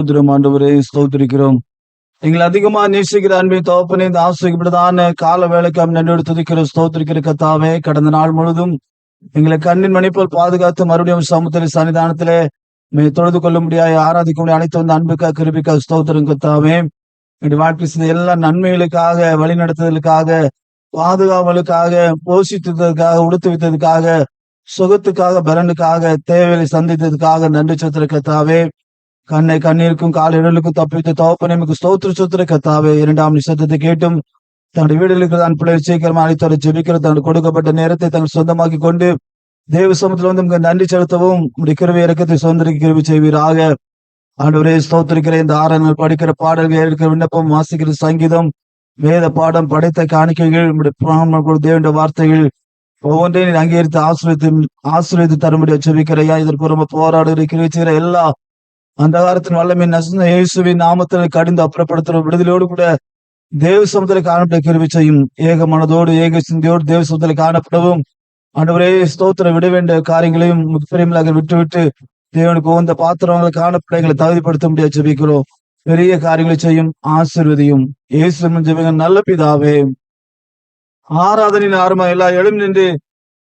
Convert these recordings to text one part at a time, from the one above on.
ஸ்தோத்திரம் ஆண்டவரே, ஸ்தோத்திரிக்கிறோம். எங்களை அதிகமா நேசிக்கிற அன்பின் தகப்பனே, இந்த ஆசைப்பட்டதான கால வேலைக்காக நன்றோடு துதிக்கிற ஸ்தோத்திரிக்கிற கர்த்தாவே, கடந்த நாள் முழுதும் எங்களை கண்ணின் மணி போல் பாதுகாத்து மறுபடியும் சமுத்திர சன்னிதானத்திலே தொழுது கொள்ள முடியாது ஆராதிக்க முடியாது அனைத்து வந்த அன்புக்காக கிருபிக்காக ஸ்தோத்திரம் கர்த்தாவே. எங்களுடைய வாழ்க்கை செய்த எல்லா நன்மைகளுக்காக, வழி நடத்துதலுக்காக, பாதுகாவலுக்காக, போஷித்ததற்காக, உடுத்து வைத்ததுக்காக, சுகத்துக்காக, பலனுக்காக, தேவைகளை சந்தித்ததுக்காக நன்றி சொத்திர கர்த்தாவே. கண்ணீருக்கும் கால இடலுக்கும் தப்பித்த தகப்பனே நமக்கு ஸ்தோத்திர சொத்திர கர்த்தாவே. இரண்டாம் நிசத்தத்தை கேட்டும் தன்னுடைய வீடுகளுக்கு தான் பிள்ளைகள் சீக்கிரமா அழைத்தவரை ஜெபிக்கிற தனக்கு கொடுக்கப்பட்ட நேரத்தை தங்கள் சொந்தமாக்கி கொண்டு தேவ சமூகத்தில் வந்து உங்களுக்கு நன்றி செலுத்தவும் உடைய கிருபை இறக்கத்தை சுதந்திரிக்க கிருபை செய்வீராக. ஆண்டவரே ஸ்தோத்திரிக்கிற இந்த ஆறாங்கள் படிக்கிற பாடல்கள் இருக்கிற விண்ணப்பம், வாசிக்கிற சங்கீதம், வேத பாடம், படைத்த காணிக்கைகள், தேவனுடைய வார்த்தைகள் ஒவ்வொன்றையும் அங்கீகரித்து ஆசிரியத்து தரும்படியா ஜெபிக்கிறையா. இதற்கு ரொம்ப போராடுகிற கிருபை செய்கிற எல்லா அந்த காலத்தின் வல்லமை நசுந்த இயேசுவின் நாமத்தில் கடிந்து அப்புறப்படுத்துற விடுதலையோடு கூட தேவ சமூகத்தில் காணப்பட்ட கிருபை செய்யும். ஏக மனதோடு ஏக சிந்தையோடு தேவ சமூகத்தில் காணப்படவும் ஆண்டவரே ஸ்தோத்திர விட வேண்டிய காரியங்களையும் முக்கியமாக விட்டு தேவனுக்கு உந்த பாத்திரங்களை காணப்பட எங்களை தகுதிப்படுத்த முடியாது ஜெபிக்கிறோம். பெரிய காரியங்களை செய்யும் ஆசீர்வதியும் இயேசு ஜெபிங்க நல்ல பிதாவே. ஆராதனையின் ஆரம்பம் எல்லா எழும் நின்று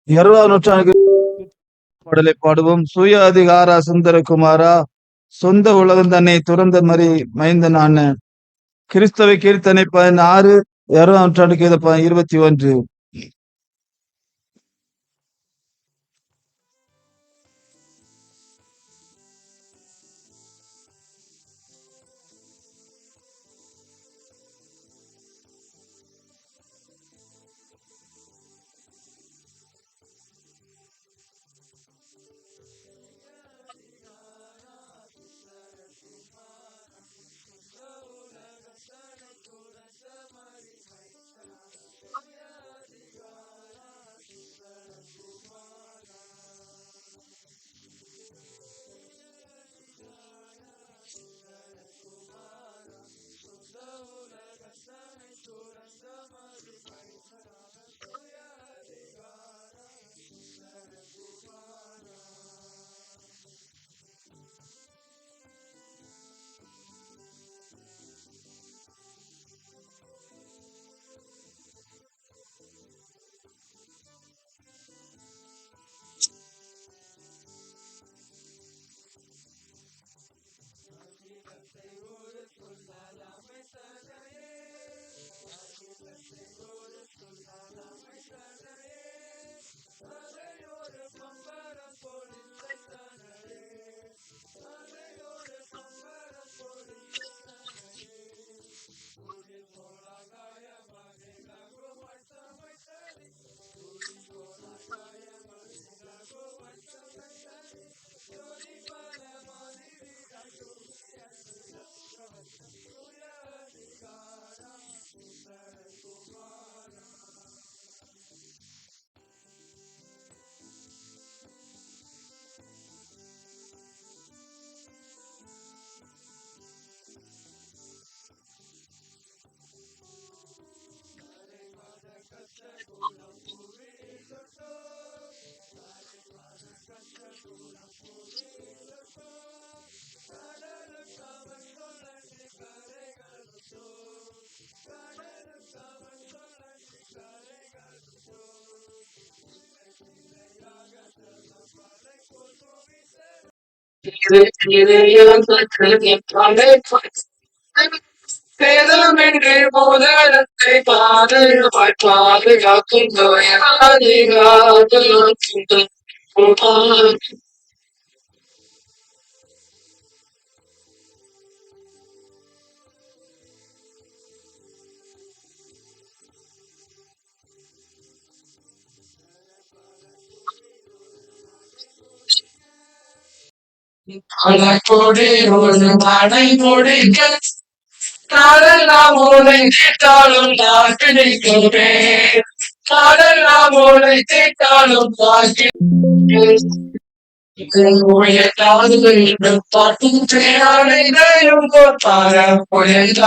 20ஆம் நூற்றாண்டுக்கு பாடலை பாடுவோம். சுய அதிகாரா சுந்தரகுமாரா, சொந்த உலகம் தன்னை துறந்த மாதிரி மைந்தனான. கிறிஸ்தவ கீர்த்தனை 16, 20ஆம் நூற்றாண்டுக்கு 21. பேதமென்று போதத்தை பாதுகாக்கும் கொடி ஒரு மடை முடிக்க காலெல்லாம் உன்னை கேட்டாலும் நான் கிடைக்கிறேன். காலெல்லாம் உன்னை கேட்டாலும் நான் பாட்டும் தேவையும் கொடுப்பார வைத்த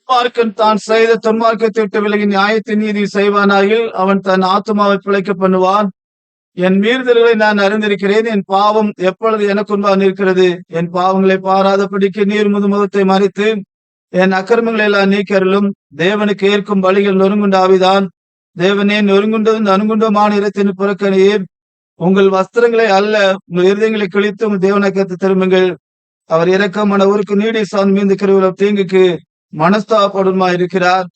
துன்மார்க்கன் தான் செய்த துன்மார்க்கத்தை விட்டு விலகி நியாயத்தின் நீதி செய்வானாயில் அவன் தன் ஆத்துமாவை பிழைக்க பண்ணுவான். என் மீறுதல்களை நான் அறிந்திருக்கிறேன். என் பாவம் எப்பொழுது எனக்கு முன்பாக நிற்கிறது. என் பாவங்களை பாராதபடிக்கு நீர் முகத்தை மறைத்து என் அக்கிரமங்களை எல்லாம் நீக்கருளும். தேவனுக்கு ஏற்கும் பலிகள் நொறுங்குண்ட ஆவிதான். தேவனே, நொறுங்குண்டதும் நறுங்குண்டமான இடத்தின் புறக்கணியீர். உங்கள் வஸ்திரங்களை அல்ல, உங்கள் இருதயங்களை கிழித்து உங்கள் தேவனை கத்து திரும்புங்கள். அவர் இரக்கமான ஊருக்கு நீடி சார்ந்து மீந்து கிருவில தீங்குக்கு மனஸ்தாபடுமா இருக்கிறார்.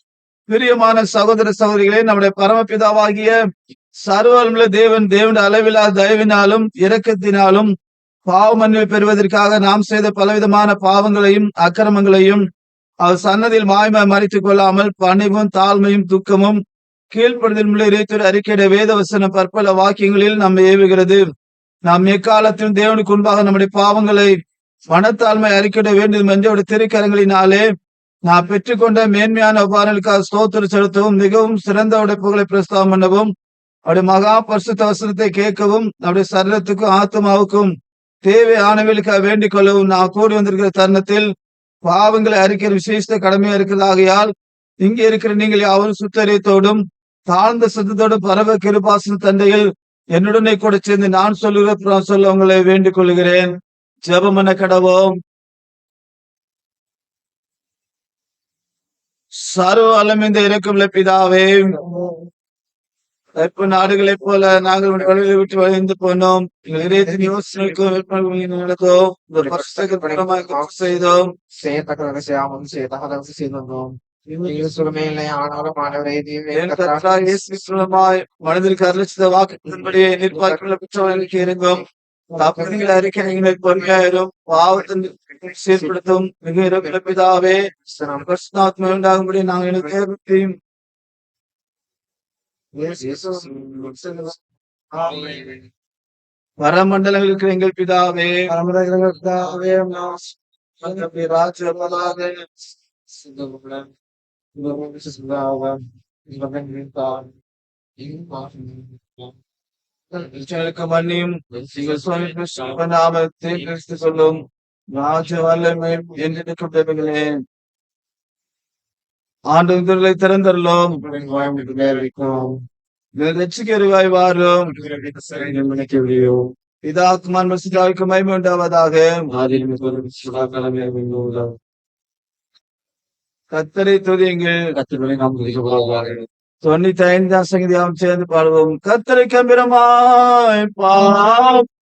பிரியமான சகோதர சகோதரிகளே, நம்முடைய பரமபிதாவாகிய சர்வவல்லமையுள்ள தேவன் தேவனுடைய அளவில்லாத தயவினாலும் இரக்கத்தினாலும் பாவ மன்னிப்பை பெறுவதற்காக நாம் செய்த பலவிதமான பாவங்களையும் அக்கிரமங்களையும் அவர் சன்னதியில் மாய்மாய் மறைத்துக் கொள்ளாமல் பணிவும் தாழ்மையும் துக்கமும் கீழ்ப்படுதல் இறைத்துறை அறிக்கையிட வேத வசனம் பற்பல வாக்கியங்களில் நம்மை ஏவுகிறது. நாம் எக்காலத்திலும் தேவனுக்கு முன்பாக நம்முடைய பாவங்களை மனத்தாழ்மை அறிக்கையிட வேண்டும் என்று திருக்கரங்களினாலே நான் பெற்றுக்கொண்ட மேன்மையான உபாரங்களுக்காக ஸ்தோத்திரம் செலுத்தவும் மிகவும் சிறந்த உடைப்புகளை பிரஸ்தாபம் பண்ணவும் அவருடைய மகா பரிசுத்த வசனத்தை கேட்கவும் நம்முடைய சரீரத்துக்கும் ஆத்மாவுக்கும் தேவையானவர்களுக்காக வேண்டிக் கொள்ளவும் நான் கூடி வந்திருக்கிற தருணத்தில் பாவங்களை அறிக்கிற விசேஷ கடமையா இருக்கிறதாகையால் இங்கே இருக்கிற நீங்கள் யாவரும் சுத்தரியத்தோடும் தாழ்ந்த சித்தத்தோடும் பரவ கிருபாசன தண்டையில் என்னுடனே கூட சேர்ந்து நான் சொல்லுகிற சொல்ல உங்களை வேண்டிக் கொள்கிறேன். ஜெபம் பண்ண கடவோம். சர்வ வல்லமைந்த இரக்கமுள்ள பிதாவே, இப்ப நாடுகளைப் போல நாங்கள் வழிகளை விட்டு வழிந்து போனோம். இதயத்தின் யோசனைக்கும் நடந்தோம். இந்த பரிசுத்தமாக செய்தோம். செய்யத்தக்கதாக செய்யாமல் செய்யத்தக்கதாக செய்தோம். மனதிற்கு அருளிச்சத வாக்குப்படியே எதிர்பார்ப்புள்ள பெற்றவர்களுக்கு இறங்கும். தப்புகளை அறிக்கை பொறுமையாயிரும். பாவத்தின் சீர்படுத்தும் மிக இரவுள்ள பிதாவே, பரிசுத்தாத்மா உண்டாகும்படி நாங்கள் எனக்கு வரமண்டலங்களுக்கு எங்கள் பிதாவே, மன்னியும் சொல்லும் ராஜ வல்லமை என்று ஆண்டு திறந்தரலும் ரட்சிக்கருவாய் வாரும். பிதாக்குமான் மரிசுத்தாவிக்கு மகிமை உண்டாவதாக. கர்த்தரை துதியுங்கள். 95ஆம் சங்கீதம் சேர்ந்து பாடுவோம். கர்த்தரை கம்பீரமாய் பாடி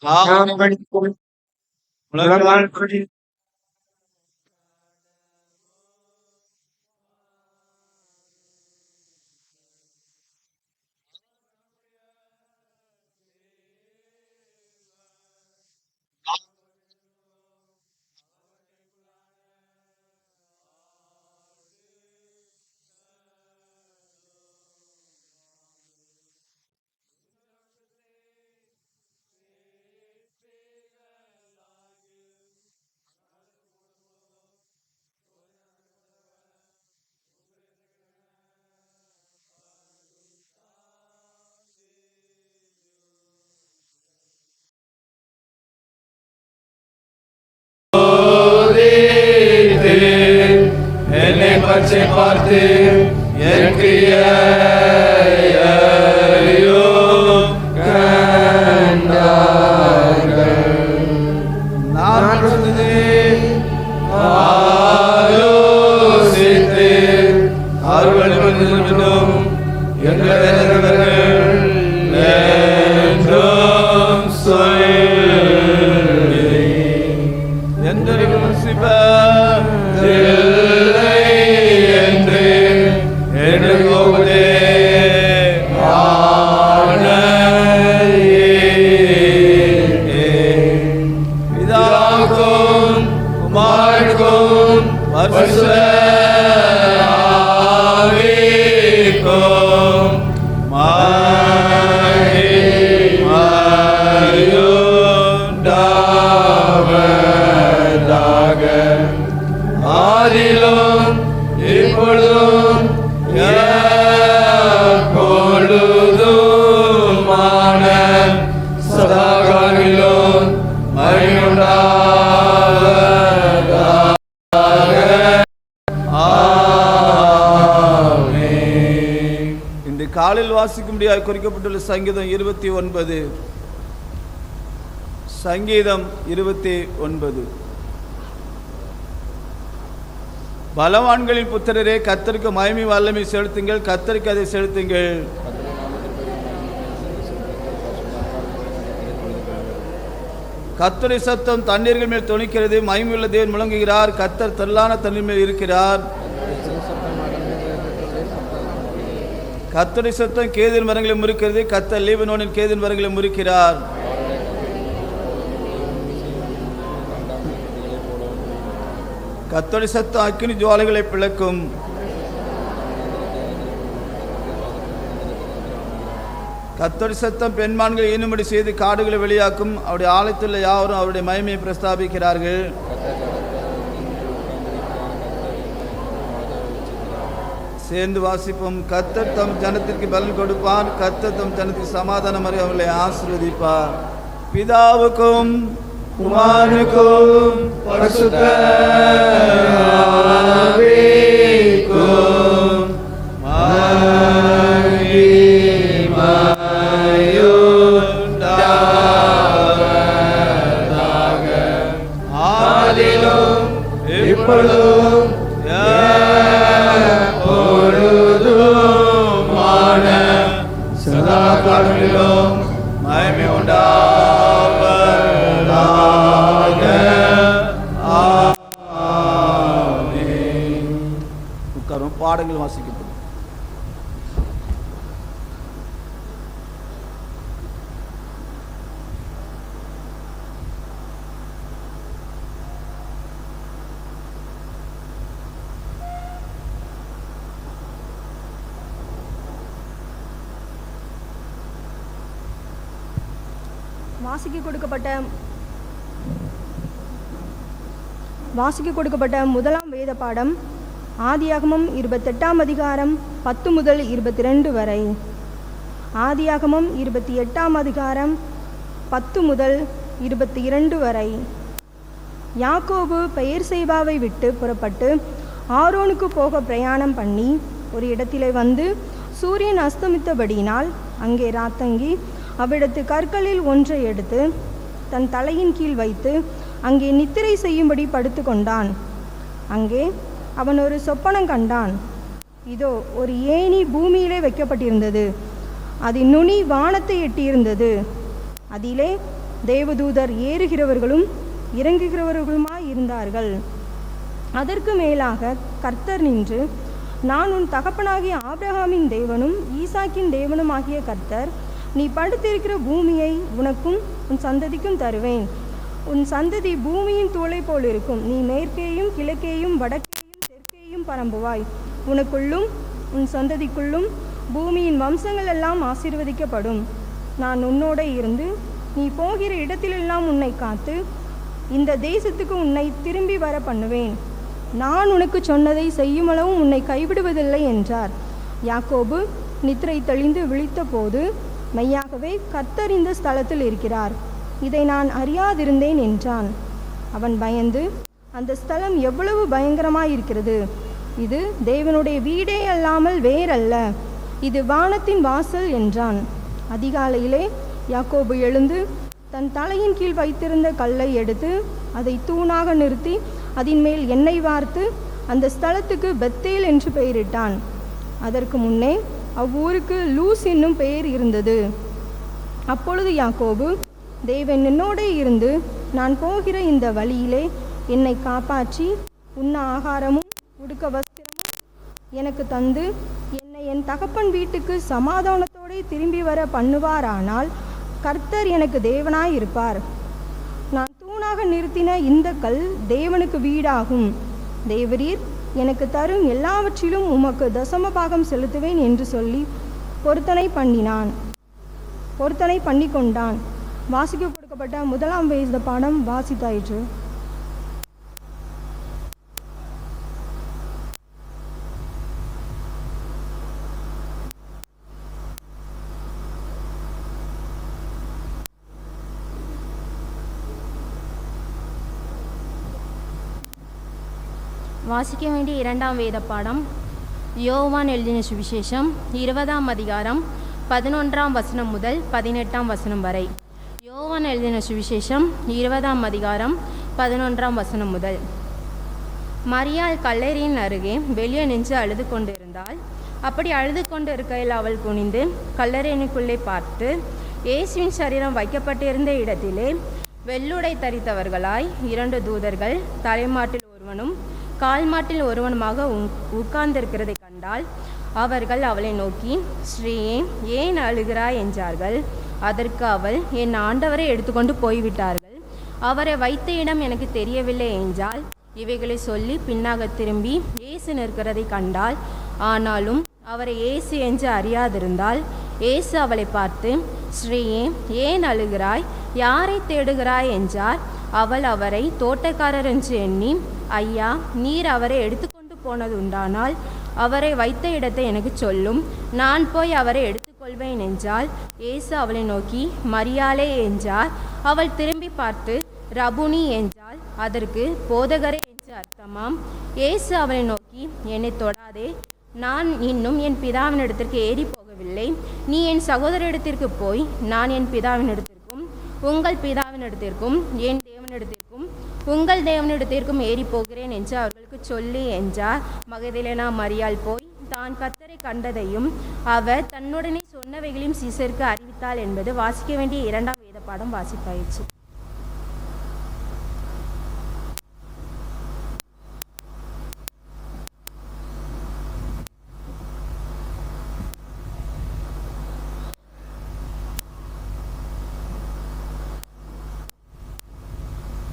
நாம் படிக்கும் உலகளால் படி என்னை பச்சை பார்த்து என் கிரியையையோ கண்டார்கள். நான் சொன்னதை ஆலோசித்து அவர்கள் வந்தும் எங்கள் என்றும் சொல்லி என்றும் சிவதில்லை என்று எண்ணுவதே பிதாவுக்கும் குமாரனுக்கும் பரிசுத்த ஆவிக்கும் மகிமையுண்டாவதாக. ஆதியிலும் இப்பொழுதும் எப்பொழுதுமான சதாகாலங்களிலும் மகிமையுண்டாவதாக. ஆமென். இந்த காலில் வாசிக்கும்படியாக குறிக்கப்பட்டுள்ள சங்கீதம் 29. சங்கீதம் 29. பலவான்களின் புத்திரரே, கர்த்தருக்கு மகிமை வல்லமை செலுத்துங்கள், கர்த்தருக்கு அதை செலுத்துங்கள். கர்த்தருடைய சத்தம் தண்ணீர்கள் மேல் தொனிக்கிறது, மகிமையுள்ள தேவன் முழங்குகிறார், கர்த்தர் திரளான தண்ணீர் மேல் இருக்கிறார். கர்த்தருடைய சத்தம் கேதின் மரங்களை முறிக்கிறது, கர்த்தர் லீபனோனின் கேதின் மரங்களை முறிக்கிறார். கர்த்தருடைய சத்தம் அக்கினி ஜுவாலைகளை பிளக்கும். கர்த்தருடைய சத்தம் பெண்மான்கள் ஈனும்படி செய்து காடுகளை வெளியாக்கும். அவருடைய ஆலயத்தில் யாவரும் அவருடைய மகிமையை பிரஸ்தாபிக்கிறார்கள். சேர்ந்து வாசிப்போம். கர்த்தர் தம் ஜனத்திற்கு பலன் கொடுப்பார், கர்த்தர் தம் ஜனத்திற்கு சமாதானம் அறிய அவர்களை ஆசீர்வதிப்பார். பிதாவுக்கும் குமாரனுக்கும் பரிசுத்த ஆவிக்கும் மகிமையுண்டாவதாக. ஆதியிலும் இப்பொழுதும் எப்பொழுதுமான சதா காலங்களிலும் மகிமை உண்டாவதாக. ஆமென். உட்காரும். பாடங்கள் வாசிக்கப்படும். வாசிக்க கொடுக்கப்பட்ட முதலாம் வேத பாடம் ஆதியாகமம் 28ஆம் அதிகாரம் 10 முதல் 22 வரை. ஆதியாகமம் 28ஆம் அதிகாரம் 10 முதல் 22 வரை. யாக்கோபு பெயர்சேபாவை விட்டு புறப்பட்டு ஆரோனுக்கு போக பிரயாணம் பண்ணி ஒரு இடத்திலே வந்து சூரியன் அஸ்தமித்தபடியினால் அங்கே ராத்தங்கி அவ்விடத்து கற்களில் ஒன்றை எடுத்து தன் தலையின் கீழ் வைத்து அங்கே நித்திரை செய்யும்படி படுத்து கொண்டான். அங்கே அவன் ஒரு சொப்பனம் கண்டான். இதோ, ஒரு ஏணி பூமியிலே வைக்கப்பட்டிருந்தது, அதன் நுனி வானத்தை எட்டியிருந்தது. அதிலே தேவதூதர் ஏறுகிறவர்களும் இறங்குகிறவர்களுமாய் இருந்தார்கள். அதற்கு மேலாக கர்த்தர் நின்று, நான் உன் தகப்பனாகிய ஆபிரகாமின் தேவனும் ஈசாக்கின் தேவனுமாகிய கர்த்தர், நீ படுத்திருக்கிற பூமியை உனக்கும் உன் சந்ததிக்கும் தருவேன். உன் சந்ததி பூமியின் தூளை போல் இருக்கும். நீ மேற்கேயும் கிழக்கேயும் வடக்கேயும் தெற்கேயும் பரம்புவாய். உனக்குள்ளும் உன் சந்ததிக்குள்ளும் பூமியின் வம்சங்கள் எல்லாம் ஆசீர்வதிக்கப்படும். நான் உன்னோட இருந்து நீ போகிற இடத்திலெல்லாம் உன்னை காத்து இந்த தேசத்துக்கு உன்னை திரும்பி வர பண்ணுவேன். நான் உனக்கு சொன்னதை செய்யுமளவும் உன்னை கைவிடுவதில்லை என்றார். யாக்கோபு நித்திரை தெளிந்து விழித்த போது, மெய்யாகவே கர்த்தர் இந்த ஸ்தலத்தில் இருக்கிறார், இதை நான் அறியாதிருந்தேன் என்றான். அவன் பயந்து, அந்த ஸ்தலம் எவ்வளவு பயங்கரமாயிருக்கிறது! இது தேவனுடைய வீடே அல்லாமல் வேறல்ல, இது வானத்தின் வாசல் என்றான். அதிகாலையிலே யாக்கோபு எழுந்து தன் தலையின் கீழ் வைத்திருந்த கல்லை எடுத்து அதை தூணாக நிறுத்தி அதன் மேல் எண்ணெய் வார்த்து அந்த ஸ்தலத்துக்கு பெத்தேல் என்று பெயரிட்டான். அதற்கு முன்னே அவ்வூருக்கு லூஸ் என்னும் பெயர் இருந்தது. அப்பொழுது யாக்கோபு, தேவன் என்னோடே இருந்து நான் போகிற இந்த வழியிலே என்னை காப்பாற்றி உண்ண ஆகாரமும் உடுக்க வஸ்திரமும் எனக்கு தந்து என்னை என் தகப்பன் வீட்டுக்கு சமாதானத்தோடு திரும்பி வர பண்ணுவாரானால் கர்த்தர் எனக்கு தேவனாயிருப்பார். நான் தூணாக நிறுத்தின இந்த கல் தேவனுக்கு வீடாகும். தேவரீர் எனக்கு தரும் எல்லாவற்றிலும் உமக்கு தசம பாகம் செலுத்துவேன் என்று சொல்லி பொருத்தனை பண்ணி கொண்டான். வாசிக்க கொடுக்கப்பட்ட முதலாம் வேத பாடம் வாசித்தாயிற்று. வாசிக்க வேண்டிய இரண்டாம் வேத பாடம் யோவான் எழுதின சுவிசேஷம் 20ஆம் அதிகாரம் 11ஆம் வசனம் முதல் 18ஆம் வசனம் வரை. யோவான் எழுதின சுவிசேஷம் 20ஆம் அதிகாரம் 11ஆம் வசனம் முதல். மரியாள் கல்லறையின் அருகே வெளியே நின்று அழுது கொண்டிருந்தாள். அப்படி அழுது கொண்டு இருக்கையில் அவள் குனிந்து கல்லறையினுக்குள்ளே பார்த்து, இயேசுவின் சரீரம் வைக்கப்பட்டிருந்த இடத்திலே வெள்ளுடை தரித்தவர்களாய் 2 தூதர்கள் தலைமாட்டில் ஒருவனும் கால் மாட்டில் ஒருவனுமாக உட்கார்ந்திருக்கிறதை கண்டாள். அவர்கள் அவளை நோக்கி, ஸ்ரீயே, ஏன் அழுகிறாய் என்றார்கள். அதற்கு அவள், என் ஆண்டவரை எடுத்துக்கொண்டு போய்விட்டார்கள், அவரை வைத்த இடம் எனக்கு தெரியவில்லை என்றாள். இவைகளை சொல்லி பின்னாக திரும்பி இயேசு நிற்கிறதை கண்டாள். ஆனாலும் அவரை இயேசு என்று அறியாதிருந்தாள். இயேசு அவளை பார்த்து, ஸ்ரீயே, ஏன் அழுகிறாய்? யாரை தேடுகிறாய் என்றார். அவள் அவரை தோட்டக்காரர் என்று எண்ணி, ஐயா, நீர் அவரை எடுத்துக்கொண்டு போனதுண்டானால் அவரை வைத்த இடத்தை எனக்கு சொல்லும், நான் போய் அவரை எடுத்துக்கொள்வேன் என்றாள். இயேசு அவளை நோக்கி, மரியாளே என்றார். அவள் திரும்பி பார்த்து ரபுனி என்றாள். அதற்கு போதகரே என்று அர்த்தமாம். இயேசு அவளை நோக்கி, என்னை தொடாதே, நான் இன்னும் என் பிதாவினிடத்திற்கு ஏறி போகவில்லை. நீ என் சகோதரிடத்திற்கு போய், நான் என் பிதாவினிடத்திற்கும் உங்கள் பிதாவினிடத்திற்கும் என் தேவனிடத்திற்கும் உங்கள் தேவனிடத்திற்கும் ஏறி போகிறேன் என்று அவர்களுக்கு சொல்லி என்றார். மகதலேனா மரியாள் போய் தான் கர்த்தரை கண்டதையும் அவர் தன்னுடனே சொன்னவைகளையும் சீசருக்கு அறிவித்தாள் என்பது வாசிக்க வேண்டிய இரண்டாம் வேத பாடம் வாசிப்பாயிற்று.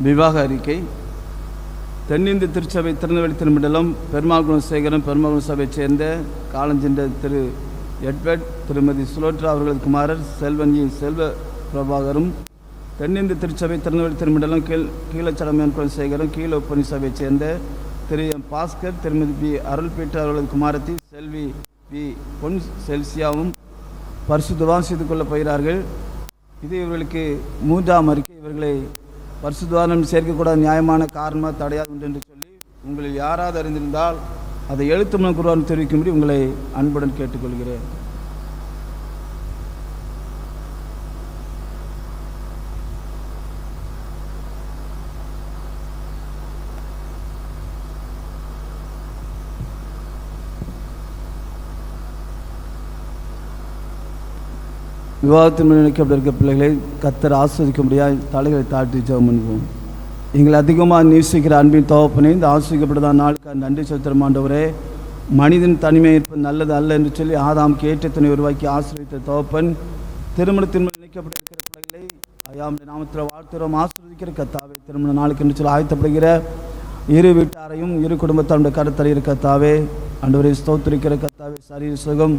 விவாக அறிக்கை. தென்னிந்திய திருச்சபை திருநெல்வேலி திருமண்டலம் பெருமாள் குணசேகரம் பெருமாள் சபையைச் சேர்ந்த காலஞ்சென்ற திரு எட்வர்ட் திருமதி சுலோட்ரா அவர்களது குமாரர் செல்வன் செல்வ பிரபாகரும், தென்னிந்திய திருச்சபை திருநெல்வேலி திருமண்டலம் கீழச்சடமையான் குணசேகரம் கீழொப்பனி சபையைச் சேர்ந்த திரு எம் பாஸ்கர் திருமதி பி அருள்பீட்டர் அவர்களது குமாரத்தி செல்வி பி பொன் செல்சியாவும் பரிசுத்தவான் செய்து கொள்ளப் போகிறார்கள். இது இவர்களுக்கு 3ஆம் அறிக்கை. இவர்களை பரிசுத்தவானம் சேர்க்கக்கூடாத நியாயமான காரணமாக தடையாது உண்டு என்று சொல்லி உங்களில் யாராவது அறிந்திருந்தால் அதை எழுத்து மூலம் குருவான் தெரிவிக்கும்படி உங்களை அன்புடன் கேட்டுக்கொள்கிறேன். விவாதத்தின் நினைக்கப்பட்டிருக்க பிள்ளைகளை கர்த்தர் ஆஸ்வதிக்க முடியாது. தலைகளை தாழ்த்தி ஜெபம் பண்ணுவோம். எங்களை அதிகமாக நேசிக்கிற அன்பின் தகப்பனே, இந்த ஆஸ்வதிக்கப்பட்டதான் நாளுக்கு நன்றி செலுத்துகிறோம் ஆண்டவரே. மனிதன் தனிமை இருப்பது நல்லது அல்ல என்று சொல்லி ஆதாம் கேட்ட துணை உருவாக்கி ஆசீர்வதித்த தகப்பன், திருமணத்தின் மேல் இணைக்கப்பட்டிருக்கிற பிள்ளைகளை ஐயாவுடைய நாமத்தில் வாழ்த்துகிறோம். ஆசீர்வதிக்கிற கர்த்தாவே, திருமண நாளுக்கு என்று சொல்லி ஆயத்தப்படுகிற இரு வீட்டாரையும் இரு குடும்பத்தாருடைய கருத்தறிகிற கர்த்தாவே, ஆண்டவரை ஸ்தோத்திரிக்கிற கர்த்தாவே, சரீர சுகம்,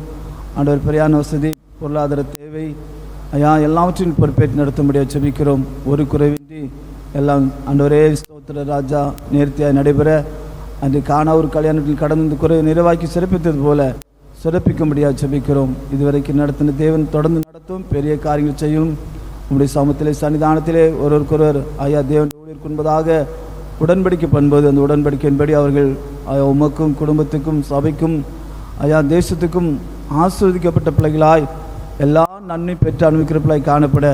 ஆண்டவர் பிரயாண வசதி, பொருளாதார தேவை ஐயா எல்லாவற்றையும் பொறுப்பேற்று நடத்த முடியாது செபிக்கிறோம். ஒரு குறைவின்றி எல்லாம் ஆண்டவரே ஸ்தோத்திர ராஜா நேர்த்தியாக நடைபெற அன்று காணாவூர் கல்யாணத்தில் கடந்து இந்த குறைவை நிறைவாக்கி சிறப்பித்தது போல சிறப்பிக்க முடியாது செபிக்கிறோம். இதுவரைக்கும் நடத்தின தேவன் தொடர்ந்து நடத்தும், பெரிய காரியங்கள் செய்யும். உங்களுடைய சமூகத்திலே சன்னிதானத்திலே ஒருவருக்கொருவர் ஐயா தேவன் ஊழியருக்கு என்பதாக உடன்படிக்கை பண்ணும்போது அந்த உடன்படிக்கையின்படி அவர்கள் உமக்கும் குடும்பத்துக்கும் சபைக்கும் ஐயா தேசத்துக்கும் ஆசீர்வதிக்கப்பட்ட பிள்ளைகளாய் எல்லா நன்மை பெற்று அனுபவிக்கிற பிள்ளைகள் காணப்பட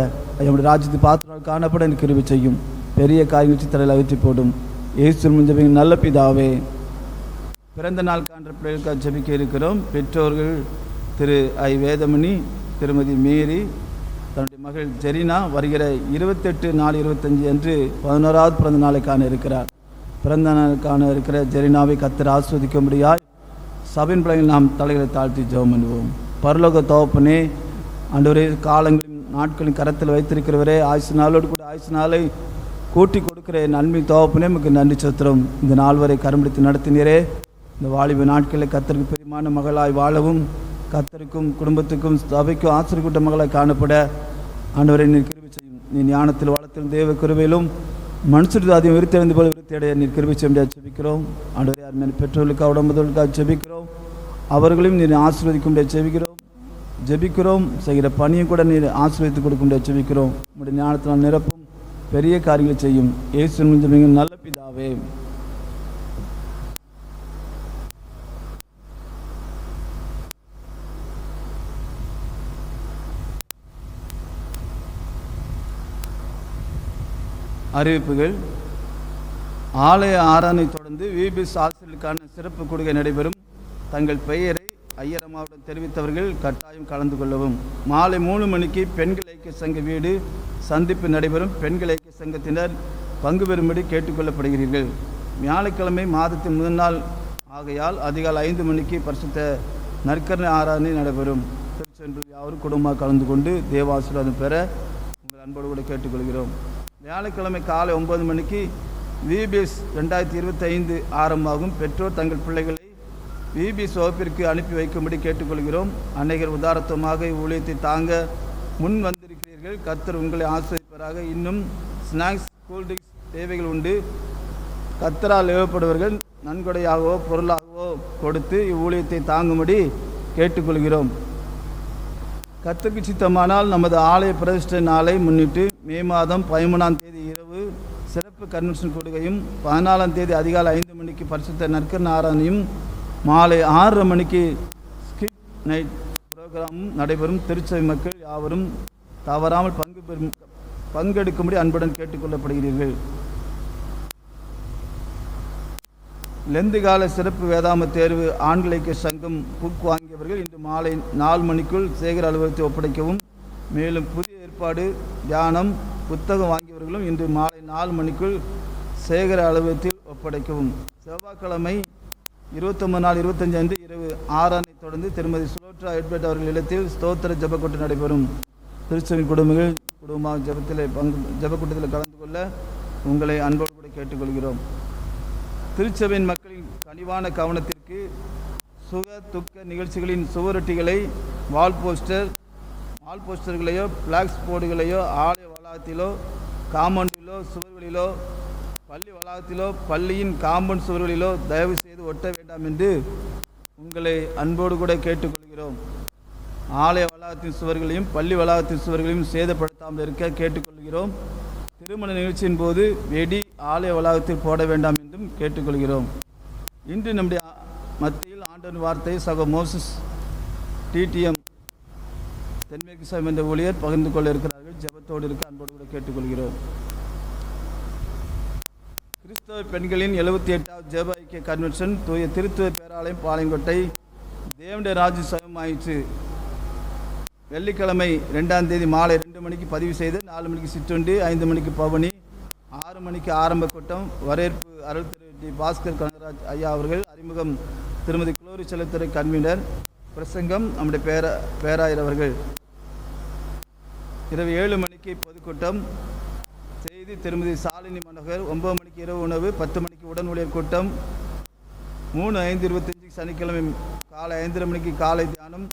என்னுடைய ராஜ்யத்தை பார்த்து காணப்பட எனக்கு கிருபை செய்யும். பெரிய காரியங்கள் தலையில் அவித்து போடும். இயேசு முஞ்சபிங்க நல்ல பிதாவே. பிறந்த நாள் காண்ற பிள்ளைகளுக்காக ஜெபிக்க இருக்கிறோம். பெற்றோர்கள் திரு ஐ வேதமணி, திருமதி மேரி, தன்னுடைய மகள் ஜெரினா வருகிற 28/4/25 அன்று 11வது பிறந்த நாளை காண இருக்கிறார். பிறந்த நாள் காண இருக்கிற ஜெரினாவை கர்த்தர் ஆஸ்வதிக்க முடியாது. சபையின் பிள்ளைகள் நாம் தலைகளை தாழ்த்தி ஜெபம் பண்ணுவோம். பரலோக தகப்பனே, ஆண்டவரே காலங்களின் நாட்களின் கரத்தில் வைத்திருக்கிறவரே, ஆயுசு நாளோடு கூட ஆயுசு நாளை கூட்டி கொடுக்கிற நன்மை தகப்பனே, நமக்கு நன்றி செலுத்துகிறோம். இந்த நாள் வரை கரும்பிடித்து நடத்தினீரே. இந்த வாலிப நாட்களில் கர்த்தருக்கு பிரியமான மகளாய் வாழவும், கர்த்தருக்கும் குடும்பத்துக்கும் சபைக்கும் ஆசிரியக்கூட்ட மகளாய் காணப்பட ஆண்டவரை நீர் கிருபை செய்யும். நீ ஞானத்தில் வளர்த்திருந்த தேவ கிருபையிலும் மனுஷருக்கு அதிகம் விருத்தடைந்து போல விருத்தியடைய நீர் கிருபை செய்ய முடியாது ஜெபிக்கிறோம். ஆண்டவரே அருமையான பெற்றோர்களுக்காக உடம்புகளுக்காக ஜெபிக்கிறோம். அவர்களையும் நீர் ஆசீர்வதிக்க முடியாது ஜெபிக்கிறோம். செய்கிற பணியும் கூட நீர் ஆசீர்வதித்து கொடுக்க முடியாது ஜெபிக்கிறோம். உங்களுடைய ஞானத்தினால் நிரப்பும், பெரிய காரியங்களை செய்யும். இயேசு முஞ்சபிங்க நல்ல பிதாவே. அறிவிப்புகள். ஆலய ஆராதனை தொடர்ந்து விபிஎஸ் ஆசிரியர்களுக்கான சிறப்பு கொடுக்கை நடைபெறும். தங்கள் பெயரை ஐயரம்மாவிடம் தெரிவித்தவர்கள் கட்டாயம் கலந்து கொள்ளவும். மாலை 3 மணிக்கு பெண்கள் ஐக்கிய சங்க வீடு சந்திப்பு நடைபெறும். பெண்கள் ஐக்கிய சங்கத்தினர் பங்கு பெறும்படி கேட்டுக்கொள்ளப்படுகிறீர்கள். வியாழக்கிழமை மாதத்தின் முதல் நாள் ஆகையால் அதிகாலை 5 மணிக்கு பரிசுத்த நற்கரணை ஆராதனை நடைபெறும். திருச்செந்தூர் யாவரும் குடும்பமாக கலந்து கொண்டு தேவாசீர்வாதம் பெற உங்கள் அன்போடு கூட கேட்டுக்கொள்கிறோம். வியாழக்கிழமை காலை 9 மணிக்கு விபிஎஸ் 2025 ஆரம்பமாகும். பெற்றோர் தங்கள் பிள்ளைகளை விபிஎஸ் வகுப்பிற்கு அனுப்பி வைக்கும்படி கேட்டுக்கொள்கிறோம். அநேகர் உதாரத்துவமாக ஊழியத்தை தாங்க முன் வந்திருக்கிறீர்கள். கர்த்தர் உங்களை ஆசீர்வதிப்பாராக. இன்னும் ஸ்நாக்ஸ், கூல்ட்ரிங்க்ஸ் தேவைகள் உண்டு. கர்த்தரால் ஏவப்படுவர்கள் நன்கொடையாகவோ பொருளாகவோ கொடுத்து இவ்வூழியத்தை தாங்கும்படி கேட்டுக்கொள்கிறோம். கர்த்தருக்கு சித்தமானால் நமது ஆலய பிரதிஷ்டை நாளை முன்னிட்டு மே மாதம் 13ஆம் தேதி இரவு சிறப்பு கன்வென்ஷன் கொடுக்கையும், 14ஆம் தேதி அதிகாலை 5 மணிக்கு பரிசுத்த நற்கரணை ஆராதனையும், மாலை 6:30 மணிக்கு ஸ்கிட் நைட் ப்ரோக்ராமும் நடைபெறும். திருச்சபை மக்கள் யாவரும் தவறாமல் பங்கெடுக்கும்படி அன்புடன் கேட்டுக்கொள்ளப்படுகிறீர்கள். லெந்து கால சிறப்பு வேதாம தேர்வு ஆண்கள் ஐக்கிய சங்கம் புக் வாங்கியவர்கள் இன்று மாலை 4 மணிக்குள் சேகர் அலுவலகத்தை ஒப்படைக்கவும். மேலும் புதிய ஏற்பாடு தியானம் புத்தகம் வாங்கியவர்களும் இன்று மாலை 4 மணிக்குள் சேகர அலுவலகத்தில் ஒப்படைக்கவும். செவ்வாய்க்கிழமை 29/4/25 அன்று இரவு 6 தொடர்ந்து திருமதி சுலோட்ரா எட்வர்ட் அவர்கள் இல்லத்தில் ஸ்தோத்திர ஜெபக்கூட்டம் நடைபெறும். திருச்சபை குடும்பங்கள் குடும்பமாக ஜெபக்கூட்டத்தில் கலந்து கொள்ள உங்களை அன்போடு கூட கேட்டுக்கொள்கிறோம். திருச்சபையின் மக்களின் கனிவான கவனத்திற்கு சுக துக்க நிகழ்ச்சிகளின் சுவரொட்டிகளை வால் போஸ்டர்களையோ பிளாக்ஸ் போர்டுகளையோ ஆலய வளாகத்திலோ காம்பவுண்டிலோ சுவர்களிலோ பள்ளி வளாகத்திலோ பள்ளியின் காம்பவுண்ட் சுவர்களிலோ தயவு செய்து ஒட்ட வேண்டாம் என்று உங்களை அன்போடு கூட கேட்டுக்கொள்கிறோம். ஆலய வளாகத்தின் சுவர்களையும் பள்ளி வளாகத்தின் சுவர்களையும் சேதப்படுத்தாமல் இருக்க கேட்டுக்கொள்கிறோம். திருமண நிகழ்ச்சியின் போது வெடி ஆலய வளாகத்தில் போட வேண்டாம் என்றும் கேட்டுக்கொள்கிறோம். இன்று நம்முடைய மத்தியில் ஆண்டவரின் வார்த்தை சகோ மோசஸ் டிடிஎம் தென்மேற்கு சபை என்ற ஊழியர் பகிர்ந்து கொள்ள இருக்கிறார்கள். ஜெபத்தோடு இருக்க அன்போடு கூட கேட்டுக்கொள்கிறோம். கிறிஸ்தவ பெண்களின் 78வது ஜெப ஐக்கிய கன்வென்ஷன் தூய திருத்துவ பேராலயம் பாளையங்கோட்டை தேவனுடைய ராஜ்ய சபையாயிற்று வெள்ளிக்கிழமை 2ஆம் தேதி மாலை 2 மணிக்கு பதிவு செய்து 4 மணிக்கு சிற்றுண்டி, 5 மணிக்கு பவனி, 6 மணிக்கு ஆரம்ப கூட்டம். வரவேற்பு அருள் திரு டி. பாஸ்கர் கனகராஜ் ஐயா அவர்கள். அறிமுகம் திருமதி குளோரி செல்லத்துறை கன்வீனர். பிரசங்கம் நம்முடைய பேராயர் அவர்கள். இரவு 7 மணிக்கு பொதுக்கூட்டம். செய்தி திருமதி சாலினி மனோகர். 9 மணிக்கு இரவு உணவு. 10 மணிக்கு உடன் ஊழியர் கூட்டம். 3:5:25 சனிக்கிழமை காலை 5:30 மணிக்கு காலை தியானம்.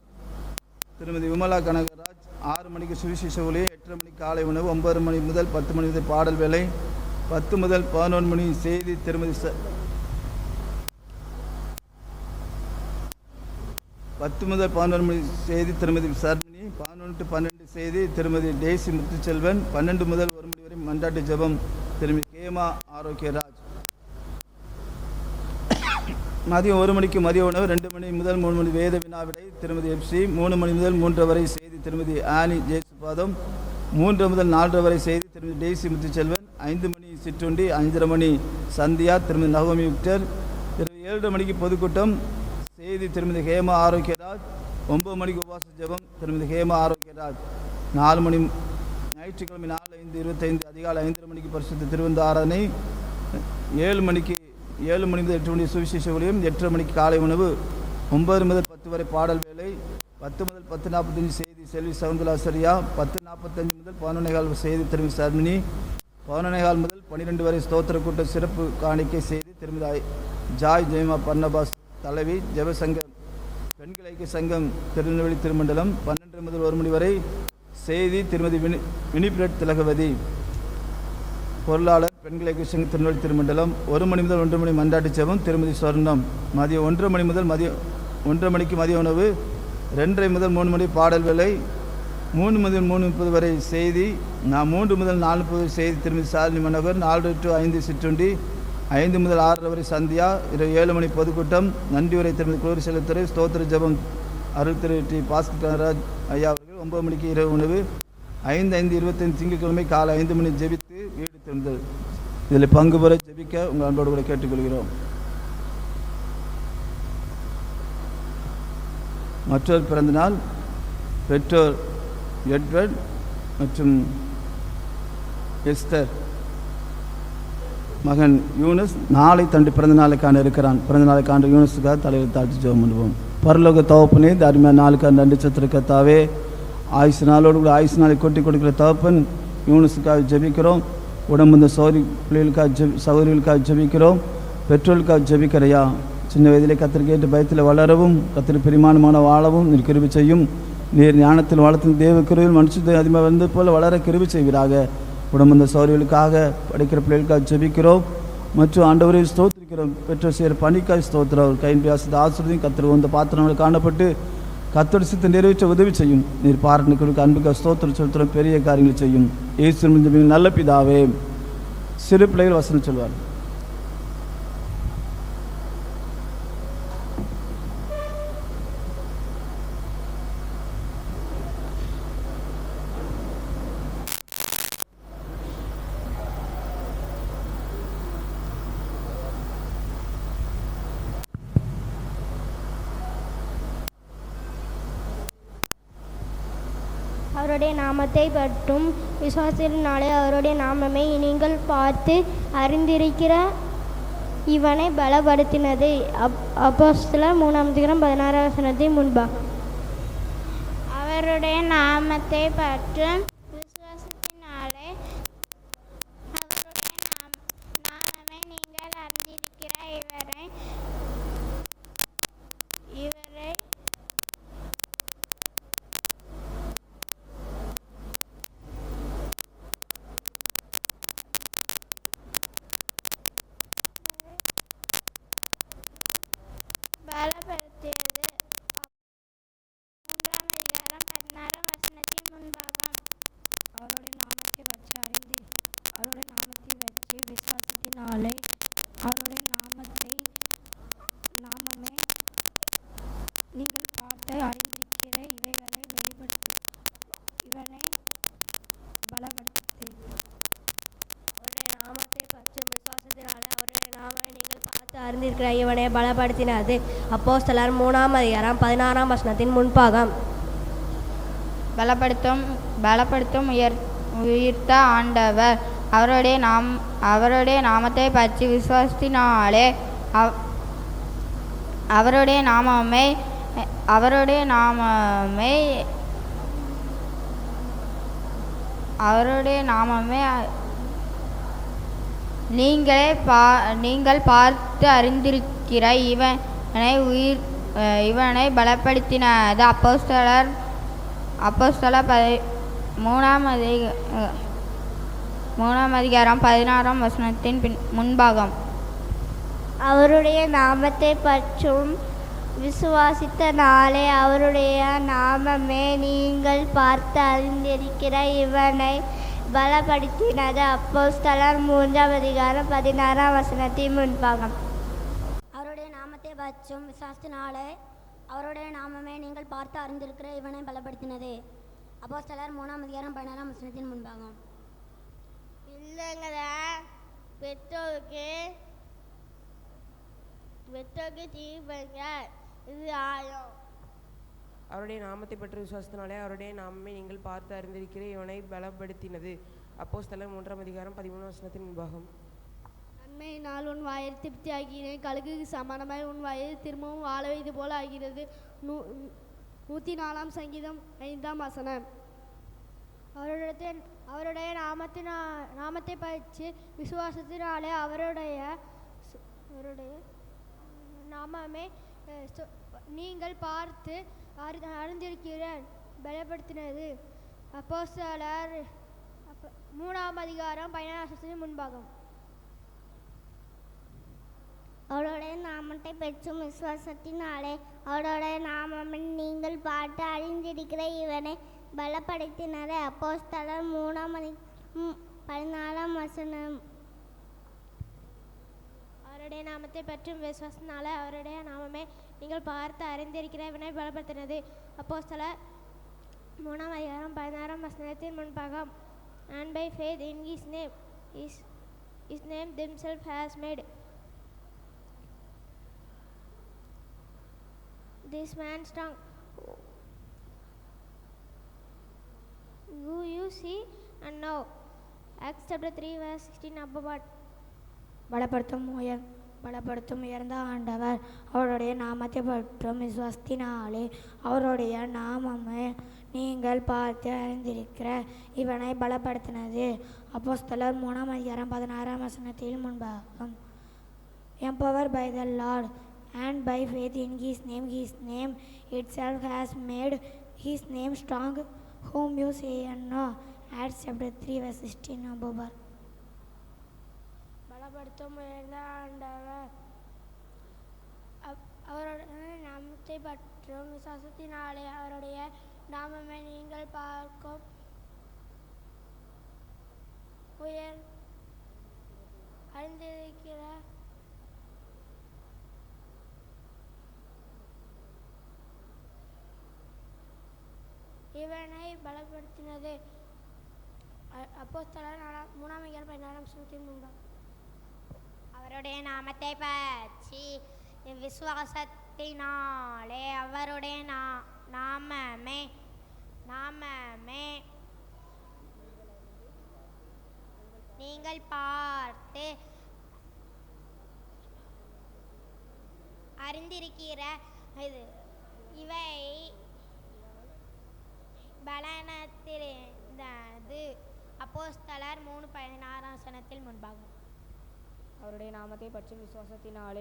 திருமதி விமலா கனகராஜ். 6 மணிக்கு சுவிசேஷ ஊழியர். 8:30 மணிக்கு காலை உணவு. 9 மணி முதல் 10 மணி முதல் பாடல் வேலை. 10 முதல் 11 மணி செய்தி திருமதி 10 முதல் 11 மணி செய்தி திருமதி சர்மினி. 11 to 12 செய்தி திருமதி டேசி முத்துச்செல்வன். 12 முதல் 1 மணி வரை மண்டாட்டு ஜெபம் திருமதி கேமா ஆரோக்கியராஜ். மதியம் 1 மணிக்கு மதிய உணவு. 2 மணி முதல் 3 மணி வேத வினாவிடை திருமதி எஃப்சி. 3 மணி முதல் 3 வரை செய்தி திருமதி ஆனி ஜேசுபாதம். 3 முதல் 4 வரை செய்தி திருமதி டேசி முத்துச்செல்வன். 5 மணி சிற்றுண்டி. 5:30 மணி சந்தியா திருமதி நகோமி விக்டர். 7:30 மணிக்கு பொதுக்கூட்டம். செய்தி திருமதி ஹேமா ஆரோக்கியராஜ். 9 மணிக்கு உபவாச ஜெபம் திருமதி ஹேமா ஆரோக்கியராஜ். 4 மணி ஞாயிற்றுக்கிழமை 4:25 அதிகாலை 5:30 மணிக்கு பரிசுத்த திருவந்த ஆராதனை. 7 மணி முதல் 8 மணி சுவிசேஷ ஊழியம். 8:30 மணிக்கு காலை உணவு. 9 முதல் 10 வரை பாடல் வேலை. 10 முதல் 10:45 செய்தி செல்வி சவுந்தலாசரியா. 10:45 முதல் 11:15 செய்தி திருமதி சர்மினி. 11:15 முதல் 12 வரை ஸ்தோத்திர கூட்ட சிறப்பு காணிக்கை செய்தி திருமதி ஜாய் ஜெயமா பர்னபாஸ் தலைவி. ஜெபசங்கம் பெண்கள் ஐக்கிய சங்கம் திருநெல்வேலி திருமண்டலம். 12 முதல் 1 மணி வரை செய்தி திருமதி வினிபிரட் திலகவதி பொருளாளர் பெண்கள் ஐக்கிய சங்கம் திருநெல்வேலி திருமண்டலம். 1 மணி முதல் 1 மணி மண்டாட்டு ஜெபம் திருமதி சொர்ணம். மதியம் 1:30 மணி முதல் 1:30 மணிக்கு மதிய உணவு. 2:30 முதல் 3 மணி பாடல் வேலை. 3 முதல் 3:30 வரை செய்தி. 3 முதல் 4:30 செய்தி திருமதி சாலினி மனோகர். 4 to 5 சிற்றுண்டி. 5 முதல் 6 வரை சந்தியா. இரவு 7 மணி பொதுக்கூட்டம். நன்றி உரை திருமதி குளோரி செல்லத்துறை. ஸ்தோத்திர ஜெபம் அருள் திரு டி. பாஸ்கர் கனகராஜ் ஐயா அவர்கள். 9 மணிக்கு இரவு உணவு. 5:25 திங்கட்கிழமை காலை 5 மணி ஜெபித்து வீடு திருந்தல். இதில் பங்கு பெற ஜெபிக்க உங்கள் அன்போடு கூட கேட்டுக்கொள்கிறோம். மற்றொரு பிறந்தநாள் பெற்றோர் எட்வர்ட் மற்றும் எஸ்தர். மகன் யூனஸ் நாளை தண்டு பிறந்த நாளை காண இருக்கிறான். பிறந்த நாளை காண்ட யூனஸுக்காக தலையில் தாழ்த்தி ஜெபம் பண்ணுவோம். பரலோக தகப்பனே, இந்த அருமையான நாளுக்காக நன்றி சத்திரக்கத்தாவே. ஆயுசு நாளோடு கூட ஆயுசு நாளை கொட்டி கொடுக்கிற தகப்பன் யூனஸுக்காக ஜெபிக்கிறோம். உடம்புந்த சகோதரிகளுக்காக ஜெபிக்கிறோம். பெற்றோர்களுக்காக ஜெபிக்கிறையா. சின்ன வயதிலே கத்தர் கேட்டு பயத்தில் வளரவும் கத்தர் பிரிமாணமான வாழவும் நீர் கிருபை செய்யும். நீர் ஞானத்தில் வளர்த்து தேவ கிருபையில் மனுஷத்தை அதிகமாக வந்து போல் வளர கிருபை செய்வீராக. உடம்புந்த சகோதரிகளுக்காக படிக்கிற பிள்ளைகளுக்காக ஜெபிக்கிறோம். மற்றும் ஆண்டவரை ஸ்தோத்திரிக்கிறோம். பெற்றோர் செய்கிற பணிக்காய் ஸ்தோத்திரம். கையின் பியாசத்தை ஆசிரியத்தையும் கத்தர் வந்த பாத்திரங்கள் காணப்பட்டு கத்தோட சித்தை நிறைவேற்ற உதவி செய்யும். நீர் பாராட்டுகளுக்கு அன்புக்காக ஸ்தோத்திரம் செலுத்துகிறோம். பெரிய காரியங்களை செய்யும். இயேசு நல்ல பிதாவே. சிறு பிள்ளைகள் வசனம் சொல்வார். அவருடைய நாமத்தை பற்றும் விசுவாசத்தினாலே அவருடைய நாமமே நீங்கள் பார்த்து அறிந்திருக்கிற இவனை பலப்படுத்தினது. அப்போஸ்தலர் 3:16 முன்பாக. அவருடைய நாமத்தை பற்றும் விசுவாசத்தினாலே அவருடைய நாமமே நீங்கள் அறிந்திருக்கிற இவரை பலப்படுத்தியது. 3:16 முன்பாகம். அவருடைய நாமத்தை வச்சு விசுவாசத்தினாலே அவருடைய நாமமே நீங்கள் பார்த்து அறிந்திருக்கிற இவனை பலப்படுத்தி. அவருடைய நாமத்தை பற்றும் விசுவாசத்தினாலே அவருடைய நாமத்தை நீங்கள் பார்த்து அறிந்திருக்கிற இவனை பலப்படுத்தினது. அப்போஸ்தலர் 3:16 முன்பாகம். பலப்படுத்தும் உயிர்த்த ஆண்டவர். அவருடைய நாமத்தை பற்றி விசுவாசத்தினாலே அவருடைய நாமமே நீங்கள் பார்த்து அறிந்திருக்கிற இவனை பலப்படுத்தினது. அப்போஸ்தலர் 3 அதிகாரம் 16 வசனத்தின் முன்பாகம். அவருடைய நாமத்தை பற்றும் விசுவாசித்த நாளே அவருடைய நாமமே நீங்கள் பார்த்து அறிந்திருக்கிற இவனை பலப்படுத்தினது. அப்போஸ்தலர் 3 அதிகாரம் 16 வசனத்தின் முன்பாகம். அவருடைய நாமத்தை பற்றும் விசுவாசத்தினாலே அவருடைய நாமமே நீங்கள் பார்த்து அறிந்திருக்கிற இவனை பலப்படுத்தினது. அப்போஸ்தலர் 3 அதிகாரம் 16 வசனத்தின் முன்பாகம். இல்லைங்கிற பெற்றோருக்கு தீபங்க இது ஆயம். அவருடைய நாமத்தை பற்றி விசுவாசத்தினாலே அவருடைய நாமமே நீங்கள் பார்த்து அறிந்திருக்கிற இவனை பலப்படுத்தினது. அப்போஸ்தலர் 3 அதிகாரம் 13 வசனத்தின் முன்பாகம். நன்மையினால் உன் வாயை திருப்தி ஆகிறேன், கழுகுக்கு சமானமாய் உன் வாயை திரும்பவும் வாழ இது போல ஆகிறது. 104 சங்கீதம் 5 வசனம். அவருடைய நாமத்தை பற்றி விசுவாசத்தினாலே அவருடைய நாமமே நீங்கள் பார்த்து அறிந்திருக்கிற பலப்படுத்தினது. அப்போஸ்தலர் 3 அதிகாரம் 16 முன்பாகம். அவருடைய நாமத்தை பெற்றும் விசுவாசத்தினாலே அவருடைய நாமமே நீங்கள் பார்த்து அறிந்திருக்கிற இவனை பலப்படுத்தினது. அப்போஸ்தலர் 3 14 வசனம். அவருடைய நாமத்தை பற்றும் விசுவாசத்தினால அவருடைய நாமமே நீங்கள் பார்த்து அறிந்திருக்கிற இவனை பலப்படுத்தினது. அப்போஸ்தலர் 3 அதிகாரம் 16 வசனத்தின் முன்பாகம். And by faith in his name themselves has made this man strong, who you see and know. Acts chapter 3 verse 16 above. பலப்படுத்தும் உயர்ந்த ஆண்டவர். அவருடைய நாமத்தை பற்றும் விசுவாசத்தினாலே அவருடைய நாமமே நீங்கள் பார்த்து அறிந்திருக்கிற இவனை பலப்படுத்தினது. அப்போஸ்தலர் 3 அதிகாரம் 16 வசனத்தில் முன்பாகம். Empowered by the Lord and by faith in his name itself has made his name strong, whom you see and know. Acts chapter 3 verse 16 above. பலப்படுத்தும் உயர்ந்த ஆண்டவர். அவருடைய நாமத்தை பற்றும் விசுவாசத்தினாலே அவருடைய நாமமே நீங்கள் பார்க்கும் அறிந்திருக்கிற இவனை பலப்படுத்தினது. அப்போஸ்தலர் 3 அதிகாரம் 16 வசனத்தின் முன்பாக. அவருடைய நாமத்தை பற்றி விசுவாசத்தினாலே அவருடைய நாமமே நீங்கள் பார்த்து அறிந்திருக்கிற இவை பலனத்திலிருந்தது. அப்போஸ்தலர் 3:16 வசனத்தில் முன்பாகும். அவருடைய நாமத்தை பற்றும் விசுவாசத்தினாலே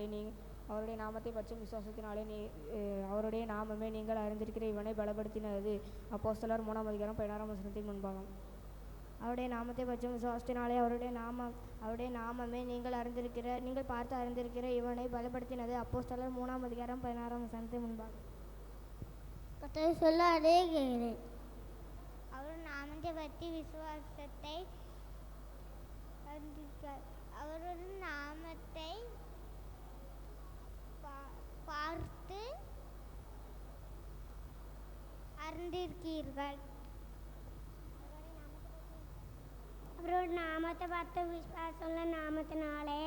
அவருடைய நாமமே நீங்கள் அறிந்திருக்கிற இவனை பலப்படுத்தினது. அப்போஸ்தலர் 3 அதிகாரம் 16 வசனத்தின் முன்பாகம். அவருடைய நாமத்தை பற்றும் விசுவாசத்தினாலே அவருடைய நாமமே நீங்கள் பார்த்து அறிந்திருக்கிற இவனை பலப்படுத்தினது. அப்போஸ்தலர் 3 அதிகாரம் 16 வசனத்தின் முன்பாகம். சொல்ல அதே கேளு. அவர் நாமத்தை பற்றி விசுவாசத்தை அவருடைய நாமத்தை பார்த்து அறிந்திருக்கிறீர்கள். அவரோட நாமத்தை பார்த்து விசுவாசம் நாமத்தினாலே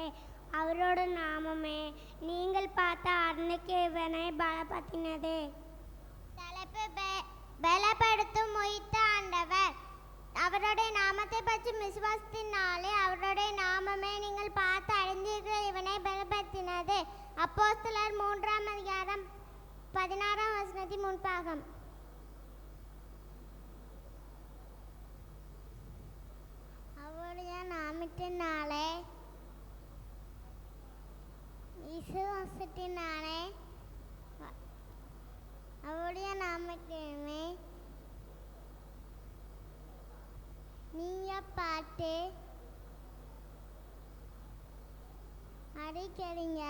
அவரோட நாமமே நீங்கள் பார்த்த அறிந்திருக்கிறவனை பலப்படுத்தினது. தலைப்பு பலப்படுத்தும் உயிர்த்த ஆண்டவர் அவருடைய நாமத்தை பற்றி விசுவாசத்தினாலே அவருடைய நாமமே நீங்கள் பார்த்து அறிந்திருக்கிற இவனை பலப்படுத்தினது. அப்போஸ்தலர் 3ஆம் அதிகாரம் 16ஆம் வசனத்தின் முன்பாகம். அவருடைய நாமத்தினாலே விசுவாசத்தினாலே அவருடைய நாமத்திலே நீங்க பார்த்து அடிக்கடிங்க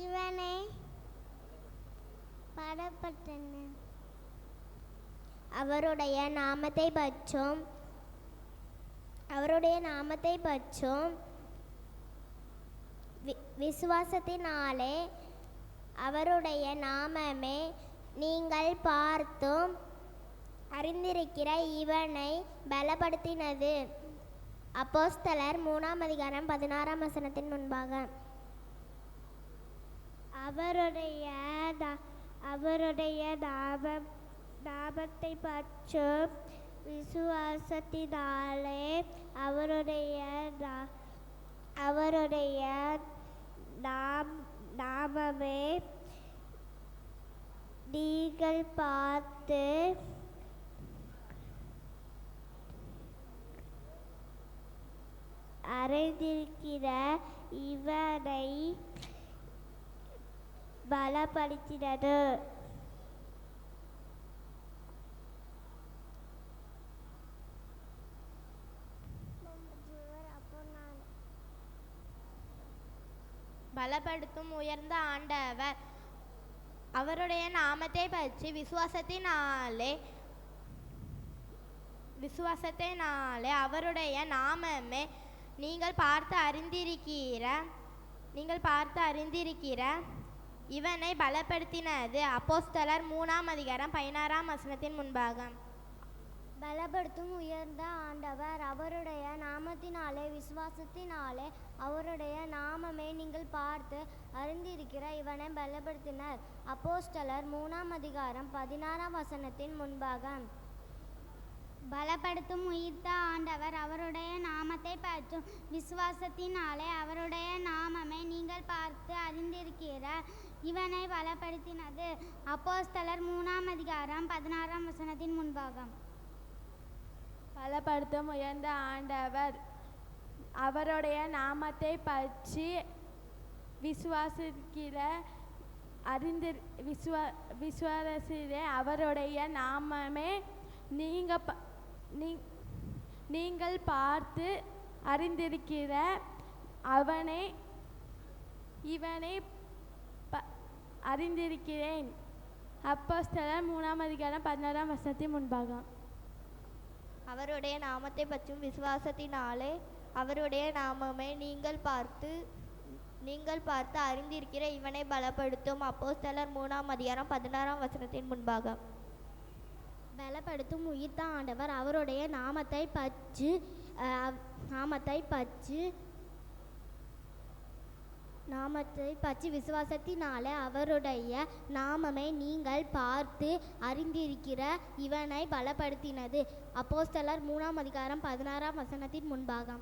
இவனை படப்பட்டன. அவருடைய நாமத்தை பற்றும் விசுவாசத்தினாலே அவருடைய நாமமே நீங்கள் பார்த்தும் அறிந்திருக்கிற இவனை பலப்படுத்தினது. அப்போஸ்தலர் 3ஆம் அதிகாரம் 16ஆம் வசனத்தின் முன்பாக. அவருடைய நாமத்தை பற்றும் விசுவாசத்தினாலே அவருடைய நாமமே நீங்கள் பார்த்து அறிந்திருக்கிற இவனை பலப்படுத்தினது. பலப்படுத்தும் உயர்ந்த ஆண்டவர் அவருடைய நாமத்தை பற்றி விசுவாசத்தினாலே அவருடைய நாமமே நீங்கள் பார்த்து அறிந்திருக்கிற இவனை பலப்படுத்தினது. அப்போஸ்தலர் 3ஆம் அதிகாரம் 16ஆம் வசனத்தின் முன்பாக. பலப்படுத்தும் உயர்ந்த ஆண்டவர் அவருடைய நாமத்தினாலே விசுவாசத்தினாலே அவருடைய நாமமே நீங்கள் பார்த்து அறிந்திருக்கிற இவனை பலப்படுத்தினர். அப்போஸ்தலர் 3ஆம் அதிகாரம் 16ஆம் வசனத்தின் முன்பாக. பலப்படுத்தும் உயிர்த்த ஆண்டவர் அவருடைய நாமத்தை பற்றும் விசுவாசத்தினாலே அவருடைய நாமமே நீங்கள் பார்த்து அறிந்திருக்கிற இவனை பலப்படுத்தினது. அப்போஸ்தலர் 3ஆம் அதிகாரம் 16ஆம் வசனத்தின் முன்பாக. பலப்படுத்தும் உயர்ந்த ஆண்டவர் அவருடைய நாமத்தை பற்றி விசுவாசிக்கிற அவருடைய நாமமே நீங்கள் பார்த்து அறிந்திருக்கிற இவனை அறிந்திருக்கிறேன். அப்போஸ்தலர் 3ஆம் அதிகாரம் 16ஆம் வசனத்தின் முன்பாக. அவருடைய நாமத்தை பற்றும் விசுவாசத்தினாலே அவருடைய நாமமே நீங்கள் பார்த்து அறிந்திருக்கிற இவனை பலப்படுத்தும். அப்போஸ்தலர் 3ஆம் அதிகாரம் 16ஆம் வசனத்தின் முன்பாக. பலப்படுத்தும் உயிர்த்த ஆண்டவர் அவருடைய நாமத்தை பற்றி விசுவாசத்தினாலே அவருடைய நாமமே நீங்கள் பார்த்து அறிந்திருக்கிற இவனை பலப்படுத்தினது. அப்போஸ்தலர் 3ஆம் அதிகாரம் 16ஆம் வசனத்தின் முன்பாக.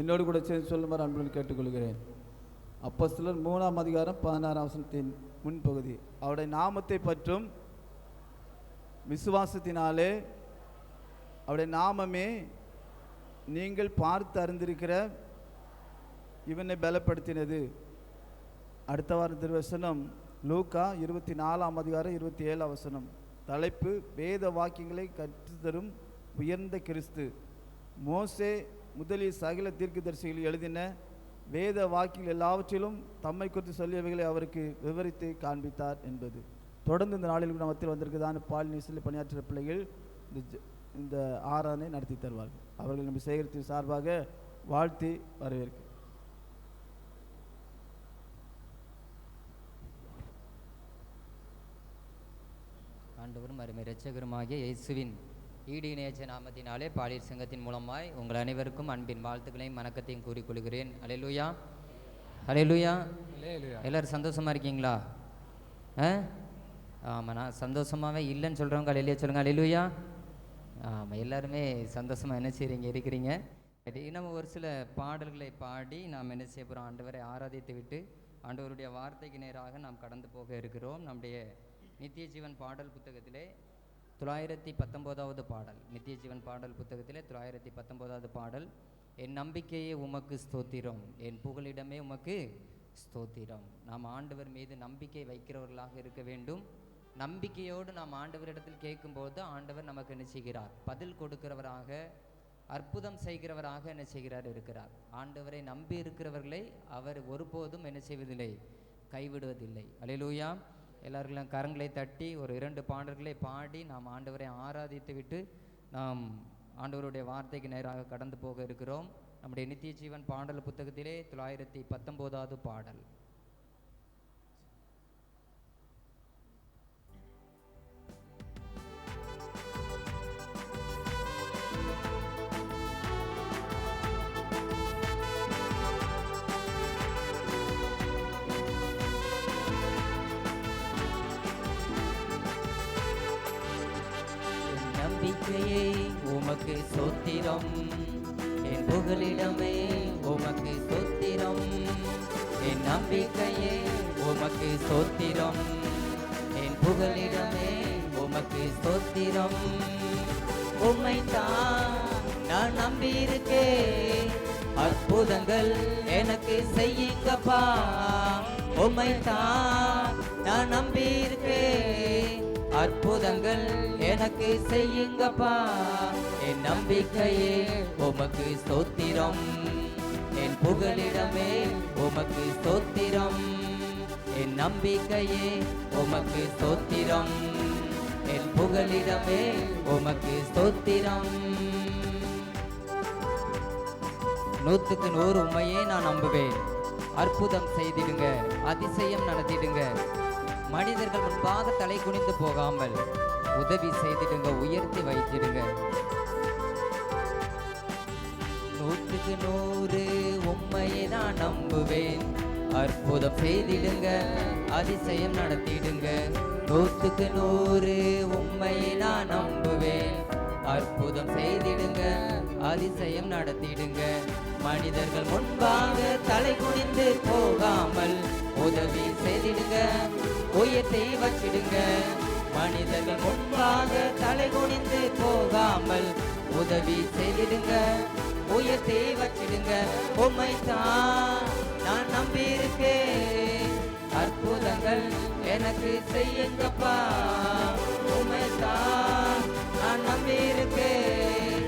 என்னோடு கூட சேர்ந்து சொல்லுமாறு அன்புடன் கேட்டுக்கொள்கிறேன். அப்போஸ்தலர் 3ஆம் அதிகாரம் 16ஆம் வசனத்தின் முன்பகுதி. அவருடைய நாமத்தை பற்றும் விசுவாசத்தினாலே அவருடைய நாமமே நீங்கள் பார்த்து அறிந்திருக்கிற இவனை பலப்படுத்தினது. அடுத்த வாரம் திருவசனம் லூக்கா 24ஆம் அதிகாரம் 27ஆம் வசனம். தலைப்பு வேத வாக்கியங்களை கற்றுத்தரும் உயர்ந்த கிறிஸ்து. மோசே முதலில் சகல தீர்க்கதரிசிகள் எழுதின வேத வாக்கியங்கள் எல்லாவற்றிலும் தம்மை குறித்து சொல்லியவைகளை அவருக்கு விவரித்து காண்பித்தார் என்பது. தொடர்ந்து இந்த நாளில் நம்மத்தில் வந்திருக்கிறதான பால் நீசில் பணியாற்ற பிள்ளைகள் இந்த ஆராதனை நடத்தி தருவார்கள். அவர்கள் நம்ம சேகரித்தின் சார்பாக வாழ்த்தி வரவேற்க. ஆண்டவரும் அருமை இரட்சகருமாகிய இயேசுவின் ஈடி இணையச்ச நாமத்தினாலே பாலியல் சங்கத்தின் மூலமாய் உங்கள் அனைவருக்கும் அன்பின் வாழ்த்துக்களையும் வணக்கத்தையும் கூறிக்கொள்கிறேன். அல்லேலூயா, அல்லேலூயா. எல்லோரும் சந்தோஷமாக இருக்கீங்களா? ஆமாம், நான் சந்தோஷமாகவே இல்லைன்னு சொல்கிறவங்க அல்லேலூயா சொல்லுங்கள். அல்லேலூயா. ஆமாம், எல்லாருமே சந்தோஷமாக என்ன செய்கிறீங்க, இருக்கிறீங்க. நம்ம ஒரு சில பாடல்களை பாடி நாம் என்ன செய்ய போகிறோம், ஆண்டவரை ஆராதித்து விட்டு ஆண்டவருடைய வார்த்தைக்கு நேராக நாம் கடந்து போக இருக்கிறோம். நம்முடைய நித்திய ஜீவன் பாடல் புத்தகத்திலே 919வது பாடல், நித்திய ஜீவன் பாடல் புத்தகத்திலே 919வது பாடல், என் நம்பிக்கையே உமக்கு ஸ்தோத்திரம், என் புகலிடமே உமக்கு ஸ்தோத்திரம். நாம் ஆண்டவர் மீது நம்பிக்கை வைக்கிறவர்களாக இருக்க வேண்டும். நம்பிக்கையோடு நாம் ஆண்டவரிடத்தில் கேட்கும்போது ஆண்டவர் நமக்கு என்ன செய்கிறார், பதில் கொடுக்கிறவராக, அற்புதம் செய்கிறவராக என்ன செய்கிறார், இருக்கிறார். ஆண்டவரை நம்பி இருக்கிறவர்களை அவர் ஒருபோதும் என்ன செய்வதில்லை, கைவிடுவதில்லை. அல்லேலூயா. எல்லாருக்கும் கரங்களை தட்டி ஒரு 2 பாடல்களை பாடி நாம் ஆண்டவரை ஆராதித்து விட்டு நாம் ஆண்டவருடைய வார்த்தைக்கு நேராக கடந்து போக இருக்கிறோம். நம்முடைய நித்திய ஜீவன் பாடல் புத்தகத்திலே 919வது பாடல். நம்பிக்கையே உமக்கு ஸ்தோத்திரம், என் புகலிடமே உமக்கு ஸ்தோத்திரம், என் நம்பிக்கையே உமக்கு ஸ்தோத்திரம், என் புகலிடமே உமக்கு ஸ்தோத்திரம். உம்மைத்தான் நான் நம்பியிருக்கேன், அற்புதங்கள் எனக்கு செய்யுங்கப்பா. உம்மைத்தான் நான் நம்பியிருக்கேன், அற்புதங்கள் எனக்கு செய்யுங்கப்பா. என் நம்பிக்கையே உமக்கு ஸ்தோத்திரம், என் புகலிடமே உமக்கு ஸ்தோத்திரம், என் நம்பிக்கையே உமக்கு ஸ்தோத்திரம், என் புகலிடமே உமக்கு ஸ்தோத்திரம். 100க்கு 100 உண்மையே நான் நம்புவேன். அற்புதம் செய்திடுங்க, அதிசயம் நடத்திடுங்க, மனிதர்கள் முன்பாக தலை குனிந்து போகாமல் உதவி செய்திடுங்க, உயர்த்தி வைத்திடுங்க. 100க்கு 100 உண்மையை நான் நம்புவேன். அற்புதம் செய்திடுங்க, அதிசயம் நடத்திடுங்க. 100க்கு 100 உண்மையை நான் நம்புவேன். அற்புதம் செய்திடுங்க, அதிசயம் நடத்திடுங்க. மனிதர்கள் முன்பாக தலை குனிந்து போகாமல் உதவி செய்திடுங்க, உயர்த்தி வச்சிடுங்க. மனிதர்கள் முன்பாக தலை குனிந்து போகாமல் உதவி செய்திடுங்க, உயர்த்தி வச்சிடுங்க. உம்மைத்தான் நான் நம்பியிருக்கேன், அற்புதங்கள் எனக்கு செய்யுங்கப்பா. உம்மைத்தான் நான் நம்பியிருக்கேன்,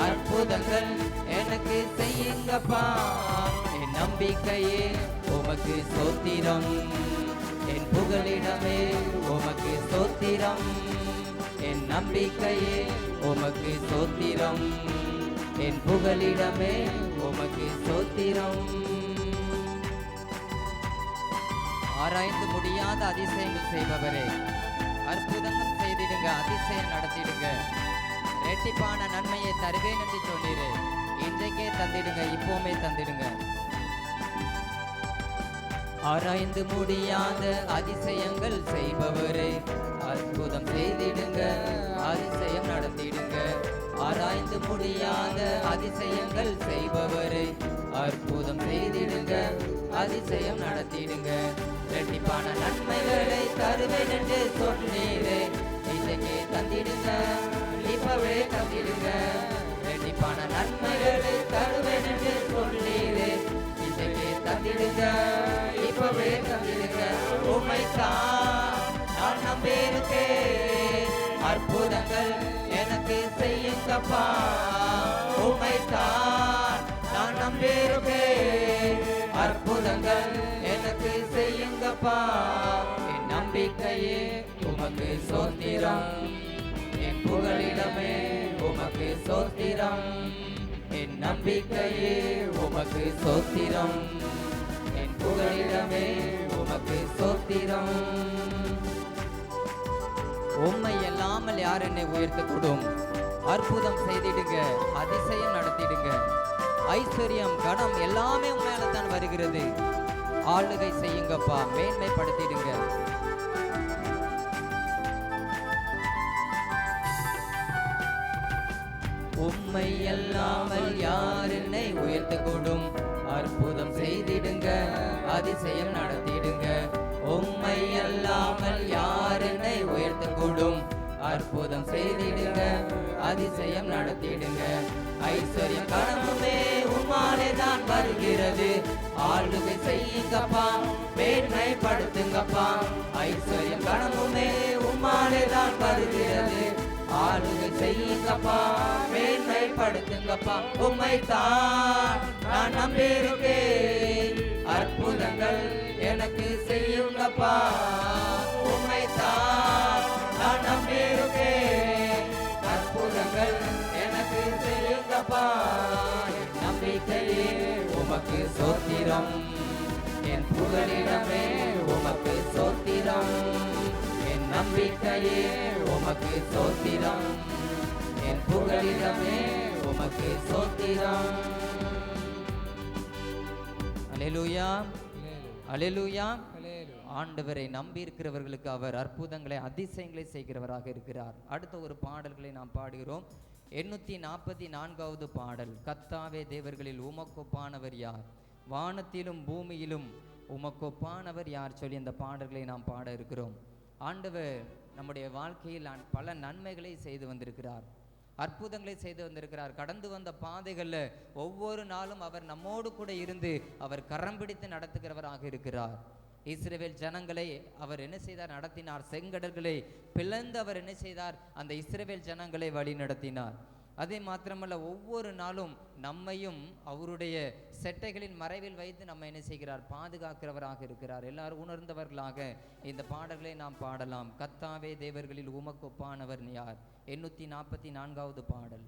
அற்புதங்கள் எனக்கு செய்யுங்கப்பா. என் நம்பிக்கையே உமக்கு ஸ்தோத்திரம், என் புகலிடமே உமக்கு ஸ்தோத்திரம், என் நம்பிக்கையே உமக்கு ஸ்தோத்திரம், என் புகலிடமே உமக்கு ஸ்தோத்திரம். ஆராய்ந்து முடியாத அதிசயங்கள் செய்பவரே, அற்புதங்கள் செய்திடுங்க, அதிசயம் நடத்திடுங்க. ரெட்டிப்பான நன்மையை தருவேன் என்று சொன்னீரே, இன்றைக்கே தந்திடுங்க, இப்போவுமே தந்திடுங்க. ஆராய்ந்து முடியாத அதிசயங்கள் செய்பவரே, அற்புதம் செய்திடுங்க, அதிசயம் நடத்திடுங்க. ஆராய்ந்து முடியாத அதிசயங்கள் செய்பவரே, அற்புதம் செய்திடுங்க, அதிசயம் நடத்திடுங்க. ரெட்டிப்பான நன்மைகளை தருவேன் என்று சொன்னீரே, இன்றைக்கே தந்திடுங்க, இப்பவே தந்திடுங்க. ரெட்டிப்பான நன்மைகளை தருவேன் என்று சொன்னீரே, இன்றைக்கே தந்திடுங்க, இப்பவே தந்திடுங்க. உம்மைத்தான் நான் நம்பியிருக்கேன், அற்புதங்கள் எனக்கு செய்யுங்கப்பா. உம்மைத்தான் நான் நம்பியிருக்கேன், அற்புதங்கள் எனக்கு செய்யுங்கப்பா. என் நம்பிக்கையே உமக்கு ஸ்தோத்திரம், என் புகலிடமே உமக்கு ஸ்தோத்திரம், என் நம்பிக்கையே உமக்கு ஸ்தோத்திரம், என் புகலிடமே உமக்கு ஸ்தோத்திரம். உம்மை இல்லாமல் யார் என்னை உயர்த்தக்கூடும்? அற்புதம் செய்திடுங்க, அதிசயம் நடத்திடுங்க. ஐஸ்வர்யம், கனம் எல்லாமே உண்மையில தான் வருகிறது. ஆளுகை செய்யுங்கப்பா, மேன்மைப்படுத்திடுங்க. உம்மை அல்லாமல் யார் என்னை உயர்த்தக்கூடும்? அற்புதம் செய்திடுங்க, அதிசயம் நடத்திடுங்க. உம்மை அல்லாமல் யார் என்னை உயர்த்தக்கூடும்? அற்புதம் செய்திடுங்க, அதிசயம் நடத்திடுங்க. ஐஸ்வர்யம் கனமுமே உம்மாலே தான் வருகிறது. ஆளுகை செய்யுங்கப்பா, மேன்மைப்படுத்துங்கப்பா. ஐஸ்வர்யம் கனமுமே உம்மாலே தான் வருகிறது. ஆளுகை செய்யுங்கப்பா, மேன்மைப்படுத்துங்கப்பா. உம்மைத்தான் நான் நம்பியிருக்கேன், அற்புதங்கள் எனக்கு செய்யுங்கப்பா. உம்மைத்தான் நான் நம்பியிருக்கேன், அற்புதங்கள் எனக்கு செய்யுங்கப்பா. என் நம்பிக்கையே உமக்கு சோத்திரம், என் புகலிடமே உமக்கு சோத்திரம். என் நம்பிக்கையே உமக்கு சோத்திரம், என் புகலிடமே உமக்கு சோத்திரம். அல்லேலூயா, அல்லேலூயா. ஆண்டவரை நம்பி இருக்கிறவர்களுக்கு அவர் அற்புதங்களை, அதிசயங்களை செய்கிறவராக இருக்கிறார். அடுத்த ஒரு பாடல்களை நாம் பாடுகிறோம். 844வது பாடல். கர்த்தாவே, தேவர்களில் உமக்கொப்பானவர் யார்? வானத்திலும் பூமியிலும் உமக்கொப்பானவர் யார் சொல்லி அந்த பாடல்களை நாம் பாட இருக்கிறோம். ஆண்டவர் நம்முடைய வாழ்க்கையில் பல நன்மைகளை செய்து வந்திருக்கிறார், அற்புதங்களை செய்து வந்திருக்கிறார். கடந்து வந்த பாதைகளில் ஒவ்வொரு நாளும் அவர் நம்மோடு கூட இருந்து அவர் கரம் பிடித்து நடத்துகிறவராக இருக்கிறார். இஸ்ரவேல் ஜனங்களை அவர் என்ன செய்தார்? நடத்தினார். செங்கடல்களை பிளந்து அவர் என்ன செய்தார்? அந்த இஸ்ரவேல் ஜனங்களை வழி நடத்தினார். அதே மாத்திரமல்ல, ஒவ்வொரு நாளும் நம்மையும் அவருடைய செட்டைகளின் மறைவில் வைத்து நம்ம என்ன செய்கிறார்? பாதுகாக்கிறவராக இருக்கிறார். எல்லாரும் உணர்ந்தவர்களாக இந்த பாடல்களை நாம் பாடலாம். கர்த்தாவே, தேவர்களில் உமக்கொப்பானவர் யார்? 844வது பாடல்.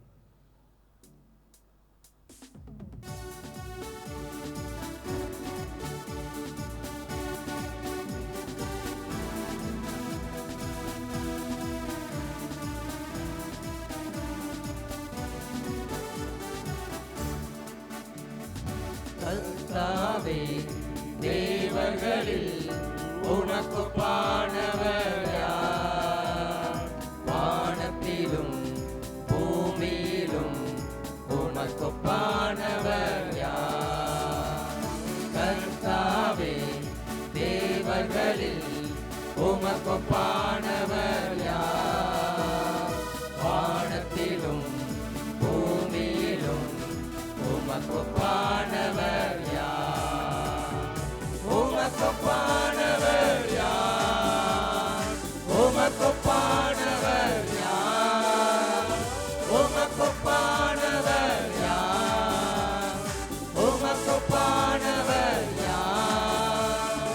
கர்த்தாவே, தேவர்களில் உமக்கொப்பானவர் யார்? வானத்திலும் பூமியிலும் உமக்கொப்பானவர் யார்? கர்த்தாவே, தேவர்களில் உமக்கொப்பானவர் யார்? வானத்திலும் பூமியிலும் உமக்கொப்பானவர் யார்? உமக்கொப்பானவர் யார்? உமக்கொப்பானவர் யார்? உமக்கொப்பானவர் யார்? உமக்கொப்பானவர் யார்?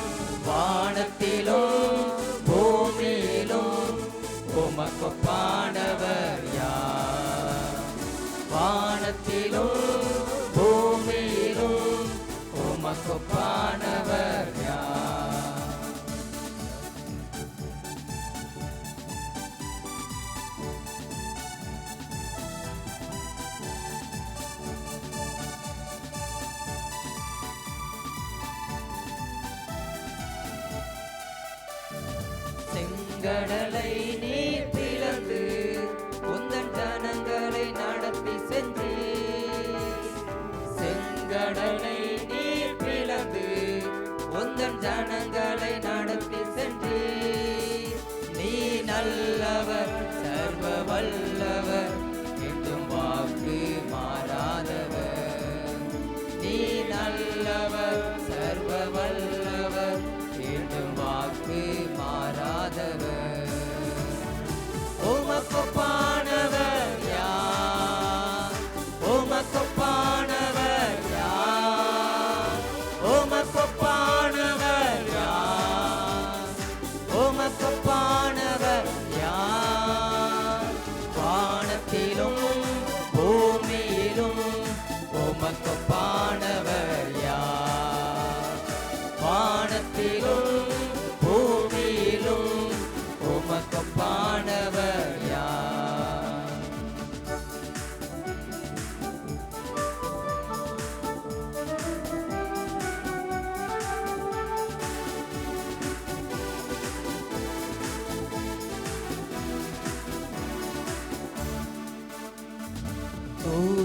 வானத்திலும் பூமியிலும் உமக்கொப்பானவர் யார்? வானத்திலும் பூமியிலும் உமக்கொப்பானவர் யார்? செங்கடலை நீர் பிளந்து உந்தன் ஜனங்களை நடத்தி சென்றீர். செங்கடலை நீர் பிளந்து உந்தன் ஜனங்களை நடத்தி சென்றீர். நீ நல்லவர், சர்வ வல்லவர், என்றும் வாக்கு மாறாதவர். நீ நல்லவர், சர்வ வல்லவர், என்றும் வாக்கு மாறாதவர். உமக்கொப்பானவர் யார்? உமக்கொப்பானவர் யார்? உமக்கொப்பானவர் யார்? உமக்கொப்பானவர் யார்?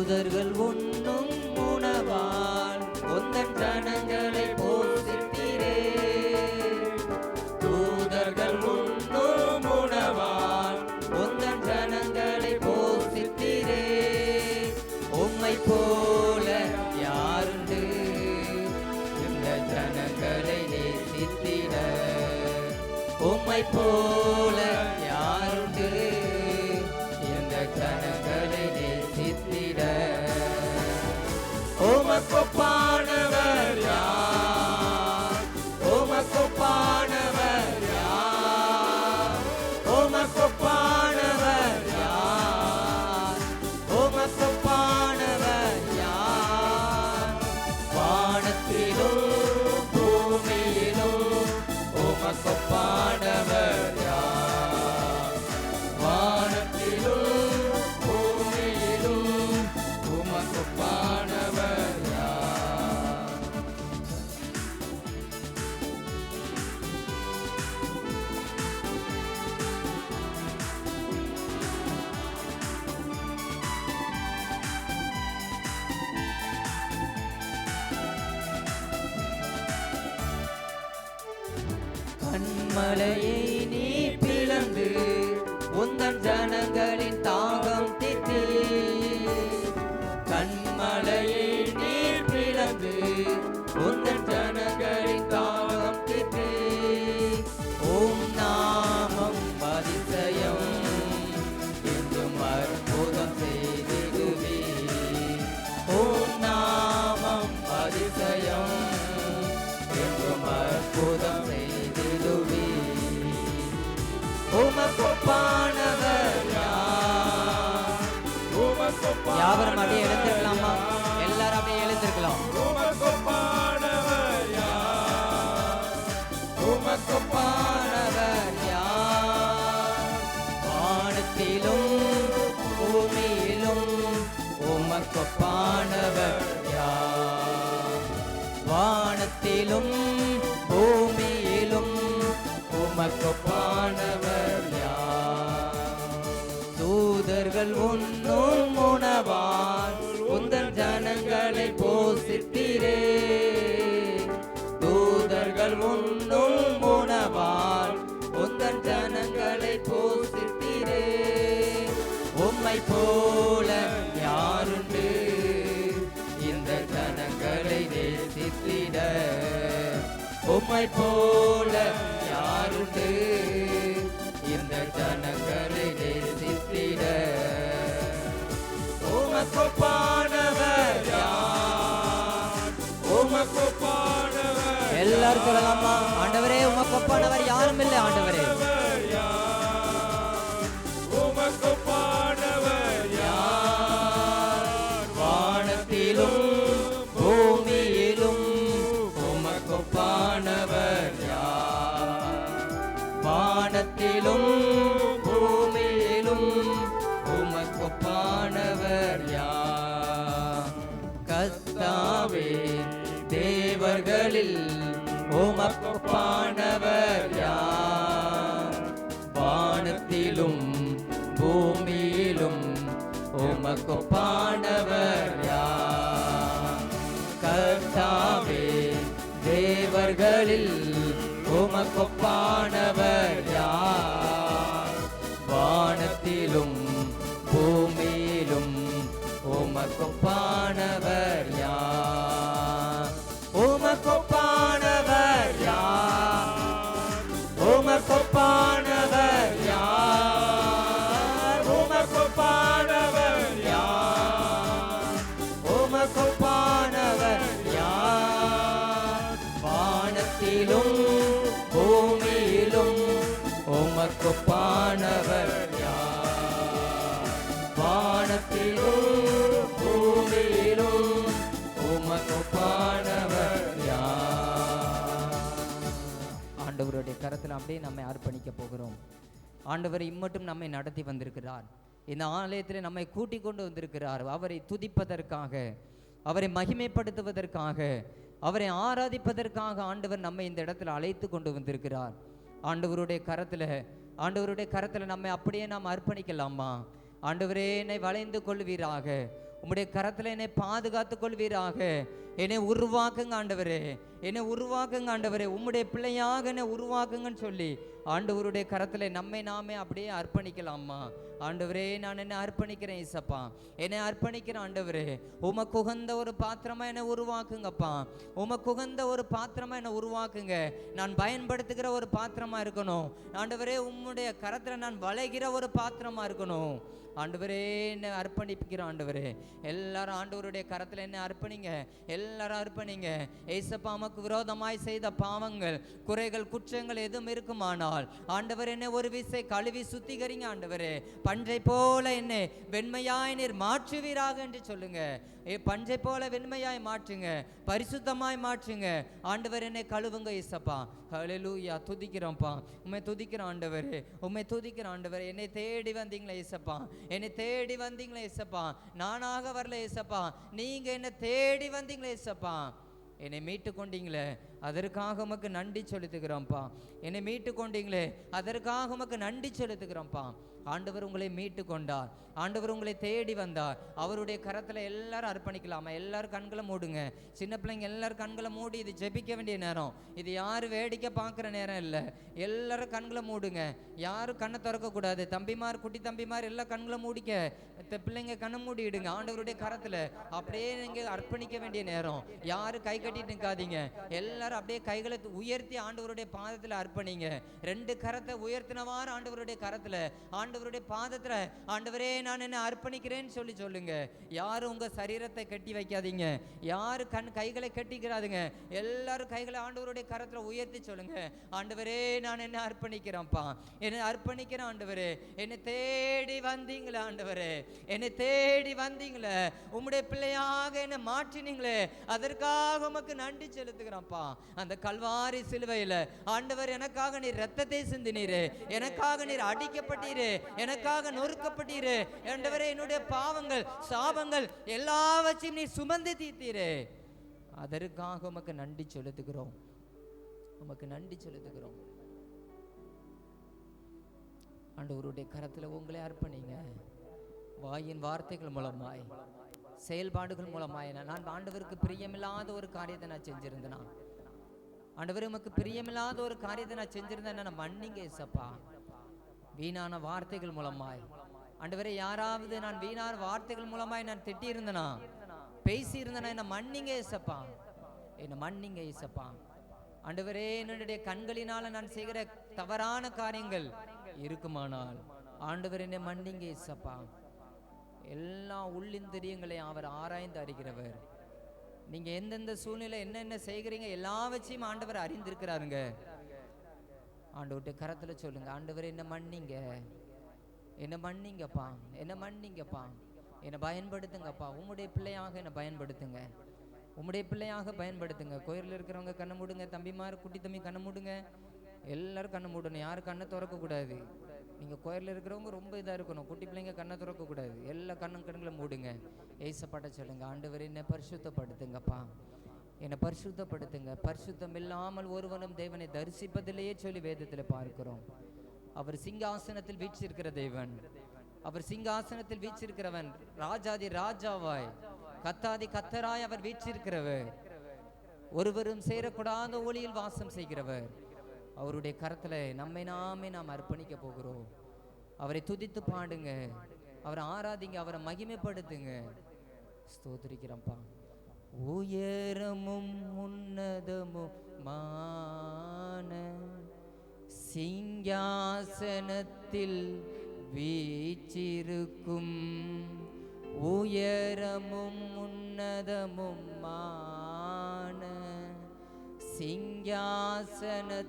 தூதர்கள் உண்ணும் உணவால் உந்தன் ஜனங்களை போஷித்தீரே. தூதர்கள் உண்ணும் உணவால் உந்தன் ஜனங்களை போஷித்தீரே. உம்மை போல யாருண்டு இந்த ஜனங்களை நேசித்திட? உம்மை போல யாருண்டு இந்த ஜனங்களை நேசித்திட? உமக்கொப்பானவர் யார்? உமக்கொப்பானவர் யார்? உமக்கொப்பானவர் யார்? உமக்கொப்பானவர் யார்? வானத்திலும் பூமியிலும் உமக்கொப்பானவர் யார்? வானத்திலும் பூமியிலும் உமக்கொப்பானவர் யார்? கண்மலையை நீ பிளந்து உந்தன் ஜனங்களின் தாகம் தீர்த்தி. கண்மலையை நீ பிளந்து உந்தன் ஜனங்களின் தாகம் தீர்த்தி. ஓம் நாமம் அதிசயம் என்றும் அற்புதம் செய்திடுவே. ஓம் நாமம் அதிசயம் என்றும் அற்புதம் செய்திடுவே. உமக்கொப்பானவர் யார்? யாவரும் அப்படியே எழுந்திருக்கலாமா? எல்லாரும் அப்படியே எழுந்திருக்கலாம். உமக்கொப்பானவர் யார்? உமக்கொப்பானவர் யார்? வானத்திலும் பூமியிலும் உமக்கொப்பானவர் யார்? வானத்திலும் பூமியிலும் உமக்கொப்பானவர் யார்? தூதர்கள் உண்ணும் உணவால் உந்தன் ஜனங்களை போஷித்தீரே. தூதர்கள் உண்ணும் உணவால் உந்தன் ஜனங்களை போஷித்தீரே. உம்மை போல யாருண்டு இந்த ஜனங்களை நேசித்திட? உம்மை போல யாருண்டு இந்த ஜனங்களை நேசித்திட? உமக்கொப்பானவர் யார்? உமக்கொப்பானவர் எல்லாரும் சொல்லலாமா? ஆண்டவரே உமக்கொப்பானவர் யாரும் இல்லை. ஆண்டவரே உமக்கொப்பானவர் யார்? வானத்திலும் பூமியிலும் உமக்கொப்பானவர் யார்? வானத்திலும் பூமியிலும் உமக்கொப்பானவர் யார்? கர்த்தாவே தேவர்களில் உமக்கொப்பானவர் யார்? வானத்திலும் பூமியிலும் உமக்கொப்பானவர் யார்? கர்த்தாவே தேவர்களில் உமக்கொப்பானவர் யார்? வானத்திலும் பூமியிலும் உமக்கொப்பானவர் யார்? உமக்கொப்பானவர் யார்? உமக்கொப்பானவர் யார்? உமக்கொப்பானவர் யார்? உமக்கொப்பானவர் யார்? வானத்திலும் பூமியிலும் உமக்கொப்பானவர் யார்? வானத்திலும் பூமியிலும் உமக்கொப்பானவர் யார்? ஆண்டவருடைய கரத்தில் அப்படியே நம்மை அர்ப்பணிக்க போகிறோம். ஆண்டவர் இம்மட்டும் நம்மை நடத்தி வந்திருக்கிறார். இந்த ஆலயத்தில் நம்மை கூட்டிக் கொண்டு வந்திருக்கிறார். அவரை துதிப்பதற்காக, அவரை மகிமைப்படுத்துவதற்காக, அவரை ஆராதிப்பதற்காக ஆண்டவர் நம்மை இந்த இடத்துல அழைத்து கொண்டு வந்திருக்கிறார். ஆண்டவருடைய கரத்தில் நம்மை அப்படியே நாம் அர்ப்பணிக்கலாமா? ஆண்டவரே என்னை வளைந்து கொள்வீராக, உம்முடைய கரத்தில் என்னை பாதுகாத்து கொள்வீராக. என்னை உருவாக்குங்க ஆண்டவரே, என்னை உருவாக்குங்க ஆண்டவரே, உம்முடைய பிள்ளையாக என்னை உருவாக்குங்கன்னு சொல்லி ஆண்டவருடைய கரத்தில் நம்மை நாமே அப்படியே அர்ப்பணிக்கலாமா. ஆண்டவரே, நான் என்னை அர்ப்பணிக்கிறேன் இயேசப்பா, என்னை அர்ப்பணிக்கிறேன் ஆண்டவரே. உமக்கு உகந்த ஒரு பாத்திரமா என்னை உருவாக்குங்கப்பா, உமக்கு உகந்த ஒரு பாத்திரமா என்னை உருவாக்குங்க. நான் பயன்படுத்துகிற ஒரு பாத்திரமா இருக்கணும் ஆண்டவரே. உம்முடைய கரத்தில் நான் வளைகிற ஒரு பாத்திரமா இருக்கணும் ஆண்டவரே. என்னை அர்ப்பணிக்கிறேன் ஆண்டவரே. எல்லாரும் ஆண்டவருடைய கரத்தில் என்னை அர்ப்பணிங்க, எல்லாரும் அர்ப்பணிங்க. ஏசப்பா, உமக்கு விரோதமாய் செய்த பாவங்கள், குறைகள், குற்றங்கள் எதுவும் இருக்குமானால் ஆண்டவர் என்னை ஒரு விசை கழுவி சுத்திகரிங்க ஆண்டவரே. பஞ்சை போல என்னை வெண்மையாய் நீர் மாற்றுவீராக என்று சொல்லுங்க. பஞ்சை போல வெண்மையாய் மாற்றுங்க, பரிசுத்தமாய் மாற்றுங்க ஆண்டவர். என்னை கழுவுங்க ஏசப்பா. ஹல்லேலூயா. துதிக்கிறோம்ப்பா, உம்மை துதிக்கிறோம் ஆண்டவரே, உம்மை துதிக்கிறோம் ஆண்டவரே. என்னை தேடி வந்தீங்களே ஏசப்பா, என்னை தேடி வந்தீங்களே ஏசப்பா. நானாக வரல ஏசப்பா, நீங்க என்னை தேடி வந்தீங்களே ஏசப்பா. என்னை மீட்டு கொண்டீங்களே, அதற்காக உமக்கு நன்றி செலுத்துகிறோம்ப்பா. என்னை மீட்டு கொண்டீங்களே, அதற்காக உமக்கு நன்றி செலுத்துகிறோம்ப்பா. ஆண்டவர் உங்களை மீட்டு கொண்டார், ஆண்டவர் உங்களை தேடி வந்தார். அவருடைய கரத்தில் எல்லாரும் அர்ப்பணிக்கலாமா? எல்லாரும் கண்களை மூடுங்க. சின்ன பிள்ளைங்க எல்லாரும் கண்களை மூடி இது ஜெபிக்க வேண்டிய நேரம். இது யாரும் வேடிக்கை பார்க்குற நேரம் இல்லை. எல்லாரும் கண்களை மூடுங்க, யாரும் கண்ணை திறக்கக்கூடாது. தம்பிமார், குட்டி தம்பிமார் எல்லாம் கண்களை மூடிக்க. பிள்ளைங்க கண்ணை மூடிடுங்க. ஆண்டவருடைய கரத்தில் அப்படியே நீங்கள் அர்ப்பணிக்க வேண்டிய நேரம். யாரும் கை கட்டிட்டு நிற்காதீங்க. எல்லாரும் அப்படியே கைகளை உயர்த்தி ஆண்டவருடைய பாதத்தில் அர்ப்பணிங்க. ரெண்டு கரத்தை உயர்த்தினவாறு ஆண்டவருடைய கரத்தில், ஆண்டவருடைய பாதத்தில், ஆண்டவரே நான் என்ன அர்ப்பணிக்கிறேன்னு சொல்லி சொல்லுங்க. யாரும் உங்க சரீரத்தை கட்டி வைக்காதீங்க, யாரும் கைகளை கட்டிக்கிறாதுங்க. எல்லாரும் கைகளை ஆண்டவருடைய கரத்தில் உயர்த்தி சொல்லுங்க. ஆண்டவரே நான் என்ன அர்ப்பணிக்கிறேன்ப்பா, என்னை அர்ப்பணிக்கிறேன் ஆண்டவரே. என்னை தேடி வந்தீங்களே ஆண்டவரே, என்னை தேடி வந்தீங்களே, உம்முடைய பிள்ளையாக என்னை மாற்றினீங்களே, அதற்காக உமக்கு நன்றி செலுத்துகிறேன்ப்பா. அந்த கல்வாரி சிலுவையில் ஆண்டவர் எனக்காக நீர் ரத்தத்தை சிந்தினீரே, எனக்காக நீர் அடிக்கப்பட்டீரே, எனக்காக நொறுக்கப்பட்டீரே ஆண்டவரே. என்னுடைய பாவங்கள், சாபங்கள் எல்லாவற்றையும் நீ சுமந்து தீர்த்தீரே, அதற்காக உமக்கு நன்றி செலுத்துகிறோம், உமக்கு நன்றி செலுத்துகிறோம். ஆண்டவருடைய கரத்தில் உங்களை அர்ப்பணிங்க. வாயின் வார்த்தைகள் மூலமாய், செயல்பாடுகள் மூலமாய் நான் ஆண்டவருக்கு பிரியமில்லாத ஒரு காரியத்தை நான் செஞ்சிருந்தேனா, ஆண்டவர் உமக்கு பிரியமில்லாத ஒரு காரியத்தை நான் செஞ்சிருந்தேன், நான் மன்னிங்க ஏசப்பா. வீணான வார்த்தைகள் மூலமாய் ஆண்டவரே, யாராவது நான் வீணான வார்த்தைகள் மூலமாய் நான் திட்டி இருந்தேனா, பேசி இருந்தேனா, என்ன மன்னிங்க ஏசப்பா, என்ன மன்னிங்க ஏசப்பா. ஆண்டவரே, என்னுடைய கண்களினால நான் செய்கிற தவறான காரியங்கள் இருக்குமானால் ஆண்டவர் என்னை மன்னிங்க ஏசப்பா. எல்லா உள்ளிந்திரியங்களை அவர் ஆராய்ந்து அறிகிறவர். நீங்க எந்தெந்த சூழ்நிலை என்னென்ன செய்கிறீங்க எல்லாவற்றையும் ஆண்டவர் அறிந்திருக்கிறாருங்க. ஆண்டவர்கிட்ட கரத்துல சொல்லுங்க, ஆண்டவர் என்ன மன்னிங்க, என்ன மன்னிங்கப்பா, என்ன மன்னிங்கப்பா, என்னை பயன்படுத்துங்கப்பா. உம்முடைய பிள்ளையாக என்னை பயன்படுத்துங்க, உம்முடைய பிள்ளையாக பயன்படுத்துங்க. கோயிலில் இருக்கிறவங்க கண்ணை மூடுங்க. தம்பிமார், குட்டி தம்பி கண்ணை மூடுங்க. எல்லாரும் கண்ணை மூடணும், யாரும் கண்ணை திறக்கக்கூடாது. நீங்கள் கோயிலில் இருக்கிறவங்க ரொம்ப இதாக இருக்கணும், குட்டி பிள்ளைங்க கண்ணை திறக்கக்கூடாது. எல்லா கண்களை மூடுங்க. ஏசப்பாட்ட சொல்லுங்க, ஆண்டவர் என்னை பரிசுத்தப்படுத்துங்கப்பா, என்னை பரிசுத்தப்படுத்துங்க. பரிசுத்தம் இல்லாமல் ஒருவனும் தேவனை தரிசிப்பதிலேயே சொல்லி வேதத்தில் பார்க்கிறோம். அவர் சிங்காசனத்தில் வீற்றிருக்கிற தேவன், அவர் சிங்காசனத்தில் வீற்றிருக்கிறவன், ராஜாதி ராஜாவாய் கத்தாதி கத்தராய் அவர் வீற்றிருக்கிறவர், ஒருவரும் சேரக்கூடாத ஒளியில் வாசம் செய்கிறவர். அவருடைய கரத்தில் நம்மை நாமே நாம் அர்ப்பணிக்க போகிறோம். அவரை துதித்து பாடுங்க, அவரை ஆராதிங்க, அவரை மகிமைப்படுத்துங்க. ஸ்தோத்திரிக்கிறோம்ப்பா. உயரமும் உன்னதமும் மான சிங்காசனத்தில் வீற்றிருக்கும், உயரமும் உன்னதமும் மான சிங்காசனத்தில்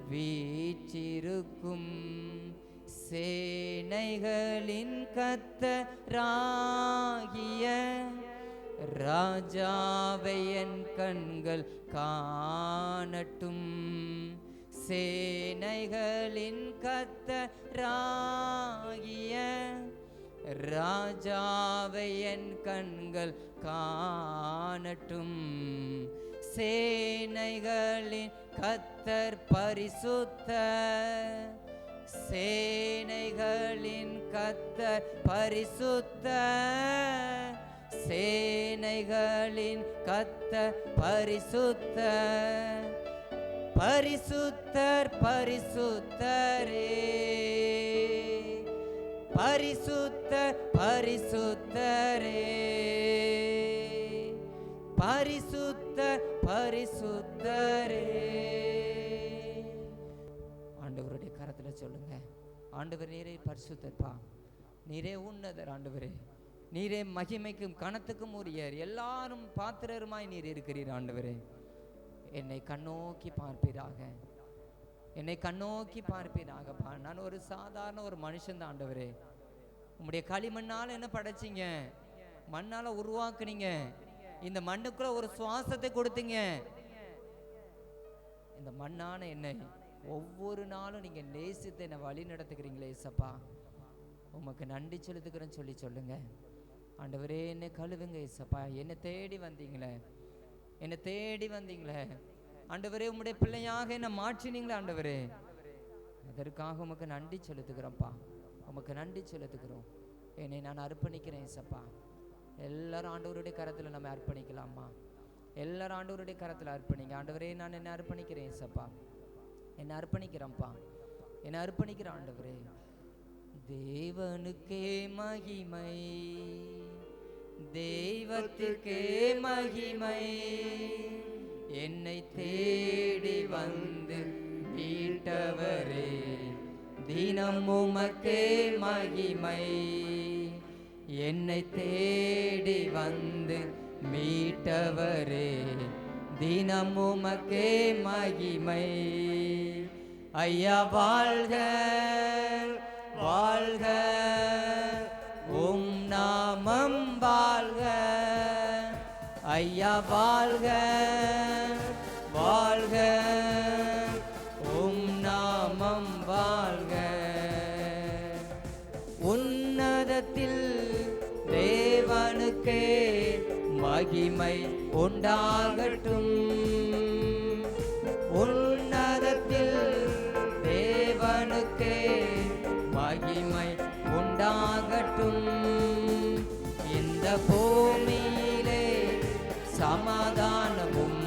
வீற்றிருக்கும், சேனைகளின் கர்த்தராகிய ராஜாவை என் கண்கள் காணட்டும், சேனைகளின் கர்த்தராகிய ராஜாவை என் கண்கள் காணட்டும், சேனைகளின் கர்த்தர் பரிசுத்தர், சேனைகளின் கர்த்தர் பரிசுத்தர், சேனைகளின் கர்த்தர் பரிசுத்தர், பரிசுத்தர் பரிசுத்தரே, பரிசுத்தர் பரிசுத்தரே, பரிசுத்தர் பரிசுத்தரே. ஆண்டவருடைய கரத்துல சொல்லுங்க, ஆண்டவர் நீரே பரிசுத்தர்ப்பா, நீரே உன்னதர், ஆண்டவரே நீரே மகிமைக்கும் கனத்துக்கும் உரியர், எல்லாரும் பாத்திரருமாய் நீர் இருக்கிறீர். ஆண்டவரே என்னை கண்ணோக்கி பார்ப்பீராக, என்னை கண்ணோக்கி பார்ப்பீராகப்பா. நான் ஒரு சாதாரண ஒரு மனுஷன் தான் ஆண்டவரே. உம்முடைய களிமண்ணால் என்ன படைச்சிங்க, மண்ணால உருவாக்குனீங்க, இந்த மண்ணுக்குள்ள ஒரு சுவாசத்தை கொடுத்தீங்க. இந்த மண்ணான என்னை ஒவ்வொரு நாளும் நீங்க நேசித்து என்னை வழி நடத்துக்கிறீங்களே ஏசப்பா, உமக்கு நன்றி செலுத்துக்கிறேன்னு சொல்லி சொல்லுங்க. ஆண்டவரே என்னை கழுவுங்க ஏசப்பா, என்னை தேடி வந்தீங்களே, என்னை தேடி வந்தீங்களே ஆண்டவரே, உம்முடைய பிள்ளையாக என்னை மாற்றினீங்களே ஆண்டவரே, அதற்காக உமக்கு நன்றி செலுத்துக்கிறோம்ப்பா, உமக்கு நன்றி செலுத்துக்கிறோம். என்னை நான் அர்ப்பணிக்கிறேன் ஏசப்பா. எல்லாரும் ஆண்டவருடைய கரத்தில் நம்ம அர்ப்பணிக்கலாமா? எல்லாரும் ஆண்டவருடைய கரத்தில் அர்ப்பணிங்க. ஆண்டவரே நான் என்னை அர்ப்பணிக்கிறேன் ஏசப்பா, என்னை அர்ப்பணிக்கிறேன்ப்பா, என்னை அர்ப்பணிக்கிற ஆண்டவரே. தேவனுக்கே மகிமை, தெய்வத்துக்கே மகிமை, என்னை தேடி வந்து மீட்டவரே, தினம் உமக்கே மகிமை, என்னை தேடி வந்து மீட்டவரே, தினம் உமக்கே மகிமை. ஐயா வாழ்க வாழ்க, உம் நாமம் வாழ்க, ஐயா வாழ்க வாழ்க, உம் நாமம் வாழ்க. உன்னதத்தில் தேவனுக்கே மகிமை உண்டாகட்டும், உன்னதத்தில் தேவனுக்கே மகிமை உண்டாகட்டும். இந்த பூமியிலே சமாதானமும்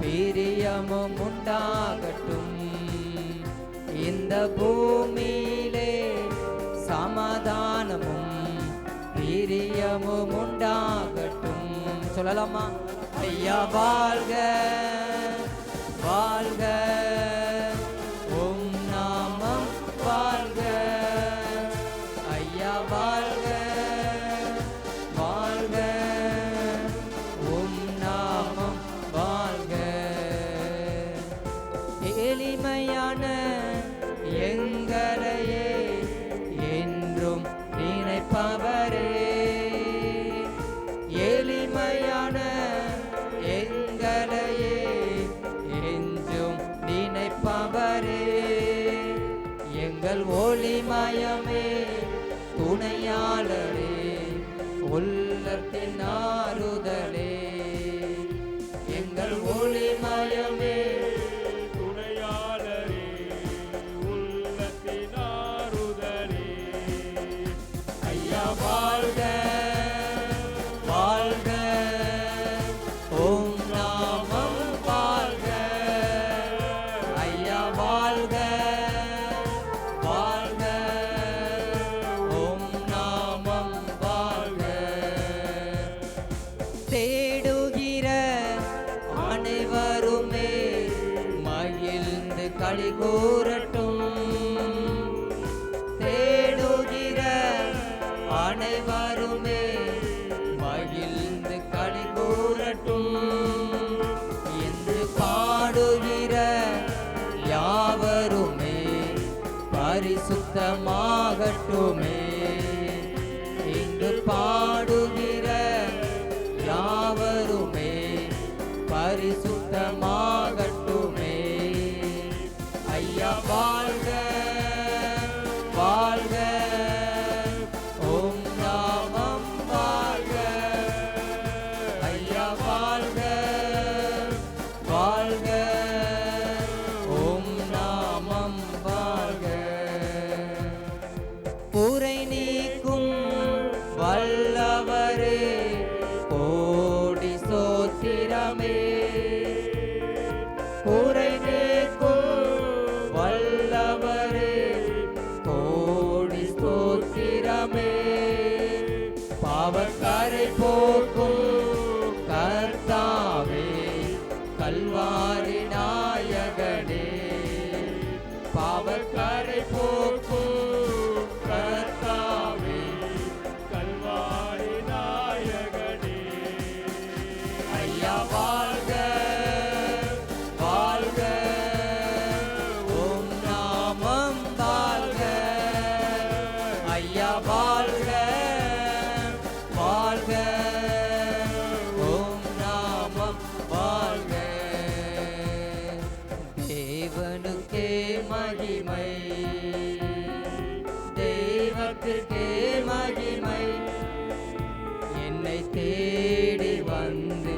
பிரியமும் உண்டாகட்டும், இந்த பூமியிலே சமாதானமும் பிரியமும் உண்டாகட்டும். சொல்லலாமா? ஐயா வாழ்க வாழ்க, உம் நாமம் வாழ்க, ஐயா வாழ்க வாழ்க, உம் நாமம் வாழ்க. எளிமையான எங்களையே என்றும் நினைப்பவரே, எளிமையான எங்களையே என்றும் நினைப்பவரே, எங்கள் ஒளிமயமே துணையாளரே, உள்ளத்தின் ஆறுதலே, எங்கள் ஒளிமயமே துணையாளரே, உள்ளத்தின் ஆறுதலே, ஐயா வாழ்க வாழ்க, உம் நாமம் வாழ்க, ஐயா வாழ்க வாழ்க, உம் நாமம் வாழ்க. தேடுகிற அனைவருமே மகிழ்ந்து களி கூறட்டும், தேடுகிற அனைவருமே மகிழ்ந்து களி கூறட்டும், என்று பாடுகிற யாவருமே பரிசுத்தமாகட்டுமே, இங்கு பாடுகிற யாவருமே பரிசுத்தமாகட்டுமே. ஐயா வாழ்க வாழ்க, உம் நாமம் வாழ்க, ஐயா வாழ்க வாழ்க, உம் நாமம் வாழ்க. பாவக்கரை போக்கும் கர்த்தாவே, கல்வாரி நாயகனே. ஐயா வாழ்க வாழ்க, உம் நாமம் வாழ்க. ஐயா வாழ்க வாழ்க, உம் நாமம் வாழ்க. தேவனுக்கே மகிமை, தெய்வத்திற்கே மகிமை. என்னை தேடி வந்து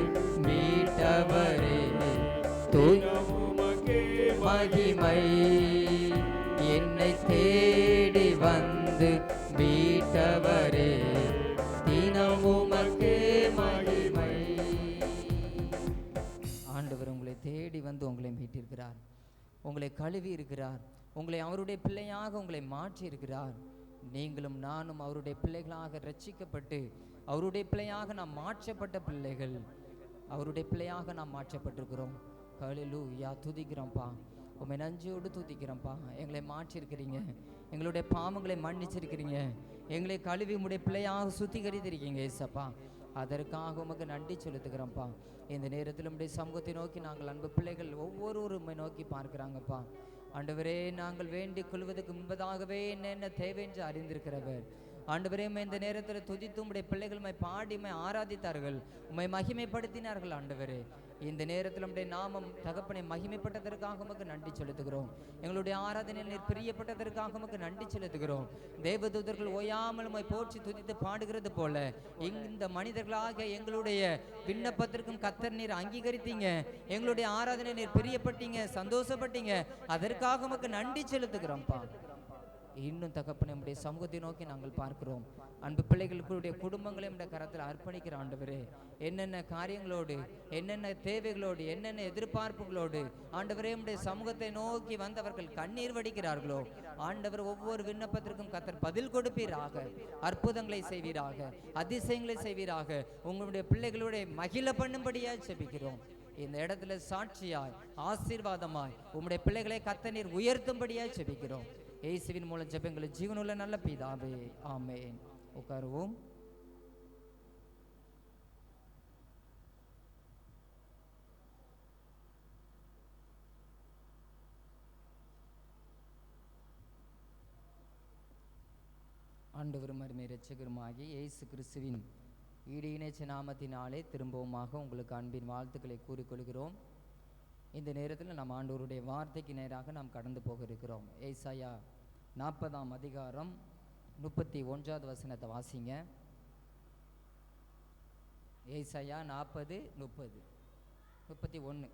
மீட்டவரே, உமக்கே மகிமை. என்னை தேடி வந்து மீட்டவரே, தினம் உமக்கே மகிமை. ஆண்டவர் உங்களை தேடி வந்து உங்களை மீட்டிருக்கிறார், உங்களை கழுவி இருக்கிறார், உங்களை அவருடைய பிள்ளையாக உங்களை மாற்றி இருக்கிறார். நீங்களும் நானும் அவருடைய பிள்ளைகளாக ரட்சிக்கப்பட்டு அவருடைய பிள்ளையாக நாம் மாற்றப்பட்ட பிள்ளைகள், அவருடைய பிள்ளையாக நாம் மாற்றப்பட்டிருக்கிறோம். ஹல்லேலூயா, துதிக்கிறோம்ப்பா, உண்மை நஞ்சோடு துதிக்கிறோம்ப்பா. எங்களை மாற்றிருக்கிறீங்க, எங்களுடைய பாவங்களை மன்னிச்சிருக்கிறீங்க, எங்களை கழுவி உடைய பிள்ளையாக சுத்திகரித்திருக்கீங்க ஏசப்பா. அதற்காக உமக்கு நன்றி செலுத்துகிறோம்ப்பா. இந்த நேரத்தில் உடைய சமூகத்தை நோக்கி நாங்கள் அன்பு பிள்ளைகள் ஒவ்வொருவரும் நோக்கி பார்க்கிறாங்கப்பா. ஆண்டவரே, நாங்கள் வேண்டிக் கொள்வதற்கு முன்பதாகவே என்னென்ன தேவை என்று அறிந்திருக்கிறவர். ஆண்டவரே, இந்த நேரத்தில் துதித்து உம்முடைய பிள்ளைகள் உம்மை பாடி உம்மை ஆராதித்தார்கள், உம்மை மகிமைப்படுத்தினார்கள். ஆண்டவரே, இந்த நேரத்தில் உம்முடைய நாமம் தகப்பனை மகிமைப்பட்டதற்காக உமக்கு நன்றி செலுத்துகிறோம். எங்களுடைய ஆராதனையில் நீர் பிரியப்பட்டதற்காக உமக்கு நன்றி செலுத்துகிறோம். தேவதூதர்கள் ஓயாமல் உம்மை போற்றி துதித்து பாடுகிறது போல இந்த மனிதர்களாக எங்களுடைய விண்ணப்பத்திற்கும் கர்த்தர் நீர் அங்கீகரித்தீங்க, எங்களுடைய ஆராதனை நீர் பிரியப்பட்டீங்க, சந்தோஷப்பட்டீங்க. அதற்காக உமக்கு நன்றி செலுத்துகிறோம்ப்பா. இன்னும் தகப்பனை நம்முடைய சமூகத்தை நோக்கி நாங்கள் பார்க்கிறோம். அன்பு பிள்ளைகளுடைய குடும்பங்களை நம்முடைய கரத்தில் அர்ப்பணிக்கிற ஆண்டவரே, என்னென்ன காரியங்களோடு, என்னென்ன தேவைகளோடு, என்னென்ன எதிர்பார்ப்புகளோடு ஆண்டவரே நம்முடைய சமூகத்தை நோக்கி வந்தவர்கள் கண்ணீர் வடிக்கிறார்களோ, ஆண்டவர் ஒவ்வொரு விண்ணப்பத்திற்கும் கர்த்தர் பதில் கொடுப்பீராக, அற்புதங்களை செய்வீராக, அதிசயங்களை செய்வீராக. உங்களுடைய பிள்ளைகளுடைய மகிழ பண்ணும்படியாக ஜெபிக்கிறோம். இந்த இடத்துல சாட்சியாய் ஆசீர்வாதமாய் உம்முடைய பிள்ளைகளை கர்த்தர் நீர் உயர்த்தும்படியாக ஜெபிக்கிறோம். இயேசுவின் மூலம் ஜெபங்களை ஜீவனுள்ள நல்ல பிதாவே, ஆமென். உட்காருவோம். ஆண்டவரும் அருமை இரட்சகருமாகிய இயேசு கிறிஸ்துவின் ஈடு இணைச்ச நாமத்தினாலே திரும்பவுமாக உங்களுக்கு அன்பின் வாழ்த்துக்களை கூறிக்கொள்கிறோம். இந்த நேரத்தில் நாம் ஆண்டவருடைய வார்த்தைக்கு நேராக நாம் கடந்து போக இருக்கிறோம். ஏசாயா 40ஆம் அதிகாரம் 31வது வசனத்தை வாசிங்க. ஏசாயா 40:30-31.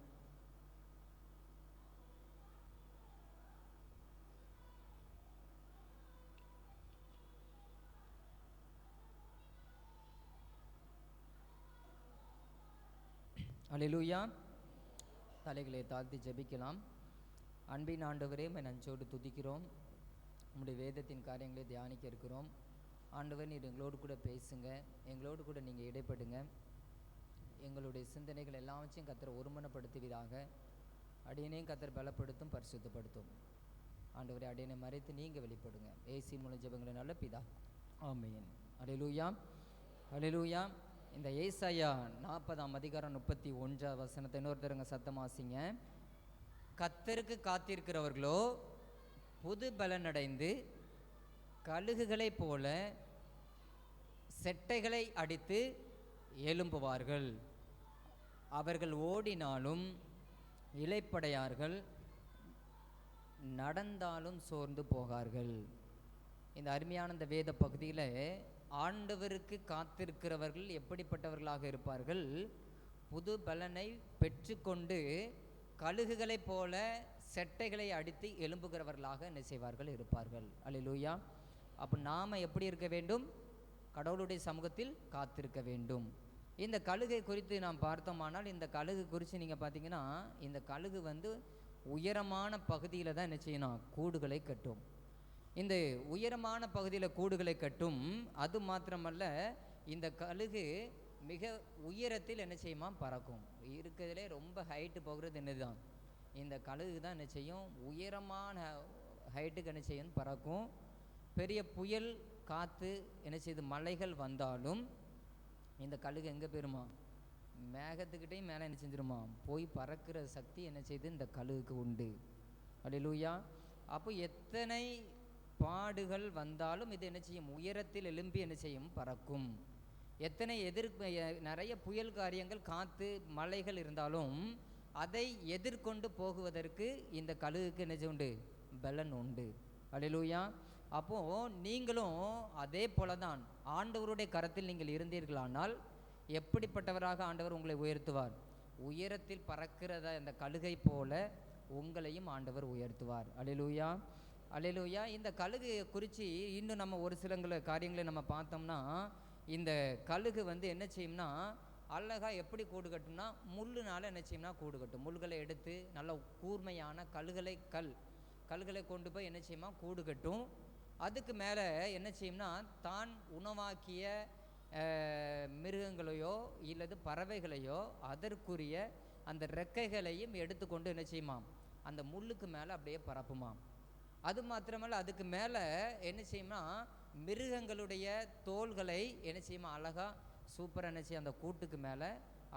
அல்லேலூயா. தலைகளை தாழ்த்தி ஜெபிக்கலாம். அன்பின் ஆண்டவரே, நஞ்சோடு துதிக்கிறோம். உம்முடைய வேதத்தின் காரியங்களை தியானிக்க இருக்கிறோம். ஆண்டவர், நீர் எங்களோடு கூட பேசுங்க, எங்களோடு கூட நீங்கள் இடைப்படுங்க. எங்களுடைய சிந்தனைகள் எல்லாவற்றையும் கர்த்தர் ஒருமனப்படுத்துவீராக. அடியனையும் கர்த்தர் பலப்படுத்தும், பரிசுத்தப்படுத்தும். ஆண்டவரை, அடியனை மறைத்து நீங்கள் வெளிப்படுங்க. ஏசி மூலம் ஜெபங்களை நல்ல பிதா, ஆமென். அல்லேலூயா, அல்லேலூயா. இந்த ஏசாயா 40ஆம் அதிகாரம் 31வது வசனத்தை இன்னொருத்தருங்க சத்தமாசிங்க. கர்த்தருக்கு காத்திருக்கிறவர்களோ புது பலனடைந்து கழுகுகளைப் போல செட்டைகளை அடித்து எழும்புவார்கள். அவர்கள் ஓடினாலும் இளைப்படையார்கள், நடந்தாலும் சோர்ந்து போகார்கள். இந்த அருமையான இந்த வேத பகுதியில் ஆண்டவருக்கு காத்திருக்கிறவர்கள் எப்படிப்பட்டவர்களாக இருப்பார்கள்? புது பலனை பெற்றுக்கொண்டு கழுகுகளைப் போல செட்டைகளை அடித்து எழும்புகிறவர்களாக என்ன செய்வார்கள்? இருப்பார்கள். அல்லேலூயா. அப்போ நாம் எப்படி இருக்க வேண்டும்? கடவுளுடைய சமூகத்தில் காத்திருக்க வேண்டும். இந்த கழுகை குறித்து நாம் பார்த்தோமானால், இந்த கழுகு குறித்து நீங்கள் பார்த்தீங்கன்னா, இந்த கழுகு உயரமான பகுதியில் தான் என்ன செய்யணும்? கூடுகளை கட்டும். இந்த உயரமான பகுதியில் கூடுகளை கட்டும். அது மாத்திரமல்ல, இந்த கழுகு மிக உயரத்தில் என்ன செய்யுமா? பறக்கும். இருக்கிறதுலே ரொம்ப ஹைட்டு போகிறது என்னதுதான்? இந்த கழுகு தான் என்ன செய்யும், உயரமான ஹைட்டுக்கு என்ன செய்யும், பறக்கும். பெரிய புயல் காற்று என்ன செய்யுது, மலைகள் வந்தாலும் இந்த கழுகு எங்கே போயிருமா, மேகத்துக்கிட்டையும் மேலே என்ன செஞ்சிருமா, போய் பறக்கிற சக்தி என்ன செய்யுது இந்த கழுகுக்கு உண்டு. அல்லேலூயா. அப்போ எத்தனை பாடுகள் வந்தாலும் இது என்ன செய்யும், உயரத்தில் எழும்பி என்ன செய்யும், பறக்கும். எத்தனை நிறைய புயல் காரியங்கள் காற்று மலைகள் இருந்தாலும் அதை எதிர்கொண்டு போகுவதற்கு இந்த கழுகுக்கு என்ன உண்டு, பலன் உண்டு. அல்லேலூயா. அப்போது நீங்களும் அதே போல தான் ஆண்டவருடைய கரத்தில் நீங்கள் இருந்தீர்களானால் எப்படிப்பட்டவராக ஆண்டவர் உங்களை உயர்த்துவார், உயரத்தில் பறக்கிறத அந்த கழுகை போல உங்களையும் ஆண்டவர் உயர்த்துவார். அல்லேலூயா. அல்லேலூயா. இந்த கழுகு குறித்து இன்னும் நம்ம ஒரு சில காரியங்களை நம்ம பார்த்தோம்னா, இந்த கழுகு என்ன செய்யும்னா அழகாக எப்படி கூடு கட்டும்னா, முள்ளுனால என்ன செய்யும்னா கூடு கட்டும். முள்களை எடுத்து நல்ல கூர்மையான கல்களை கொண்டு போய் என்ன செய்யுமா கூடு கட்டும். அதுக்கு மேலே என்ன செய்யும்னா தான் உணவாக்கிய மிருகங்களையோ இல்லது பறவைகளையோ அதற்குரிய அந்த ரெக்கைகளையும் எடுத்துக்கொண்டு என்ன செய்யுமாம் அந்த முள்ளுக்கு மேலே அப்படியே பரப்புமாம். அது மாத்திரமல்ல, அதுக்கு மேலே என்ன செய்யும்னா மிருகங்களுடைய தோள்களை என்ன செய்யுமா அழகாக சூப்பராக என்ன செய்யும் அந்த கூட்டுக்கு மேலே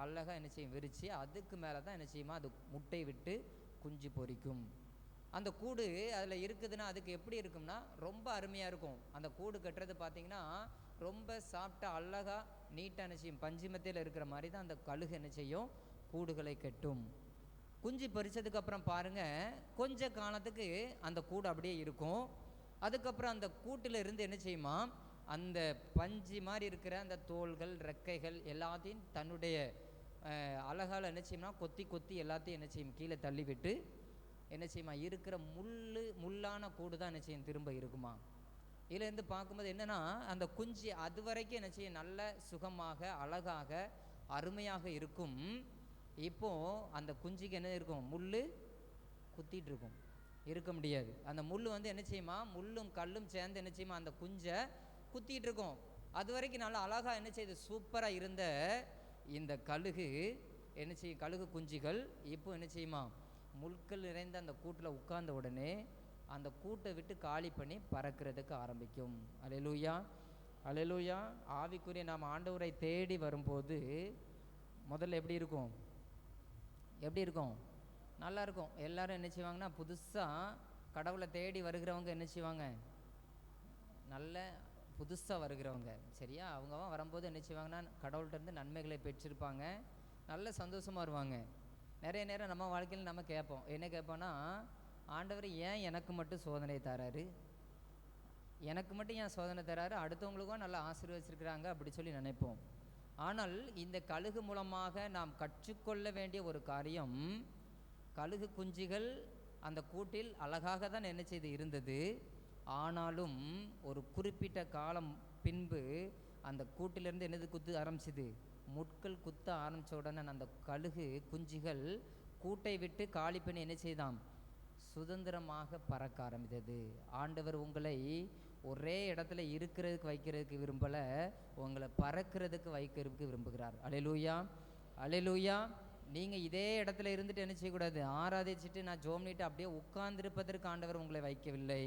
அழகாக என்ன செய்யும் விரித்து அதுக்கு மேலே தான் என்ன செய்யுமா அது முட்டை விட்டு குஞ்சு பொரிக்கும். அந்த கூடு அதில் இருக்குதுன்னா அதுக்கு எப்படி இருக்கும்னா ரொம்ப அருமையாக இருக்கும். அந்த கூடு கட்டுறது பார்த்திங்கன்னா ரொம்ப சாஃப்டாக அழகாக நீட்டாக என்ன செய்யும், பஞ்சுமத்தையில் இருக்கிற மாதிரி தான் அந்த கழுகு என்ன செய்யும் கூடுகளை கட்டும். குஞ்சு பறித்ததுக்கப்புறம் பாருங்கள், கொஞ்ச காலத்துக்கு அந்த கூடு அப்படியே இருக்கும். அதுக்கப்புறம் அந்த கூட்டில் இருந்து என்ன செய்யுமா அந்த பஞ்சு மாதிரி இருக்கிற அந்த தோள்கள் ரெக்கைகள் எல்லாத்தையும் தன்னுடைய அழகால் என்ன செய்யும்னா கொத்தி கொத்தி எல்லாத்தையும் என்ன செய்யும் கீழே தள்ளிவிட்டு என்ன செய்யுமா இருக்கிற முள்ளான கூடு தான் என்ன செய்யும் திரும்ப இருக்குமா. இதுலேருந்து பார்க்கும்போது என்னென்னா அந்த குஞ்சு அது வரைக்கும் என்ன செய்யும் நல்ல சுகமாக அழகாக அருமையாக இருக்கும். இப்போது அந்த குஞ்சுக்கு என்ன இருக்கும், முள் குத்திட்டு இருக்கும், இருக்க முடியாது. அந்த முள் என்ன செய்யுமா, முள்ளும் கல்லும் சேர்ந்து என்ன செய்யுமா அந்த குஞ்சை குத்திட்டு இருக்கும். அது வரைக்கும் நல்லா அழகாக என்ன செய்யுது சூப்பராக இருந்த இந்த கழுகு என்ன செய்யும், கழுகு குஞ்சுகள் இப்போ என்ன செய்யுமா முள்கள் நிறைந்த அந்த கூட்டில் உட்கார்ந்த உடனே அந்த கூட்டை விட்டு காலி பண்ணி பறக்கிறதுக்கு ஆரம்பிக்கும். அல்லேலூயா. அல்லேலூயா. ஆவிக்குரிய நாம் ஆண்டவரை தேடி வரும்போது முதல்ல எப்படி இருக்கும், எப்படி இருக்கும், நல்லா இருக்கும். எல்லாரும் என்ன செய்வாங்கன்னா புதுசாக கடவுளை தேடி வருகிறவங்க என்ன செய்வாங்க, நல்ல புதுசாக வருகிறவங்க சரியா, அவங்க வரும்போது என்ன செய்வாங்கன்னா கடவுள்கிட்டருந்து நன்மைகளை பெற்றிருப்பாங்க, நல்ல சந்தோஷமாக வருவாங்க. நிறைய நேரம் நம்ம வாழ்க்கையில் நம்ம கேட்போம், என்ன கேட்போன்னா, ஆண்டவர் ஏன் எனக்கு மட்டும் சோதனை தராரு, எனக்கு மட்டும் ஏன் சோதனை தராரு, அடுத்தவங்களுக்கும் நல்லா ஆசீர்வதிச்சிருக்கிறாங்க அப்படி சொல்லி நினைப்போம். ஆனால் இந்த கழுகு மூலமாக நாம் கற்றுக்கொள்ள வேண்டிய ஒரு காரியம், கழுகு குஞ்சுகள் அந்த கூட்டில் அழகாக தான் என்ன செய்து இருந்தது. ஆனாலும் ஒரு குறிப்பிட்ட காலம் பின்பு அந்த கூட்டிலிருந்து என்னது குத்து ஆரம்பிச்சுது, முட்கள் குத்த ஆரம்பித்த உடனே அந்த கழுகு குஞ்சுகள் கூட்டை விட்டு காலி பண்ணி என்ன செய்தாம் சுதந்திரமாக பறக்க ஆரம்பித்தது. ஆண்டவர் உங்களை ஒரே இடத்துல இருக்கிறதுக்கு வைக்கிறதுக்கு விரும்பலை, உங்களை பறக்கிறதுக்கு வைக்கிறதுக்கு விரும்புகிறார். அல்லேலூயா. அல்லேலூயா. நீங்கள் இதே இடத்துல இருந்துட்டு என்ன செய்யக்கூடாது, ஆராதிச்சுட்டு நான் ஜோம்னிட்டு அப்படியே உட்கார்ந்திருப்பதற்கு ஆண்டவர் உங்களை வைக்கவில்லை.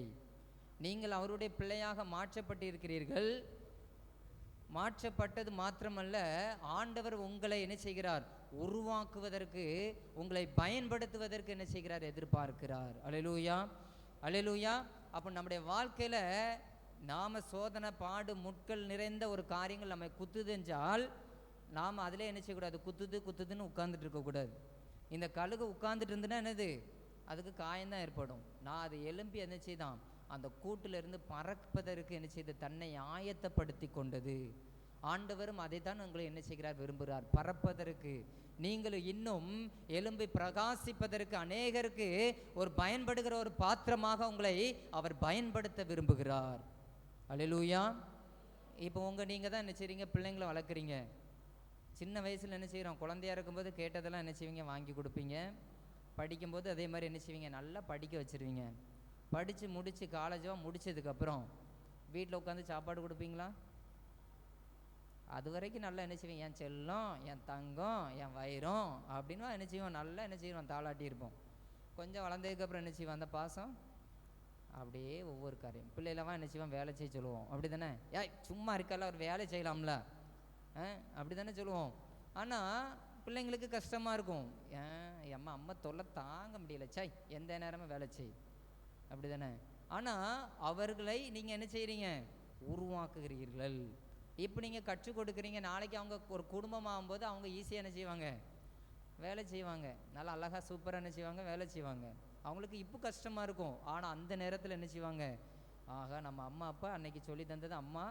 நீங்கள் அவருடைய பிள்ளையாக மாற்றப்பட்டு இருக்கிறீர்கள். மாற்றப்பட்டது மாத்திரமல்ல, ஆண்டவர் உங்களை என்ன செய்கிறார், உருவாக்குவதற்கு உங்களை பயன்படுத்துவதற்கு என்ன செய்கிறார், எதிர்பார்க்கிறார். அல்லேலூயா. அல்லேலூயா. அப்போ நம்முடைய வாழ்க்கையில் நாம் சோதனை பாடு முட்கள் நிறைந்த ஒரு காரியங்கள் நம்ம குத்துதென்றால் நாம் அதில் என்ன செய்யக்கூடாது, குத்துதுன்னு உட்கார்ந்துட்டு இருக்கக்கூடாது. இந்த கழுகு உட்கார்ந்துட்டு இருந்துன்னா என்னது, அதுக்கு காயம்தான் ஏற்படும். நான் அதை எழும்பி என்ன செய்தான் அந்த கூட்டிலிருந்து பறப்பதற்கு என்ன செய்து தன்னை ஆயத்தப்படுத்தி கொண்டது. ஆண்டவரும் அதை தான் உங்களை என்ன செய்கிறார், விரும்புகிறார், பறப்பதற்கு. நீங்களும் இன்னும் எழும்பி பிரகாசிப்பதற்கு, அநேகருக்கு ஒரு பயன்படுகிற ஒரு பாத்திரமாக உங்களை அவர் பயன்படுத்த விரும்புகிறார். அல்லேலூயா. இப்போ நீங்கள் தான் என்ன செய்றீங்க, பிள்ளைங்களை வளர்க்குறீங்க. சின்ன வயசில் என்ன செய்கிறோம், குழந்தையாக இருக்கும்போது கேட்டதெல்லாம் என்ன செய்வீங்க, வாங்கி கொடுப்பீங்க. படிக்கும்போது அதே மாதிரி என்ன செய்வீங்க, நல்லா படிக்க வச்சுருவீங்க. படித்து முடித்து காலேஜோ முடித்ததுக்கப்புறம் வீட்டில் உட்காந்து சாப்பாடு கொடுப்பீங்களா? அது வரைக்கும் நல்லா என்ன செய்வீங்க, என் செல்லம், என் தங்கம், என் வயிறம் அப்படின்னு என்ன செய்வோம், நல்லா என்ன செய்வோம் தாளாட்டி இருப்போம். கொஞ்சம் வளர்ந்ததுக்கப்புறம் என்ன செய்வான் அந்த பாசம் அப்படியே ஒவ்வொரு காரியம் பிள்ளைகளவன் என்ன செய்வான் வேலை செய்ய சொல்லுவோம், அப்படி தானே? ஏய் சும்மா இருக்கல ஒரு வேலை செய்யலாம்ல, அப்படி தானே சொல்லுவோம். ஆனால் பிள்ளைங்களுக்கு கஷ்டமாக இருக்கும். ஏன் அம்மா தொல்லை தாங்க முடியல, சாய் எந்த நேரமும் வேலை செய், அப்படி தானே? ஆனால் அவர்களை நீங்கள் என்ன செய்கிறீங்க? உருவாக்குகிறீர்கள். இப்போ நீங்கள் கற்றுக் கொடுக்குறீங்க. நாளைக்கு அவங்க ஒரு குடும்பம் ஆகும்போது அவங்க ஈஸியாக என்ன செய்வாங்க? வேலை செய்வாங்க. நல்லா அழகாக சூப்பராக என்ன செய்வாங்க? வேலை செய்வாங்க. அவங்களுக்கு இப்போ கஷ்டமாக இருக்கும். ஆனால் அந்த நேரத்தில் என்ன செய்வாங்க? ஆகா நம்ம அம்மா அப்பா அன்னைக்கு சொல்லி தந்தது, அம்மா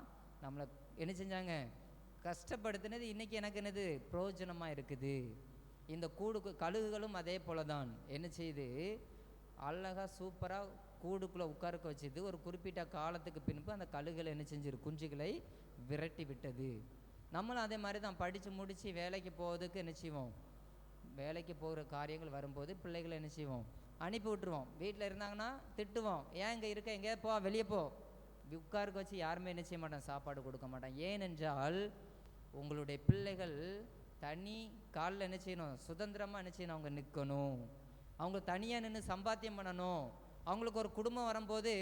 நம்மளை என்ன செஞ்சாங்க? கஷ்டப்படுத்தினது இன்றைக்கி எனக்கு என்னது பிரயோஜனமாக இருக்குது. இந்த கழுகுகளும் அதே போல தான் என்ன செய்யுது? அழகாக சூப்பராக கூடுக்குள்ளே உட்காரக்க வச்சுது. ஒரு குறிப்பிட்ட காலத்துக்கு பின்பு அந்த கழுகுகளை என்ன செஞ்சிரு? குஞ்சுகளை விரட்டி விட்டது. நம்மளும் அதே மாதிரி தான் படித்து முடித்து வேலைக்கு போவதுக்கு என்ன செய்வோம்? வேலைக்கு போகிற காரியங்கள் வரும்போது பிள்ளைகளை என்ன செய்வோம்? அனுப்பி விட்டுருவோம். வீட்டில் இருந்தாங்கன்னா திட்டுவோம், ஏன் இங்கே இருக்க, எங்கேயா போ, வெளியே போ. உட்காருக்கு வச்சு யாருமே என்ன செய்ய மாட்டான்? சாப்பாடு கொடுக்க மாட்டான். ஏனென்றால் உங்களுடைய பிள்ளைகள் தனி காலில் என்ன செய்யணும்? சுதந்திரமாக என்ன செய்யணும்? அவங்க நிற்கணும். அவங்க தனியாக நின்று சம்பாத்தியம் பண்ணணும். அவங்களுக்கு ஒரு குடும்பம் வரும்போது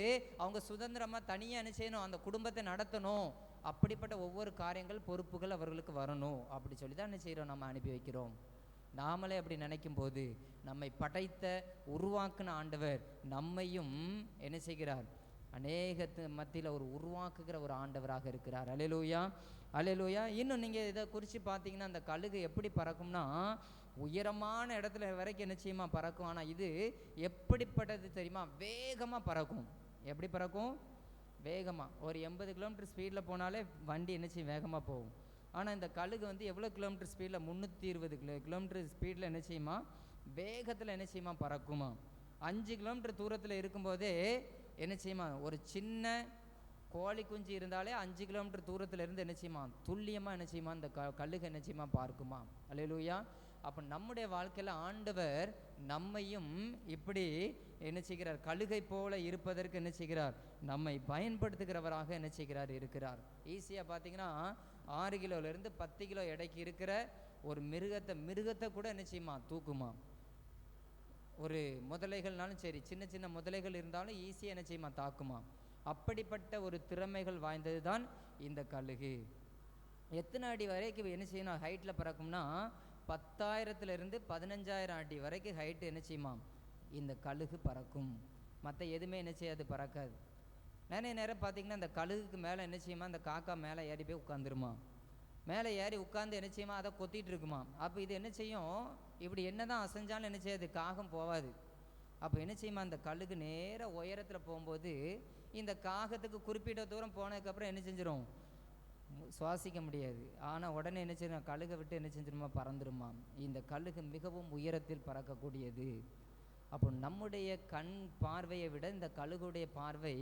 அவங்க சுதந்திரமாக தனியாக என்ன செய்யணும்? அந்த குடும்பத்தை நடத்தணும். அப்படிப்பட்ட ஒவ்வொரு காரியங்கள் பொறுப்புகள் அவர்களுக்கு வரணும். அப்படி சொல்லி தான் என்ன செய்கிறோம்? நம்ம அனுப்பி வைக்கிறோம். நாமளே அப்படி நினைக்கும் போது நம்மை படைத்த உருவாக்குன ஆண்டவர் நம்மையும் என்ன செய்கிறார்? அநேகத்து மத்தியில் ஒரு உருவாக்குகிற ஒரு ஆண்டவராக இருக்கிறார். அல்லேலூயா, அல்லேலூயா. இன்னும் நீங்கள் இதை குறித்து பார்த்தீங்கன்னா அந்த கழுகு எப்படி பறக்கும்னா உயரமான இடத்துல வரைக்கும் என்ன செய்யுமா? பறக்கும். ஆனால் இது எப்படிப்பட்டது தெரியுமா? வேகமாக பறக்கும். எப்படி பறக்கும்? வேகமாக. ஒரு 80 கிலோமீட்டர் ஸ்பீடில் போனாலே வண்டி என்ன செய்யும்? வேகமாக போகும். ஆனால் இந்த கழுகு வந்து எவ்வளோ கிலோமீட்டர் ஸ்பீடில்? 320 கிலோமீட்டர் ஸ்பீடில் என்ன செய்யுமா? வேகத்தில் என்ன செய்யுமா? பறக்குமா. 5 கிலோமீட்டர் தூரத்தில் இருக்கும்போதே என்ன செய்யுமா? ஒரு சின்ன கோழி குஞ்சு இருந்தாலே 5 கிலோமீட்டர் தூரத்தில் இருந்து என்ன செய்யுமா? துல்லியமாக என்ன செய்யுமா? இந்த கழுகு என்ன செய்யுமா? பார்க்குமா. அல்லேலூயா. அப்போ நம்முடைய வாழ்க்கையில் ஆண்டவர் நம்மையும் இப்படி என்ன செய்கிறார்? கழுகை போல இருப்பதற்கு என்ன செய்கிறார்? நம்மை பயன்படுத்துகிறவராக என்ன செய்கிறார்? இருக்கிறார். ஈஸியாக பார்த்தீங்கன்னா 6 கிலோலேருந்து 10 கிலோ எடைக்கு இருக்கிற ஒரு மிருகத்தை கூட என்ன செய்யுமா? தூக்குமா. ஒரு முதலைகள்னாலும் சரி, சின்ன சின்ன முதலைகள் இருந்தாலும் ஈஸியாக என்ன செய்யுமா? தாக்குமா. அப்படிப்பட்ட ஒரு திறமைகள் வாய்ந்தது தான் இந்த கழுகு. எத்தனை அடி வரைக்கும் என்ன செய்யணும்? ஹைட்டில் பறக்கும்னா 10,000 15,000 அடி வரைக்கும் ஹைட்டு என்ன செய்யுமா? இந்த கழுகு பறக்கும். மற்ற எதுவுமே என்ன செய்யாது? பறக்காது. நிறைய நேரம் பார்த்திங்கன்னா இந்த கழுகுக்கு மேலே என்ன செய்யுமா? இந்த காக்கா மேலே ஏறி போய் உட்காந்துருமா. மேலே ஏறி உட்காந்து என்ன செய்யுமா? அதை கொத்திட்டு இருக்குமா. அப்போ இது என்ன செய்யும்? இப்படி என்ன தான் அசைஞ்சாலும் என்ன செய்யாது? காகம் போகாது. அப்போ என்ன செய்யுமா? அந்த கழுகு நேராக உயரத்தில் போகும்போது இந்த காகத்துக்கு குறிப்பிட்ட தூரம் போனதுக்கப்புறம் என்ன செஞ்சிடும்? சுவாசிக்க முடியாது. ஆனால் உடனே என்ன செய்யணும்? கழுகை விட்டு என்ன செஞ்சிருமா? பறந்துருமா. இந்த கழுகு மிகவும் உயரத்தில் பறக்கக்கூடியது. அப்போ நம்முடைய கண் பார்வையை விட இந்த கழுகுடைய பார்வை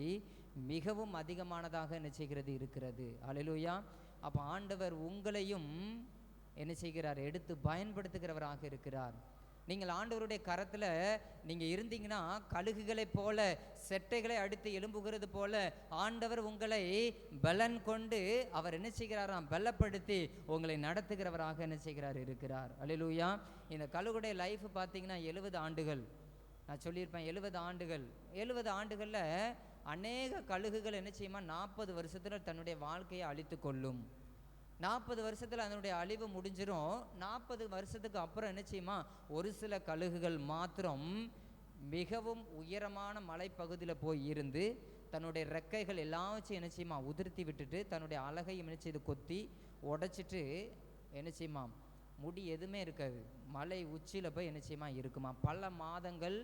மிகவும் அதிகமானதாக என்ன செய்கிறது? இருக்கிறது. அல்லேலூயா. அப்போ ஆண்டவர் உங்களையும் என்ன செய்கிறார்? எடுத்து பயன்படுத்துகிறவராக இருக்கிறார். நீங்கள் ஆண்டவருடைய கரத்தில் நீங்கள் இருந்தீங்கன்னா கழுகுகளைப் போல செட்டைகளை அடித்து எழும்புகிறது போல ஆண்டவர் உங்களை பலன் கொண்டு அவர் என்ன செய்கிறாராம்? பலப்படுத்தி உங்களை நடத்துகிறவராக என்ன செய்கிறார்? இருக்கிறார். அல்லேலூயா. இந்த கழுகுடைய லைஃப் பார்த்தீங்கன்னா 70 ஆண்டுகள். நான் சொல்லியிருப்பேன் 70 ஆண்டுகள். 70 ஆண்டுகளில் அநேக கழுகுகள் என்ன செய்யுமா? 40 வருஷத்தில் தன்னுடைய வாழ்க்கையை அழித்து கொள்ளும். 40 வருஷத்தில் அதனுடைய அழிவு முடிஞ்சிடும். 40 வருஷத்துக்கு அப்புறம் என்ன செய்யுமா? ஒரு சில கழுகுகள் மாத்திரம் மிகவும் உயரமான மலைப்பகுதியில் போய் இருந்து தன்னுடைய ரெக்கைகள் எல்லாவற்றையும் என்ன செய்யுமா? உதிர்த்தி விட்டுட்டு தன்னுடைய அழகையும் என்ன செய்து கொத்தி உடைச்சிட்டு என்ன செய்யுமா? முடி எதுவுமே இருக்காது. மலை உச்சியில் போய் என்ன செய்யுமா? இருக்குமா. பல மாதங்கள்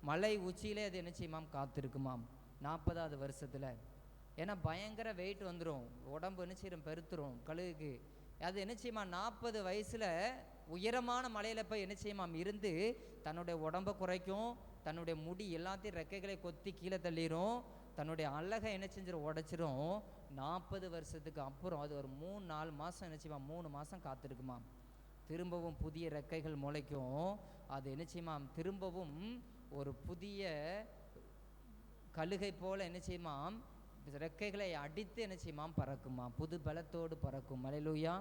மலை உச்சியிலே அது என்ன செய்யுமாம்? காத்திருக்குமாம் 40வது வருஷத்தில். ஏன்னா பயங்கர வெயிட் வந்துடும், உடம்பு என்ன செய்யும்? பெருத்துரும் கழுகுக்கு. அது என்ன செய்யுமா? 40 வயசில் உயரமான மலையில் போய் என்ன செய்யுமாம்? இருந்து தன்னுடைய உடம்பை குறைக்கும், தன்னுடைய முடி எல்லாத்தையும் ரெக்கைகளை கொத்தி கீழே தள்ளிடும், தன்னுடைய அழகை என்ன செஞ்சிடும்? உடைச்சிரும். 40 வருஷத்துக்கு அப்புறம் அது ஒரு 3-4 மாதம் என்ன செய்யுமா? 3 மாதம் காத்திருக்குமா. திரும்பவும் புதிய ரெக்கைகள் முளைக்கும். அது என்ன செய்யுமா? திரும்பவும் ஒரு புதிய கழுகை போல என்ன செய்யுமாம்? ரெக்கைகளை அடித்து என்ன செய்யுமாம்? பறக்குமா. புது பலத்தோடு பறக்கும். அல்லேலூயா.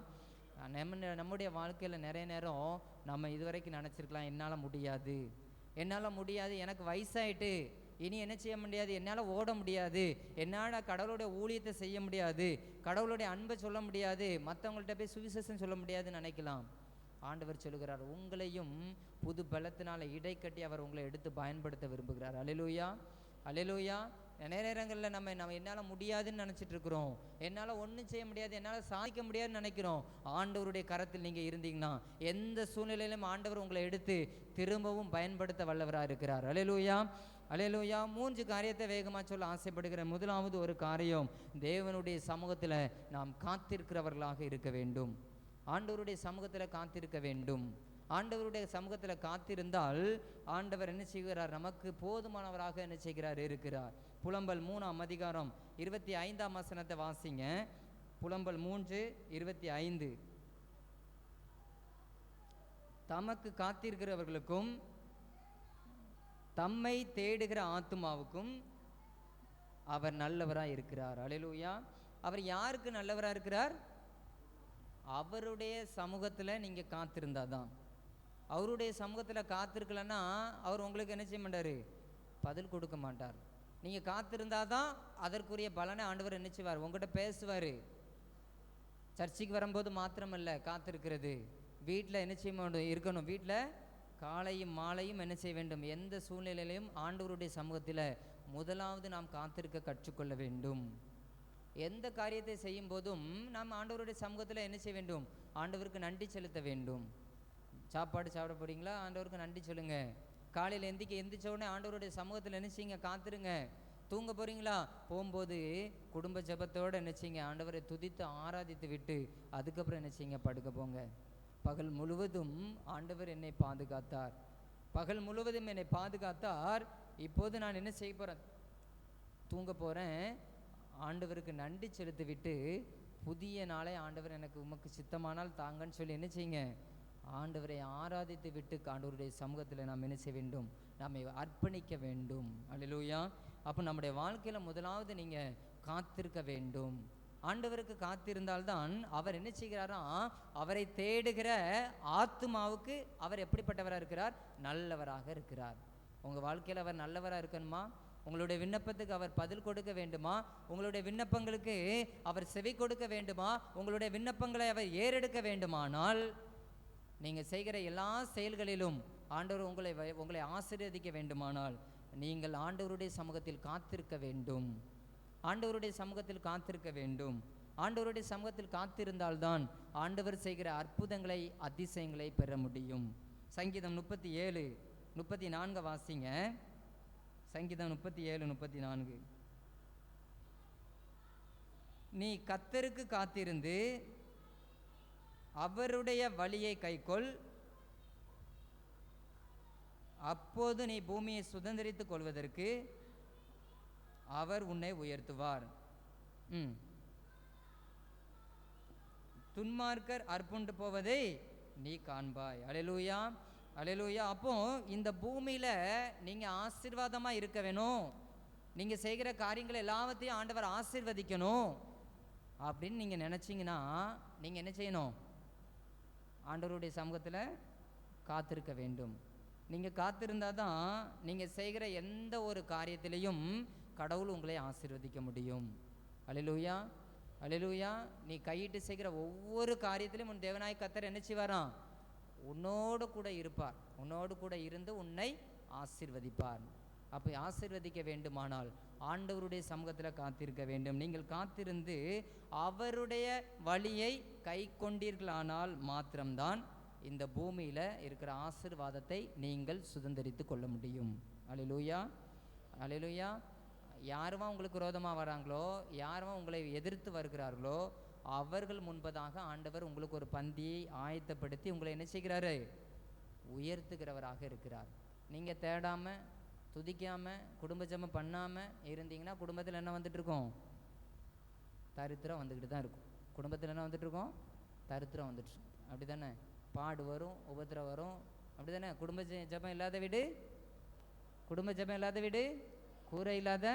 நம்முடைய வாழ்க்கையில் நிறைய நேரம் நம்ம இதுவரைக்கும் நினச்சிருக்கலாம் என்னால் முடியாது, என்னால் முடியாது, எனக்கு வயசாயிட்டு, இனி என்ன செய்ய முடியாது, என்னால் ஓட முடியாது, என்னால் கடவுளுடைய ஊழியத்தை செய்ய முடியாது, கடவுளுடைய அன்பை சொல்ல முடியாது, மற்றவங்கள்ட்ட போய் சுவிசேஷம் சொல்ல முடியாதுன்னு நினைக்கலாம். ஆண்டவர் சொல்லுகிறார், உங்களையும் புது பலத்தினால் இடைக்கட்டி அவர் உங்களை எடுத்து பயன்படுத்த விரும்புகிறார். அல்லேலூயா, அல்லேலூயா. நிறைய நேரங்களில் நம்ம என்னால் முடியாதுன்னு நினச்சிட்டு இருக்கிறோம், என்னால் ஒன்றும் செய்ய முடியாது, என்னால் சாதிக்க முடியாதுன்னு நினைக்கிறோம். ஆண்டவருடைய கரத்தில் நீங்கள் இருந்தீங்கன்னா எந்த சூழ்நிலையிலும் ஆண்டவர் உங்களை எடுத்து திரும்பவும் பயன்படுத்த வல்லவராக இருக்கிறார். அல்லேலூயா, அல்லேலூயா. 3 காரியத்தை வேகமாக சொல்ல ஆசைப்படுகிறேன். முதலாவது ஒரு காரியம், தேவனுடைய சமூகத்தில் நாம் காத்திருக்கிறவர்களாக இருக்க வேண்டும். ஆண்டவருடைய சமூகத்தில் காத்திருக்க வேண்டும். ஆண்டவருடைய சமூகத்தில் காத்திருந்தால் ஆண்டவர் என்ன செய்கிறார், நமக்கு போதுமானவராக என்ன செய்கிறார், இருக்கிறார். புலம்பல் 3ஆம் அதிகாரம் 25ஆம் வசனத்தை வாசிங்க. புலம்பல் 3:25. தமக்கு காத்திருக்கிறவர்களுக்கும் தம்மை தேடுகிற ஆத்துமாவுக்கும் அவர் நல்லவராக இருக்கிறார். அல்லேலூயா. அவர் யாருக்கு நல்லவராக இருக்கிறார்? அவருடைய சமூகத்தில் நீங்கள் காத்திருந்தாதான். அவருடைய சமூகத்தில் காத்திருக்கலன்னா அவர் உங்களுக்கு என்ன செய்ய மாட்டார், பதில் கொடுக்க மாட்டார். நீங்கள் காத்திருந்தாதான் அதற்குரிய பலனை ஆண்டவர் என்ன செய்வார், உங்கள்கிட்ட பேசுவார். சர்ச்சுக்கு வரும்போது மாத்திரமல்ல காத்திருக்கிறது, வீட்டில் என்ன செய்ய இருக்கணும். வீட்டில் காலையும் மாலையும் என்ன செய்ய வேண்டும், எந்த சூழ்நிலையிலையும் ஆண்டவருடைய சமூகத்தில் முதலாவது நாம் காத்திருக்க கற்றுக்கொள்ள வேண்டும். எந்த காரியத்தை செய்யும் போதும் நாம் ஆண்டவருடைய சமூகத்தில் என்ன செய்ய வேண்டும், ஆண்டவருக்கு நன்றி செலுத்த வேண்டும். சாப்பாடு சாப்பிட போறீங்களா, ஆண்டவருக்கு நன்றி சொல்லுங்க. காலையில் எந்திரிச்ச உடனே ஆண்டவருடைய சமூகத்தில் என்ன செய்யுங்க, காத்திருங்க. தூங்க போறீங்களா, போகும்போது குடும்ப ஜெபத்தோடு என்ன செய்யுங்க, ஆண்டவரை துதித்து ஆராதித்து விட்டு அதுக்கப்புறம் என்ன செய்யுங்க, படுக்க போங்க. பகல் முழுவதும் ஆண்டவர் என்னை பாதுகாத்தார், பகல் முழுவதும் என்னை பாதுகாத்தார். இப்போது நான் என்ன செய்ய போகிறேன், தூங்க போகிறேன். ஆண்டவருக்கு நன்றி செலுத்தி விட்டு புதிய நாளை ஆண்டவர் எனக்கு உமக்கு சித்தமானால் தாங்கன்னு சொல்லி என்ன செய்யுங்க, ஆண்டவரை ஆராதித்து விட்டு ஆண்டவருடைய சமூகத்தில் நாம் என்ன செய்ய வேண்டும், நம்மை அர்ப்பணிக்க வேண்டும். அல்லேலூயா. அப்போ நம்முடைய வாழ்க்கையில் முதலாவது நீங்கள் காத்திருக்க வேண்டும். ஆண்டவருக்கு காத்திருந்தால்தான் அவர் என்ன செய்கிறாரா, அவரை தேடுகிற ஆத்துமாவுக்கு அவர் எப்படிப்பட்டவராக இருக்கிறார், நல்லவராக இருக்கிறார். உங்கள் வாழ்க்கையில் அவர் நல்லவராக இருக்கணுமா, உங்களுடைய விண்ணப்பத்துக்கு அவர் பதில் கொடுக்க வேண்டுமா, உங்களுடைய விண்ணப்பங்களுக்கு அவர் செவி கொடுக்க வேண்டுமா, உங்களுடைய விண்ணப்பங்களை அவர் ஏறெடுக்க வேண்டுமானால் நீங்கள் செய்கிற எல்லா செயல்களிலும் ஆண்டவர் உங்களை ஆசீர்வதிக்க வேண்டுமானால் நீங்கள் ஆண்டவருடைய சமூகத்தில் காத்திருக்க வேண்டும். ஆண்டவருடைய சமூகத்தில் காத்திருக்க வேண்டும். ஆண்டவருடைய சமூகத்தில் காத்திருந்தால்தான் ஆண்டவர் செய்கிற அற்புதங்களை அதிசயங்களை பெற முடியும். சங்கீதம் 37:34 வாசிங்க. சங்கீதம் 37:34. நீ கர்த்தருக்கு காத்திருந்து அவருடைய வழியை கைக்கொள், அப்போது நீ பூமியை சுதந்திரித்துக் கொள்வதற்கு அவர் உன்னை உயர்த்துவார். துன்மார்க்கர் அற்புண்டு போவதை நீ காண்பாய். அல்லேலூயா, அல்லேலூயா. அப்போ இந்த பூமியில் நீங்கள் ஆசீர்வாதமாக இருக்க வேணும், நீங்கள் செய்கிற காரியங்கள் எல்லாவற்றையும் ஆண்டவர் ஆசீர்வதிக்கணும் அப்படின்னு நீங்கள் நினச்சிங்கன்னா நீங்கள் என்ன செய்யணும், ஆண்டவருடைய சமூகத்தில் காத்திருக்க வேண்டும். நீங்கள் காத்திருந்தால் தான் நீங்கள் செய்கிற எந்த ஒரு காரியத்திலையும் கடவுள் உங்களை ஆசீர்வதிக்க முடியும். அல்லேலூயா, அல்லேலூயா. நீ கையிட்டு செய்கிற ஒவ்வொரு காரியத்திலும் உன் தேவனாய் கர்த்தர் என்ன செய்வாராம், உன்னோடு கூட இருப்பார், உன்னோடு கூட இருந்து உன்னை ஆசீர்வதிப்பார். அப்போ ஆசீர்வதிக்க வேண்டுமானால் ஆண்டவருடைய சமூகத்தில் காத்திருக்க வேண்டும். நீங்கள் காத்திருந்து அவருடைய வழியை கை கொண்டீர்களானால் மாத்திரம்தான் இந்த பூமியில் இருக்கிற ஆசீர்வாதத்தை நீங்கள் சுதந்திரித்து கொள்ள முடியும். அல்லேலூயா, அல்லேலூயா. யாருமா உங்களுக்கு விரோதமாக வராங்களோ, யாருமா உங்களை எதிர்த்து வருகிறார்களோ அவர்கள் முன்பதாக ஆண்டவர் உங்களுக்கு ஒரு பந்தியை ஆயத்தப்படுத்தி உங்களை என்ன செய்கிறாரு, உயர்த்துகிறவராக இருக்கிறார். நீங்கள் தேடாமல் துதிக்காமல் குடும்ப ஜெபம் பண்ணாமல் இருந்தீங்கன்னா குடும்பத்தில் என்ன வந்துட்டுருக்கோம், தரித்திரம் வந்துக்கிட்டு தான் இருக்கும். குடும்பத்தில் என்ன வந்துட்டுருக்கோம், தரித்திரம் வந்துட்டு. அப்படி தானே, பாடு வரும், உபத்திரம் வரும், அப்படி தானே. குடும்ப ஜெபம் இல்லாத வீடு, குடும்ப ஜெபம் இல்லாத வீடு கூரை இல்லாத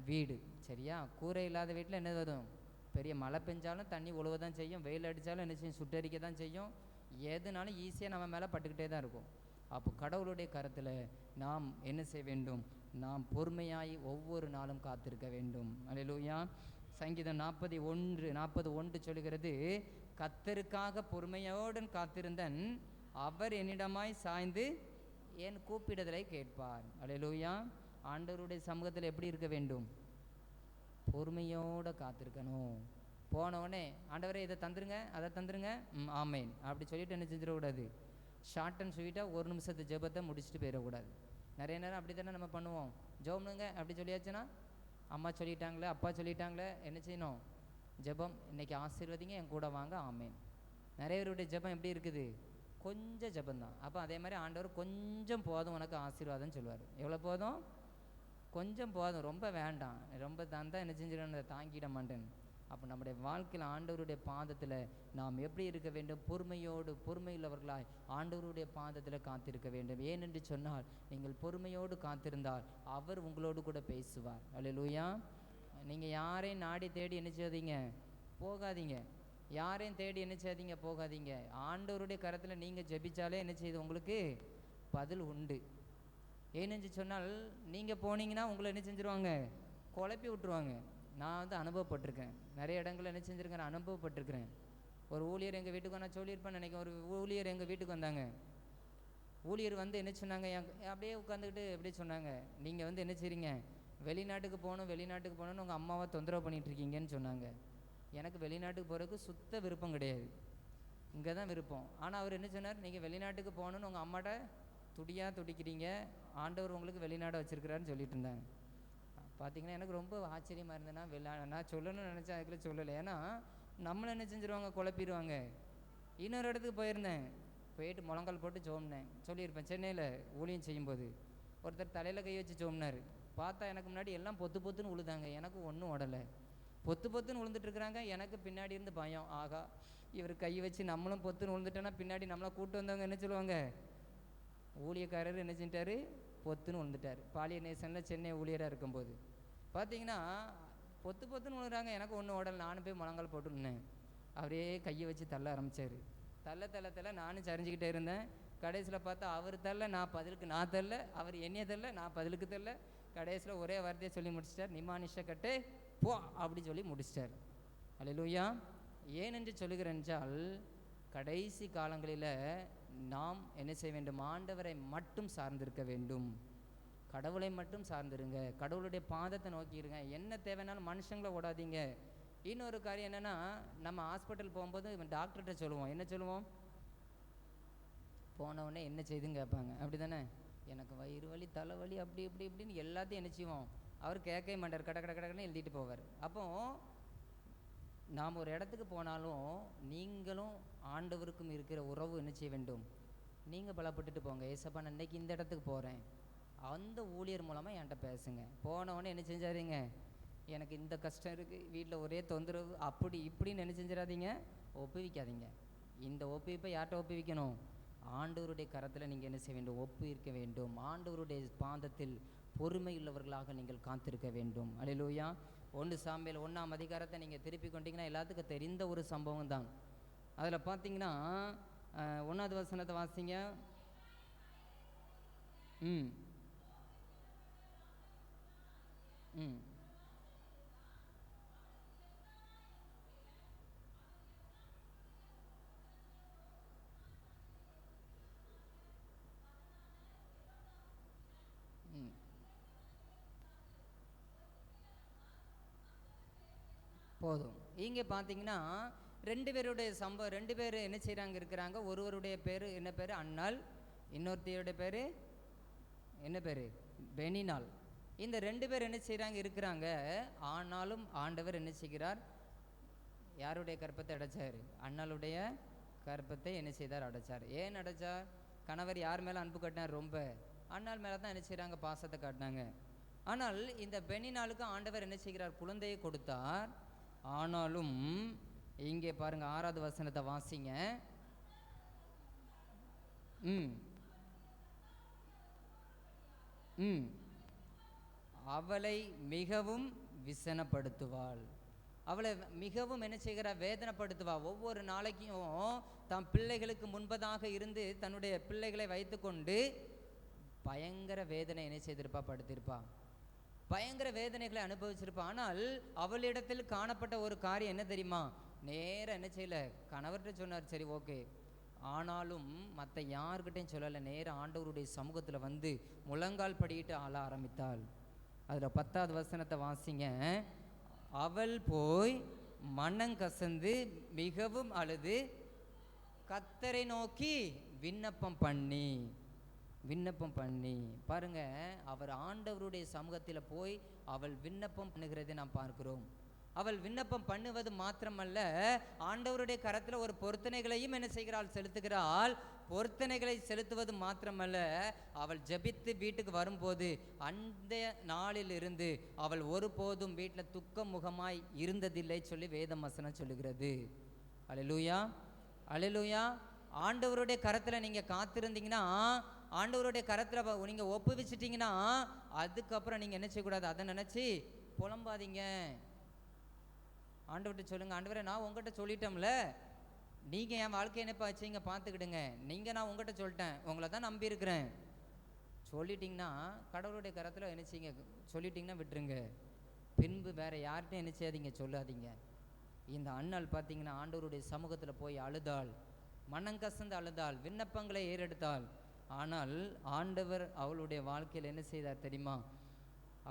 வீடு. சரியா, கூரை இல்லாத வீட்டில் என்ன வரும், பெரிய மழை பெஞ்சாலும் தண்ணி ஒழுவ தான் செய்யும், வெயில் அடித்தாலும் என்ன செய்யும், சுட்டரிக்க தான் செய்யும். எதுனாலும் ஈஸியாக நம்ம மேலே பட்டுக்கிட்டே தான் இருக்கும். அப்போ கடவுளுடைய கரத்தில் நாம் என்ன செய்ய வேண்டும்? நாம் பொறுமையாய் ஒவ்வொரு நாளும் காத்திருக்க வேண்டும். அல்லேலூயா. சங்கீதம் 40:1 சொல்லுகிறது, கர்த்தருக்காக பொறுமையோடு காத்திருந்தன், அவர் என்னிடமாய் சாய்ந்து என் கூப்பிடுதலை கேட்பார். அல்லேலூயா. ஆண்டவருடைய சமூகத்தில் எப்படி இருக்க வேண்டும்? பொறுமையோடு காத்திருக்கணும். போனவுடனே ஆண்டவரே இதை தந்துருங்க, அதை தந்துருங்க, ஆமேன் அப்படி சொல்லிட்டு என்ன செஞ்சிடக்கூடாது? ஷார்ட் அண்ட் ஸ்வீட்டாக ஒரு நிமிஷத்து ஜெபத்தை முடிச்சுட்டு போயிடக்கூடாது. நிறைய நேரம் அப்படி தானே நம்ம பண்ணுவோம். ஜெபம்னுங்க அப்படி சொல்லியாச்சுன்னா, அம்மா சொல்லிட்டாங்களே, அப்பா சொல்லிட்டாங்களே, என்ன செய்யணும்? ஜெபம் இன்னைக்கு ஆசீர்வதிங்க, என் கூட வாங்க, ஆமேன். நிறைய பேருடைய ஜெபம் எப்படி இருக்குது? கொஞ்சம் ஜெபந்தான். அப்போ அதே மாதிரி ஆண்டவர் கொஞ்சம் போதும் உனக்கு ஆசீர்வாதம் சொல்லுவார். எவ்வளோ போதும்? கொஞ்சம் போதும், ரொம்ப வேண்டாம். ரொம்ப தந்தால் என்ன செஞ்சிடணும்? தாங்கிட மாட்டேன். அப்போ நம்முடைய வாழ்க்கையில் ஆண்டவருடைய பாதத்தில் நாம் எப்படி இருக்க வேண்டும்? பொறுமையுள்ளவர்களாய் ஆண்டவருடைய பாதத்தில் காத்திருக்க வேண்டும். ஏனென்று சொன்னால், நீங்கள் பொறுமையோடு காத்திருந்தால் அவர் உங்களோடு கூட பேசுவார். அல்லேலூயா. நீங்கள் யாரையும் நாடி தேடி என்ன செய்யாதீங்க, போகாதீங்க. யாரையும் தேடி என்ன செய்யாதீங்க, போகாதீங்க. ஆண்டவருடைய கரத்தில் நீங்கள் ஜெபிச்சாலே என்ன செய்யுது? உங்களுக்கு பதில் உண்டு. ஏனென்று சொன்னால், நீங்கள் போனீங்கன்னா உங்களை என்ன செஞ்சுருவாங்க? குழப்பி விட்டுருவாங்க. நான் அனுபவப்பட்டிருக்கேன். நிறைய இடங்களில் என்ன செஞ்சுருக்கேன்? நான் அனுபவப்பட்டிருக்கிறேன். ஒரு ஊழியர் எங்கள் வீட்டுக்கு நான் சொல்லியிருப்பேன் நினைக்கிறேன். ஒரு ஊழியர் எங்கள் வீட்டுக்கு வந்தாங்க. ஊழியர் வந்து என்ன சொன்னாங்க? அப்படியே உட்காந்துக்கிட்டு எப்படி சொன்னாங்க, நீங்கள் என்ன செய்றீங்க? வெளிநாட்டுக்கு போகணும்னு உங்கள் அம்மாவை தொந்தரவு பண்ணிகிட்டு இருக்கீங்கன்னு சொன்னாங்க. எனக்கு வெளிநாட்டுக்கு போகிறதுக்கு சுத்த விருப்பம் கிடையாது. இங்கே தான் விருப்பம். ஆனால் அவர் என்ன சொன்னார்? நீங்கள் வெளிநாட்டுக்கு போகணுன்னு உங்கள் அம்மாட்ட துடிக்கிறீங்க, ஆண்டவர் உங்களுக்கு வெளிநாடு வச்சுருக்கிறாருன்னு சொல்லிட்டு இருந்தாங்க. பார்த்தீங்கன்னா எனக்கு ரொம்ப ஆச்சரியமாக இருந்தேன்னா, நான் சொல்லணும்னு நினச்சேன், அதுக்குள்ளே சொல்லலை. ஏன்னா நம்மளை என்ன செஞ்சுருவாங்க? குழப்பிடுவாங்க. இன்னொரு இடத்துக்கு போயிட்டு முழங்கால் போட்டு ஜோம்னேன். சொல்லியிருப்பேன், சென்னையில் ஊழியம் செய்யும்போது ஒருத்தர் தலையில் கை வச்சு ஜோம்னார். பார்த்தா எனக்கு முன்னாடி எல்லாம் பொத்துன்னு உழுதாங்க. எனக்கு ஒன்றும் உடலை. பொத்துன்னு விழுந்துட்டுருக்குறாங்க. எனக்கு பின்னாடி இருந்து பயம், ஆகா இவர் கை வச்சு நம்மளும் பொத்துன்னு விழுந்துட்டோன்னா பின்னாடி நம்மளை கூப்பிட்டு வந்தவங்க என்ன சொல்லுவாங்க? ஊழியக்காரர் என்ன செஞ்சிட்டாரு? பொத்துன்னு விழுந்துட்டார். பாலிய நேசனில் சென்னை ஊழியராக இருக்கும்போது பார்த்தீங்கன்னா பொத்துன்னு விழுறாங்க. எனக்கு ஒன்றும் உடல். நானும் போய் முழங்கால் போட்டுருந்தேன். அவரே கையை வச்சு தள்ள ஆரம்பித்தார். தள்ள நானும் சரிஞ்சிக்கிட்டே இருந்தேன். கடைசியில் பார்த்தா அவர் தள்ள, நான் பதிலுக்கு நான் தள்ள, அவர் என்னைய தள்ள, நான் பதிலுக்கு தள்ள. கடைசியில் ஒரே வார்த்தையை சொல்லி முடிச்சிட்டார், நிமானிஷ கட்டு போ அப்படி சொல்லி முடிச்சிட்டார். அல்லேலூயா. ஏனென்று சொல்லுகிறேன்றால், கடைசி காலங்களில் நாம் என்ன செய்ய வேண்டும்? ஆண்டவரை மட்டும் சார்ந்திருக்க வேண்டும். கடவுளை மட்டும் சார்ந்துருங்க. கடவுளுடைய பாதத்தை நோக்கிடுங்க. என்ன தேவைனாலும் மனுஷங்களை ஓடாதீங்க. இன்னொரு காரியம் என்னென்னா, நம்ம ஹாஸ்பிட்டல் போகும்போது டாக்டர்கிட்ட சொல்லுவோம், என்ன சொல்லுவோம்? போனவுடனே என்ன செய்துன்னு கேட்பாங்க, அப்படி தானே? எனக்கு வயிறு வலி, தலைவலி, அப்படி இப்படின்னு எல்லாத்தையும் என்ன செய்வோம்? அவர் கேட்கவே மாட்டார், கடன்னு எழுதிட்டு போவார். அப்போது நாம் ஒரு இடத்துக்கு போனாலும் நீங்களும் ஆண்டவருக்கும் இருக்கிற உறவு என்ன செய்ய வேண்டும்? நீங்கள் பலப்பட்டுட்டு போங்க. ஏசப்பா நான் இன்றைக்கி இந்த இடத்துக்கு போகிறேன், அந்த ஊழியர் மூலமாக என்கிட்ட பேசுங்க. போனவுடனே என்ன செஞ்சாதீங்க, எனக்கு இந்த கஷ்டம் இருக்குது, வீட்டில் ஒரே தொந்தரவு, அப்படி இப்படின்னு என்ன செஞ்சிடாதீங்க, ஒப்புவிக்காதீங்க. இந்த ஒப்புவிப்பை யார்கிட்ட ஒப்புவிக்கணும்? ஆண்டவருடைய கரத்தில் நீங்கள் என்ன செய்ய வேண்டும்? ஒப்புவிக்க வேண்டும். ஆண்டவருடைய பாதத்தில் பொறுமையுள்ளவர்களாக நீங்கள் காத்திருக்க வேண்டும். அல்லேலூயா. 1 சாமுவேல் 1ஆம் அதிகாரத்தை நீங்கள் திருப்பி கொண்டீங்கன்னா எல்லாத்துக்கும் தெரிந்த ஒரு சம்பவம் தான். அதில் பார்த்தீங்கன்னா 1வது வசனத்தை வாசிங்க. ம் ம் ம் போதும். இங்கே பார்த்தீங்கன்னா 2 பேருடைய சம்பவம். 2 பேர் என்ன செய்கிறாங்க இருக்கிறாங்க. ஒருவருடைய பேர் என்ன பேர்? அன்னாள். இன்னொருத்தையோட பேர் என்ன பேர்? பெனினாள். இந்த 2 பேர் என்ன செய்கிறாங்க இருக்கிறாங்க. ஆனாலும் ஆண்டவர் என்ன செய்கிறார்? யாருடைய கற்பத்தை அடைச்சார்? அன்னாளுடைய கற்பத்தை என்ன செய்தார்? அடைச்சார். ஏன் அடைச்சார்? கணவர் யார் மேலே அன்பு காட்டினார்? ரொம்ப அன்னாள் மேலே தான் என்ன செய்கிறாங்க? பாசத்தை காட்டினாங்க. ஆனால் இந்த பெனினாளுக்கு ஆண்டவர் என்ன செய்கிறார்? குழந்தையை கொடுத்தார். ஆனாலும் இங்கே பாருங்க 6வது வசனத்தை வாசிங்க. அவளை மிகவும் விசனப்படுத்துவாள். அவளை மிகவும் என்ன செய்கிறார், வேதனைப்படுத்துவா. ஒவ்வொரு நாளைக்கும் தம் பிள்ளைகளுக்கு முன்பதாக இருந்து தன்னுடைய பிள்ளைகளை வைத்துக்கொண்டு பயங்கர வேதனை என்ன செய்திருப்பா, படுத்திருப்பா, பயங்கர வேதனைகளை அனுபவிச்சிருப்பா. ஆனால் அவளிடத்தில் காணப்பட்ட ஒரு காரியம் என்ன தெரியுமா, நேராக என்ன செய்யல, கணவர்கிட்ட சொன்னார், சரி ஓகே, ஆனாலும் மற்ற யார்கிட்டையும் சொல்லலை, நேராக ஆண்டவருடைய சமூகத்தில் வந்து முழங்கால் படியிட்டு ஆள ஆரம்பித்தாள். அதில் 10வது வசனத்தை வாசிங்க. அவள் போய் மனங்கசந்து மிகவும் அழுது கர்த்தரை நோக்கி விண்ணப்பம் பண்ணி பாருங்க, அவர் ஆண்டவருடைய சமூகத்தில் போய் அவள் விண்ணப்பம் பண்ணுகிறதை நாம் பார்க்கிறோம். அவள் விண்ணப்பம் பண்ணுவது மாத்திரமல்ல, ஆண்டவருடைய கரத்தில் ஒரு பொருத்தனைகளையும் என்ன செய்கிறாள், செலுத்துகிறாள். பொருத்தனைகளை செலுத்துவது மாத்திரமல்ல, அவள் ஜெபித்து வீட்டுக்கு வரும்போது அந்த நாளிலிருந்து அவள் ஒருபோதும் வீட்டில் துக்க முகமாய் இருந்ததில்லை சொல்லி வேதம் வசனம் சொல்லுகிறது. அல்லேலூயா, அல்லேலூயா. ஆண்டவருடைய கரத்தில் நீங்கள் காத்திருந்தீங்கன்னா, ஆண்டவருடைய கரத்தில் நீங்கள் ஒப்புவிச்சிட்டிங்கன்னா, அதுக்கப்புறம் நீங்கள் என்ன செய்யக்கூடாது, அதை நினச்சி புலம்பாதீங்க. ஆண்டவர்கிட்ட சொல்லுங்கள், ஆண்டவரே நான் உங்கள்கிட்ட சொல்லிட்டோம்ல, நீங்கள் என் வாழ்க்கையை என்னப்பா வச்சிங்க பார்த்துக்கிடுங்க. நீங்கள் நான் உங்கள்கிட்ட சொல்லிட்டேன், உங்களை தான் நம்பியிருக்கிறேன் சொல்லிட்டிங்கன்னா, கடவுளுடைய கரத்தில் என்ன செய்யுங்க, சொல்லிட்டிங்கன்னா விட்டுருங்க. பின்பு வேறு யார்கிட்டையும் என்ன செய்யாதீங்க, சொல்லாதீங்க. இந்த அண்ணாள் பார்த்தீங்கன்னா ஆண்டவருடைய சமூகத்தில் போய் அழுதாள், மனங்கசந்து அழுதாள், விண்ணப்பங்களை ஏறெடுத்தாள். ஆனால் ஆண்டவர் அவளுடைய வாழ்க்கையில் என்ன செய்தார் தெரியுமா,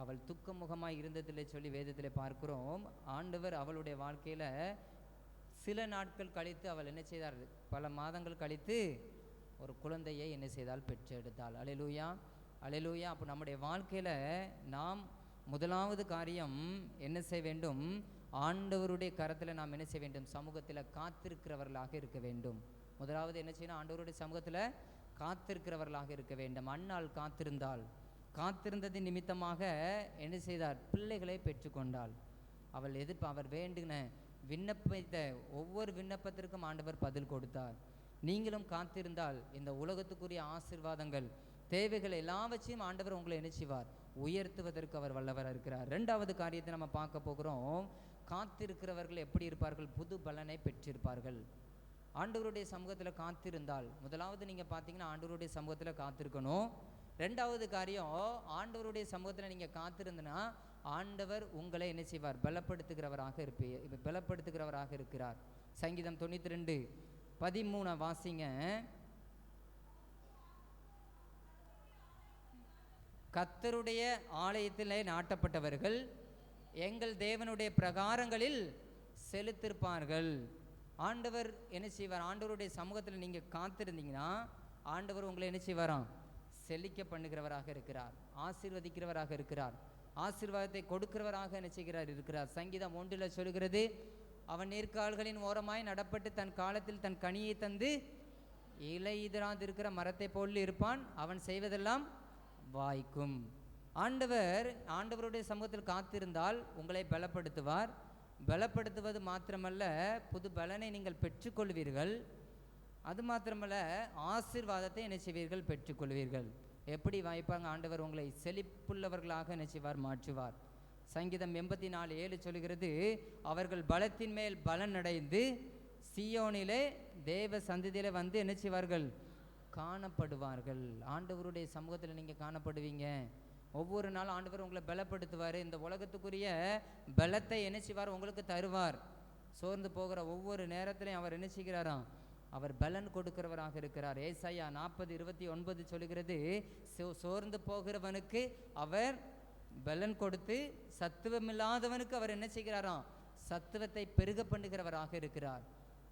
அவள் துக்க முகமாக இருந்ததில்லை சொல்லி வேதத்தில் பார்க்கிறோம். ஆண்டவர் அவளுடைய வாழ்க்கையில் சில நாட்கள் கழித்து அவள் என்ன செய்தார், பல மாதங்கள் கழித்து ஒரு குழந்தையை என்ன செய்தால், பெற்றெடுத்தாள். அல்லேலூயா, அல்லேலூயா. அப்போ நம்முடைய வாழ்க்கையில் நாம் முதலாவது காரியம் என்ன செய்ய வேண்டும், ஆண்டவருடைய கரத்தில் நாம் என்ன செய்ய வேண்டும், சமூகத்தில் காத்திருக்கிறவர்களாக இருக்க வேண்டும். முதலாவது என்ன செய்யணும், ஆண்டவருடைய சமூகத்தில் காத்திருக்கிறவர்களாக இருக்க வேண்டும். அன்னாள் காத்திருந்தாள், காத்திருந்ததின் நிமித்தமாக என்ன செய்தார், பிள்ளைகளை பெற்றுக்கொண்டாள். அவர் வேண்டுன விண்ணப்பித்த ஒவ்வொரு விண்ணப்பத்திற்கும் ஆண்டவர் பதில் கொடுத்தார். நீங்களும் காத்திருந்தால் இந்த உலகத்துக்குரிய ஆசீர்வாதங்கள், தேவைகள் எல்லாவற்றையும் ஆண்டவர் உங்களை என்ன செய்வார், உயர்த்துவதற்கு அவர் வல்லவராக இருக்கிறார். 2வது காரியத்தை நம்ம பார்க்க போகிறோம். காத்திருக்கிறவர்கள் எப்படி இருப்பார்கள், புது பலனை பெற்றிருப்பார்கள். ஆண்டவருடைய சமூகத்தில் காத்திருந்தால், முதலாவது நீங்கள் பார்த்தீங்கன்னா ஆண்டவருடைய சமூகத்தில் காத்திருக்கணும். 2வது காரியம், ஆண்டவருடைய சமூகத்தில் நீங்கள் காத்திருந்தனா ஆண்டவர் உங்களை என்ன செய்வார், பலப்படுத்துகிறவராக இருக்கிறார். சங்கீதம் 92:13 வாசிங்க. கர்த்தருடைய ஆலயத்திலே நாட்டப்பட்டவர்கள் எங்கள் தேவனுடைய பிரகாரங்களில் செலுத்திருப்பார்கள். ஆண்டவர் என்ன செய்வார், ஆண்டவருடைய சமூகத்தில் நீங்கள் காத்திருந்தீங்கன்னா ஆண்டவர் உங்களை என்ன செய்வாராம், செழிக்க பண்ணுகிறவராக இருக்கிறார், ஆசீர்வதிக்கிறவராக இருக்கிறார், ஆசீர்வாதத்தை கொடுக்கிறவராக என்ன செய்கிறார், இருக்கிறார். சங்கீதம் 1 சொல்கிறது, அவன் நீர்க்கால்களின் ஓரமாய் நடப்பட்டு தன் காலத்தில் தன் கனியை தந்து இலையுதிராதிருக்கிற மரத்தை போல் இருப்பான், அவன் செய்வதெல்லாம் வாய்க்கும். ஆண்டவருடைய சமூகத்தில் காத்திருந்தால் உங்களை பலப்படுத்துவார். பலப்படுத்துவது மாத்திரமல்ல, புது பலனை நீங்கள் பெற்றுக்கொள்வீர்கள். அது மாத்திரமல்ல, ஆசீர்வாதத்தை என்ன செய்வீர்கள், பெற்றுக்கொள்வீர்கள். எப்படி வாய்ப்பாங்க, ஆண்டவர் உங்களை செழிப்புள்ளவர்களாக என்ன செய்வார், மாற்றுவார். சங்கீதம் 84:7 சொல்கிறது, அவர்கள் பலத்தின் மேல் பலன் அடைந்து சீயோனிலே தேவ சந்ததியிலே வந்து என்ன செய்வார்கள், காணப்படுவார்கள். ஆண்டவருடைய சமூகத்தில் நீங்கள் காணப்படுவீங்க. ஒவ்வொரு நாளும் ஆண்டவர் உங்களை பலப்படுத்துவார். இந்த உலகத்துக்குரிய பலத்தை என்ன செய்வார், உங்களுக்கு தருவார். சோர்ந்து போகிற ஒவ்வொரு நேரத்திலையும் அவர் என்ன செய்கிறாராம், அவர் பலன் கொடுக்கிறவராக இருக்கிறார். ஏசாயா 40:29 சொல்லுகிறது, சோர்ந்து போகிறவனுக்கு அவர் பலன் கொடுத்து சத்துவமில்லாதவனுக்கு அவர் என்ன செய்கிறாராம், சத்துவத்தை பெருக பண்ணுகிறவராக இருக்கிறார்.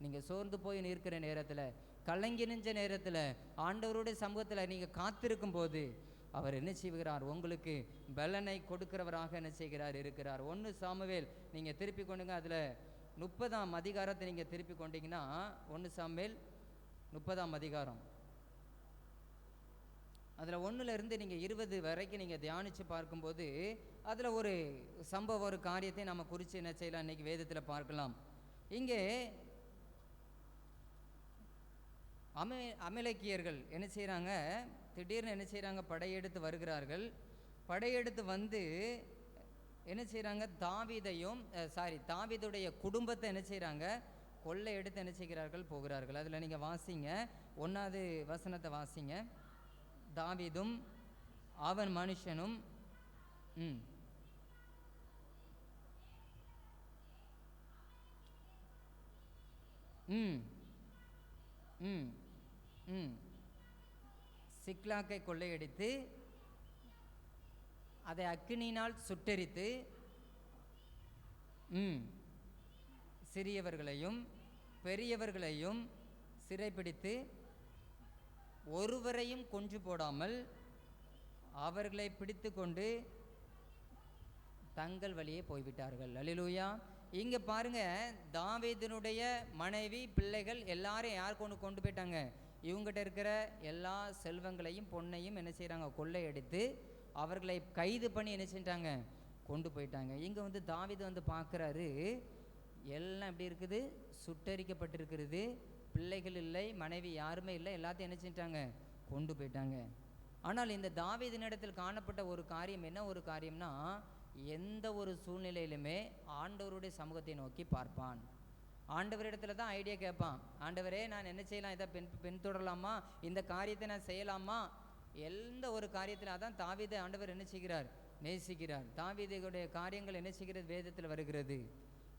நீங்கள் சோர்ந்து போய் நிற்கிற நேரத்தில், கலங்கி நின்ற நேரத்தில், ஆண்டவருடைய சமூகத்தில் நீங்கள் காத்திருக்கும் போது அவர் என்ன செய்கிறார், உங்களுக்கு பலனை கொடுக்கிறவராக என்ன செய்கிறார், இருக்கிறார். 1 சாமுவேல் நீங்கள் திருப்பி கொண்டுங்க, அதில் 30ஆம் அதிகாரத்தை நீங்கள் திருப்பி கொண்டீங்கன்னா, 1 சாமுவேல் 30ஆம் அதிகாரம், அதில் 1லேருந்து நீங்கள் 20 வரைக்கும் நீங்கள் தியானித்து பார்க்கும்போது அதில் ஒரு சம்பவம், ஒரு காரியத்தை நம்ம குறித்து என்ன செய்யலாம், இன்றைக்கி வேதத்தில் பார்க்கலாம். இங்கே அமலேக்கியர்கள் என்ன செய்கிறாங்க, திடீர்னு என்ன செய்கிறாங்க, படையெடுத்து வருகிறார்கள். படையெடுத்து வந்து என்ன செய்கிறாங்க, தாவீதையும் தாவீதுடைய குடும்பத்தை என்ன செய்கிறாங்க, கொள்ளை எடுத்து என்ன செய்கிறார்கள், போகிறார்கள். அதில் நீங்கள் வாசிங்க, 1வது வசனத்தை வாசிங்க. தாவீதும் அவன் மனுஷனும் சிக்லாக்கை கொள்ளையடித்து அதை அக்கினியினால் சுட்டெரித்து சிறியவர்களையும் பெரியவர்களையும் சிறைப்பிடித்து ஒருவரையும் கொன்று போடாமல் அவர்களை பிடித்து கொண்டு தங்கள் வழியே போய்விட்டார்கள். அல்லேலூயா. இங்கே பாருங்க, தாவீதினுடைய மனைவி பிள்ளைகள் எல்லாரும் யார் கொண்டு போயிட்டாங்க, இவங்ககிட்ட இருக்கிற எல்லா செல்வங்களையும் பொண்ணையும் என்ன செய்கிறாங்க, கொள்ளையடித்து அவர்களை கைது பண்ணி என்ன செஞ்சிட்டாங்க, கொண்டு போயிட்டாங்க. இங்கே தாவீது பார்க்குறாரு, எல்லாம் எப்படி இருக்குது, சுட்டரிக்கப்பட்டிருக்கிறது, பிள்ளைகள் இல்லை, மனைவி யாருமே இல்லை, எல்லாத்தையும் என்ன செஞ்சிட்டாங்க, கொண்டு போயிட்டாங்க. ஆனால் இந்த தாவீதினிடத்தில் காணப்பட்ட ஒரு காரியம் என்ன, ஒரு காரியம்னா, எந்த ஒரு சூழ்நிலையிலுமே ஆண்டவருடைய சமூகத்தை நோக்கி பார்ப்பான். ஆண்டவரிடத்துல தான் ஐடியா கேட்பான். ஆண்டவரே, நான் என்ன செய்யலாம், இதை பின்தொடரலாமா, இந்த காரியத்தை நான் செய்யலாமா, எந்த ஒரு காரியத்தில். அதான் தாவீதை ஆண்டவர் என்ன செய்கிறார், நேசிக்கிறார். தாவீதுடைய காரியங்கள் என்ன செய்கிறது, வேதத்தில் வருகிறது.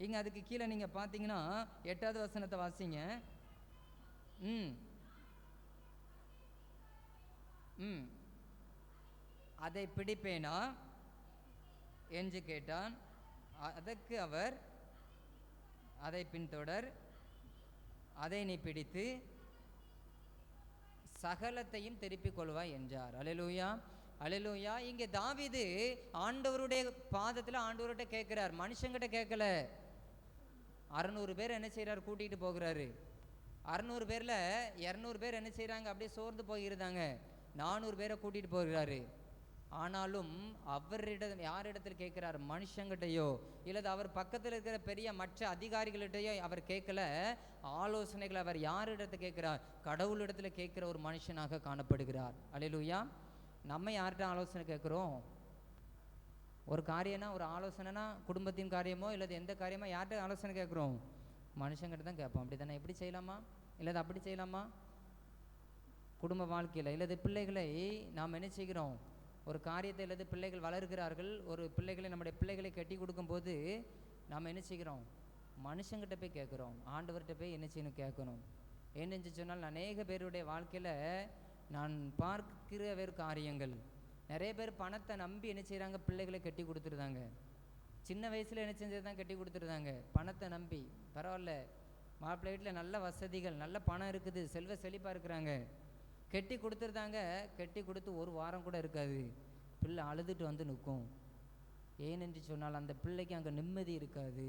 இங்கே அதுக்கு கீழே நீங்கள் பார்த்தீங்கன்னா 8வது வசனத்தை வாசிங்க. அதை பிடிப்பேனா என்று கேட்டான். அதற்கு அவர், அதை பின்தொடர், அதை நீ பிடித்து சகலத்தையும் திருப்பிக் கொள்வாய் என்றார். அல்லேலூயா, அல்லேலூயா. இங்கே தாவீது ஆண்டவருடைய பாதத்தில் ஆண்டவர்கிட்ட கேட்கிறார், மனுஷங்கிட்ட கேட்கல. 600 பேர் என்ன செய்கிறார், கூட்டிகிட்டு போகிறாரு. 600 பேரில் 200 பேர் என்ன செய்கிறாங்க, அப்படியே சோர்ந்து போயிருந்தாங்க. 400 பேரை கூட்டிகிட்டு போகிறாரு. ஆனாலும் அவரிடம் யாரிடத்தில் கேட்கிறார், மனுஷங்கிட்டையோ இல்லது அவர் பக்கத்தில் இருக்கிற பெரிய மற்ற அதிகாரிகளிடையோ அவர் கேட்கல. ஆலோசனைகளை அவர் யாரிடத்தை கேட்கிறார், கடவுளிடத்தில் கேட்கிற ஒரு மனுஷனாக காணப்படுகிறார். அல்லேலூயா. நம்ம யார்கிட்ட ஆலோசனை கேட்குறோம், ஒரு காரியம்னா, ஒரு ஆலோசனைனா, குடும்பத்தின் காரியமோ இல்லது எந்த காரியமோ யார்கிட்ட ஆலோசனை கேட்குறோம், மனுஷங்கிட்ட தான் கேட்போம். அப்படி தானே, எப்படி செய்யலாமா இல்லது அப்படி செய்யலாமா, குடும்ப வாழ்க்கையில் இல்லது பிள்ளைகளை நாம் என்ன செய்கிறோம், ஒரு காரியத்தை இல்லது பிள்ளைகள் வளர்கிறார்கள், ஒரு பிள்ளைகளை நம்முடைய பிள்ளைகளை கட்டி கொடுக்கும்போது நாம் என்ன செய்கிறோம், மனுஷங்கிட்ட போய் கேட்குறோம், ஆண்டவர்கிட்ட போய் என்ன செய்யணும், கேட்கணும். என்னென்று சொன்னால், அநேக பேருடைய வாழ்க்கையில் நான் பார்க்கிற வேறு காரியங்கள், நிறைய பேர் பணத்தை நம்பி என்ன செய்கிறாங்க, பிள்ளைகளை கட்டி கொடுத்துருந்தாங்க. சின்ன வயசில் என்ன செஞ்சது தான் கட்டி கொடுத்துருந்தாங்க, பணத்தை நம்பி. பரவாயில்ல, மாப்பிள்ளை வீட்டில் நல்ல வசதிகள், நல்ல பணம் இருக்குது, செல்வ செழிப்பாக இருக்கிறாங்க, கட்டி கொடுத்துருந்தாங்க. கட்டி கொடுத்து ஒரு வாரம் கூட இருக்காது, பிள்ளை அழுதுட்டு நிற்கும். ஏனென்று சொன்னால் அந்த பிள்ளைக்கு அங்கே நிம்மதி இருக்காது,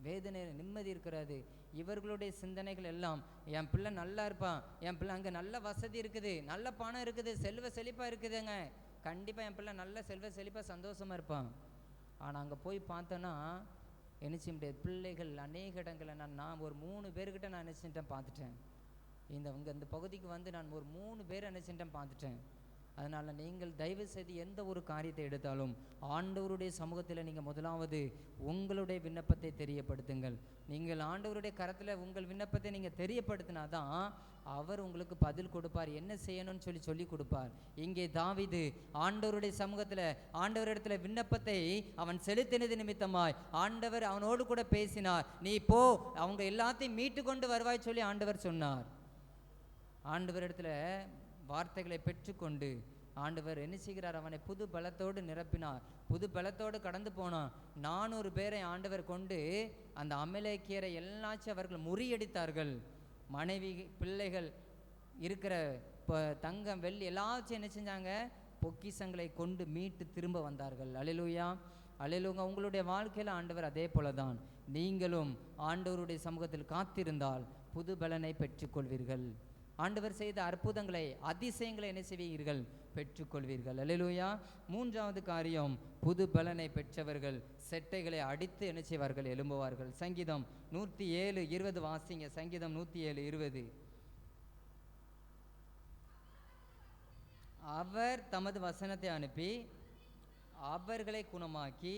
வேதனை, நிம்மதி இருக்கிறாது. இவர்களுடைய சிந்தனைகள் எல்லாம், என் பிள்ளை நல்லா இருப்பான், என் பிள்ளை அங்கே நல்ல வசதி இருக்குது, நல்ல பணம் இருக்குது, செல்வ செழிப்பாக இருக்குதுங்க, கண்டிப்பாக என் பிள்ளை நல்ல செல்வ செழிப்பாக சந்தோஷமாக இருப்பான். ஆனால் அங்கே போய் பார்த்தோன்னா என்ன செய்ய முடியாது. பிள்ளைகள் அநேக இடங்களில் நான் ஒரு 3 பேர்கிட்ட நான் என்ன செஞ்சிட்டேன், பார்த்துட்டேன். இந்த பகுதிக்கு நான் ஒரு 3 பேர் என்ன செஞ்சிட்டேன், பார்த்துட்டேன். அதனால் நீங்கள் தயவு செய்து எந்த ஒரு காரியத்தை எடுத்தாலும் ஆண்டவருடைய சமூகத்தில் நீங்கள் முதலாவது உங்களுடைய விண்ணப்பத்தை தெரியப்படுத்துங்கள். நீங்கள் ஆண்டவருடைய கரத்தில் உங்கள் விண்ணப்பத்தை நீங்கள் தெரியப்படுத்தினா தான் அவர் உங்களுக்கு பதில் கொடுப்பார், என்ன செய்யணும்னு சொல்லி கொடுப்பார். இங்கே தாவீது ஆண்டவருடைய சமூகத்தில் ஆண்டவரிடத்துல விண்ணப்பத்தை அவன் செலுத்தினது நிமித்தமாய் ஆண்டவர் அவனோடு கூட பேசினார். நீ போ, அவங்க எல்லாத்தையும் மீட்டு கொண்டு வருவாய் சொல்லி ஆண்டவர் சொன்னார். ஆண்டவரிடத்துல வார்த்தைகளை பெற்றுக்கொண்டு ஆண்டவர் என்ன செய்கிறார், அவனை புது பலத்தோடு நிரப்பினார். புது பலத்தோடு கடந்து போனான். 400 பேரை ஆண்டவர் கொண்டு அந்த அமலேக்கியரை எல்லாச்சும் அவர்கள் முறியடித்தார்கள். மனைவி பிள்ளைகள் இருக்கிற தங்கம் வெள்ளி எல்லாச்சும் என்ன செஞ்சாங்க, பொக்கிஷங்களை கொண்டு மீட்டு திரும்ப வந்தார்கள். அல்லேலூயா, அல்லேலூயா. உங்களுடைய வாழ்க்கையில் ஆண்டவர் அதே போல தான். நீங்களும் ஆண்டவருடைய சமூகத்தில் காத்திருந்தால் புது பலனை பெற்றுக்கொள்வீர்கள். ஆண்டவர் செய்த அற்புதங்களை, அதிசயங்களை என்ன செய்வீர்கள், பெற்றுக்கொள்வீர்கள். அல்லேலூயா. 3வது காரியம், புது பலனை பெற்றவர்கள் செட்டைகளை அடித்து என்ன செய்வார்கள், எழும்புவார்கள். சங்கீதம் 107:20 வாசிங்க. சங்கீதம் 107:20. அவர் தமது வசனத்தை அனுப்பி அவர்களை குணமாக்கி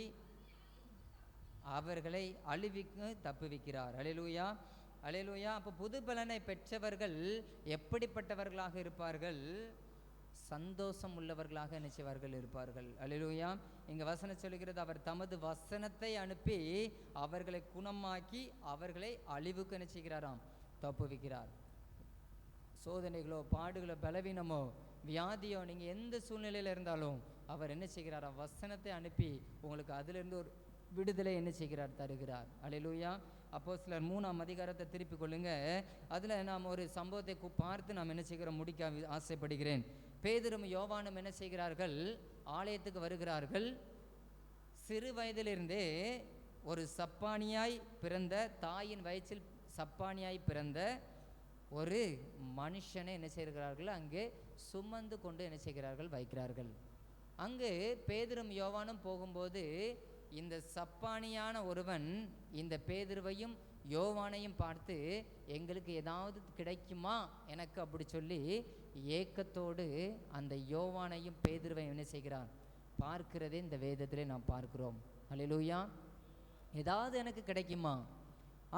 அவர்களை அழிவுக்கு தப்புவிக்கிறார். அல்லேலூயா, அல்லேலூயா. அப்போ புது பலனை பெற்றவர்கள் எப்படிப்பட்டவர்களாக இருப்பார்கள்? சந்தோஷம் உள்ளவர்களாக நினைச்சவர்கள் இருப்பார்கள். அல்லேலூயா. இங்கே வசனம் சொல்கிறது, அவர் தமது வசனத்தை அனுப்பி அவர்களை குணமாக்கி அவர்களை அழிவுக்கு நினைச்சுகிறாராம், தப்புவிக்கிறார். சோதனைகளோ பாடுகளோ பலவீனமோ வியாதியோ நீங்கள் எந்த சூழ்நிலையில் இருந்தாலும் அவர் என்ன செய்கிறார்? வசனத்தை அனுப்பி உங்களுக்கு அதிலிருந்து ஒரு விடுதலை என்ன செய்கிறார்? தருகிறார். அல்லேலூயா. அப்போஸ்தலர் 3ஆம் அதிகாரத்தை திருப்பி கொள்ளுங்க. அதில் நாம் ஒரு சம்பவத்தை பார்த்து நாம் என்ன செய்கிறோம், முடிக்க ஆசைப்படுகிறேன். பேதுரும் யோவானும் என்ன செய்கிறார்கள்? ஆலயத்துக்கு வருகிறார்கள். சிறு வயதிலிருந்தே ஒரு சப்பானியாய் பிறந்த, தாயின் வயிற்றில் சப்பானியாய் பிறந்த ஒரு மனுஷனை என்ன செய்கிறார்கள்? அங்கே சுமந்து கொண்டு என்ன செய்கிறார்கள்? வைக்கிறார்கள். அங்கு பேதுரும் யோவானும் போகும்போது இந்த சப்பானியான ஒருவன் இந்த பேதுருவையும் யோவானையும் பார்த்து, எங்களுக்கு ஏதாவது கிடைக்குமா எனக்கு அப்படி சொல்லி ஏக்கத்தோடு அந்த யோவானையும் பேதுருவையும் என்ன செய்கிறார்? பார்க்கிறதே இந்த வேதத்திலே நாம் பார்க்கிறோம். அல்லேலூயா. ஏதாவது எனக்கு கிடைக்குமா?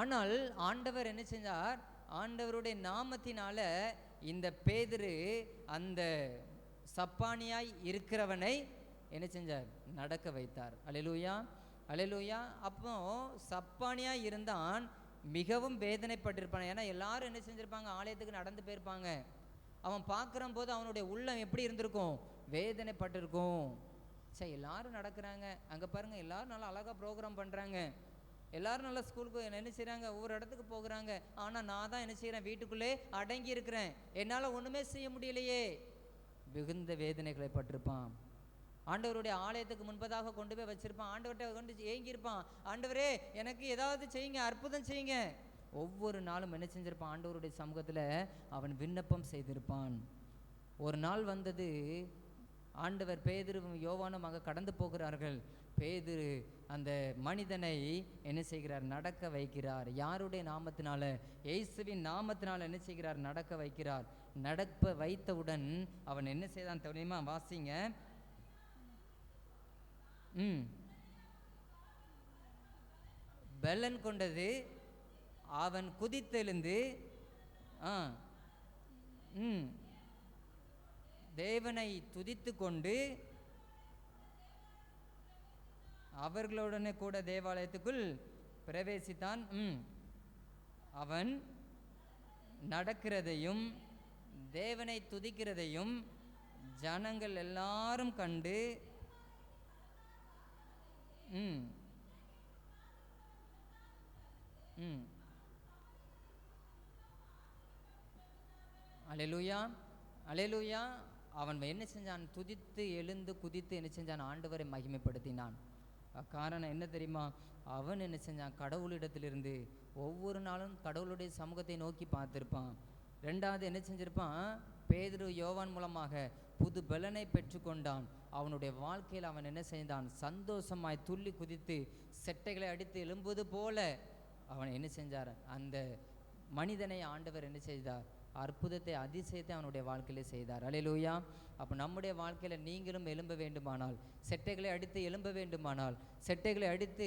ஆனால் ஆண்டவர் என்ன செஞ்சார்? ஆண்டவருடைய நாமத்தினால இந்த பேதுரு அந்த சப்பானியாய் இருக்கிறவனை என்ன செஞ்சார்? நடக்க வைத்தார். அல்லேலூயா, அல்லேலூயா. அப்போ சப்பானியாய் இருந்தான், மிகவும் வேதனைப்பட்டிருப்பான். ஏன்னா எல்லாரும் என்ன செஞ்சுருப்பாங்க? ஆலயத்துக்கு நடந்து போயிருப்பாங்க. அவன் பார்க்குற போது அவனுடைய உள்ளம் எப்படி இருந்திருக்கும்? வேதனைப்பட்டிருக்கும். சரி, எல்லாரும் நடக்கிறாங்க, அங்கே பாருங்கள் எல்லாரும் நல்லா அழகாக ப்ரோக்ராம் பண்ணுறாங்க, எல்லாரும் நல்லா ஸ்கூலுக்கு என்ன செய்கிறாங்க, ஒவ்வொரு இடத்துக்கு போகிறாங்க. ஆனால் நான் தான் என்ன செய்கிறேன்? வீட்டுக்குள்ளே அடங்கி இருக்கிறேன், என்னால் ஒன்றுமே செய்ய முடியலையே. மிகுந்த வேதனைகளை பட்டிருப்பான். ஆண்டவருடைய ஆலயத்துக்கு முன்பதாக கொண்டு போய் வச்சிருப்பான். ஆண்டவர்கிட்ட கொண்டு ஏங்கியிருப்பான், ஆண்டவரே எனக்கு ஏதாவது செய்யுங்க, அற்புதம் செய்யுங்க. ஒவ்வொரு நாளும் என்ன செஞ்சிருப்பான்? ஆண்டவருடைய சமூகத்தில் அவன் விண்ணப்பம் செய்திருப்பான். ஒரு நாள் வந்தது, ஆண்டவர் பேதுருவும் யோவானும் அங்கே கடந்து போகிறார்கள். பேதுரு அந்த மனிதனை என்ன செய்கிறார்? நடக்க வைக்கிறார். யாருடைய நாமத்தினால? இயேசுவின் நாமத்தினால என்ன செய்கிறார்? நடக்க வைக்கிறார். நடக்க வைத்தவுடன் அவன் என்ன செய்தான் தெரியுமா? வாசிங்க. பெலன் கொண்டது, அவன் குதித்தெழுந்து தேவனை துதித்து கொண்டு அவர்களுடனே கூட தேவாலயத்துக்குள் பிரவேசித்தான். அவன் நடக்கிறதையும் தேவனை துதிக்கிறதையும் ஜனங்கள் எல்லாரும் கண்டு அல்லேலூயா, அல்லேலூயா. அவன் என்ன செஞ்சான்? துதித்து எழுந்து குதித்து என்ன செஞ்சான்? ஆண்டவரை மகிமைப்படுத்தினான். காரணம் என்ன தெரியுமா? அவன் என்ன செஞ்சான்? கடவுளிடத்திலிருந்து ஒவ்வொரு நாளும் கடவுளுடைய சமூகத்தை நோக்கி பார்த்துருப்பான். ரெண்டாவது என்ன செஞ்சிருப்பான்? பேதுரு யோவான் மூலமாக புது பலனை பெற்றுக்கொண்டான். அவனுடைய வாழ்க்கையில் அவன் என்ன செய்தான்? சந்தோஷமாய் துள்ளி குதித்து செட்டைகளை அடித்து எழும்புவது போல அவன் என்ன செஞ்சார்? அந்த மனிதனை ஆண்டவர் என்ன செய்தார்? அற்புதத்தை, அதிசயத்தை அவனுடைய வாழ்க்கையிலே செய்தார். அல்லேலூயா. அப்போ நம்முடைய வாழ்க்கையில் நீங்களும் எழும்ப வேண்டுமானால், செட்டைகளை அடித்து எழும்ப வேண்டுமானால், செட்டைகளை அடித்து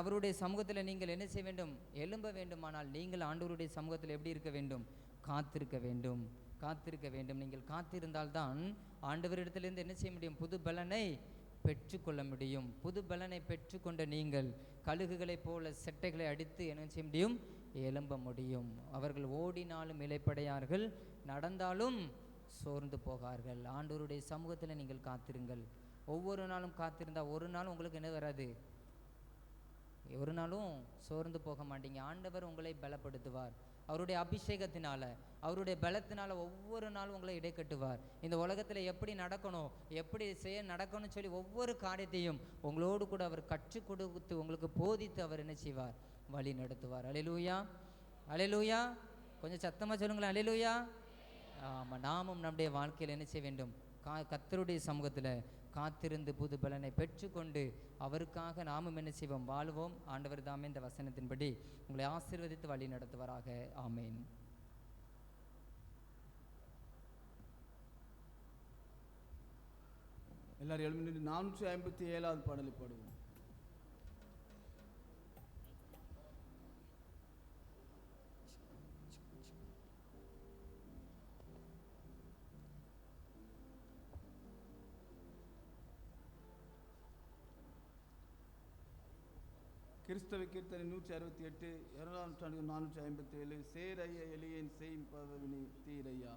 அவருடைய சமூகத்தில் நீங்கள் என்ன செய்ய வேண்டும்? எழும்ப வேண்டுமானால் நீங்கள் ஆண்டவருடைய சமூகத்தில் எப்படி இருக்க வேண்டும்? காத்திருக்க வேண்டும், காத்திருக்க வேண்டும். நீங்கள் காத்திருந்தால்தான் ஆண்டவரிடத்திலிருந்து என்ன செய்ய முடியும்? புது பலனை பெற்றுக்கொள்ள முடியும். புது பலனை பெற்றுக்கொண்ட நீங்கள் கழுகுகளைப் போல செட்டைகளை அடித்து என்ன செய்ய முடியும்? எழும்ப முடியும். அவர்கள் ஓடினாலும் இளைப்படையார்கள், நடந்தாலும் சோர்ந்து போகார்கள். ஆண்டவருடைய சமூகத்தில் நீங்கள் காத்திருங்கள். ஒவ்வொரு நாளும் காத்திருந்தால் ஒரு நாள் உங்களுக்கு என்ன வராது? ஒரு நாளும் சோர்ந்து போக மாட்டீங்க. ஆண்டவர் உங்களை பலப்படுத்துவார். அவருடைய அபிஷேகத்தினால, அவருடைய பலத்தினால ஒவ்வொரு நாளும் உங்களை இடைக்கட்டுவார். இந்த உலகத்தில் எப்படி நடக்கணும், எப்படி நடக்கணும்னு சொல்லி ஒவ்வொரு காரியத்தையும் உங்களோடு கூட அவர் கற்றுக் கொடுத்து உங்களுக்கு போதித்து அவர் என்ன செய்வார்? வழி நடத்துவார். அல்லேலூயா, அல்லேலூயா. கொஞ்சம் சத்தமாக சொல்லுங்களேன், அல்லேலூயா. ஆமாம், நாமும் நம்முடைய வாழ்க்கையில் என்ன செய்ய வேண்டும்? கர்த்தருடைய சமூகத்தில் காத்திருந்து புது பலனை பெற்றுக்கொண்டு அவருக்காக நாமும் என்ன செய்வோம்? வாழ்வோம். ஆண்டவர் தாமே இந்த வசனத்தின்படி உங்களை ஆசீர்வதித்து வழி நடத்துவாராக. ஆமேன். எல்லாரும் எழுந்து 457வது பாடலை பாடுவோம். கிறிஸ்தவ கீர்த்தனை 168, 457. சேரைய எளியேன் செய்பவனி தீரையா.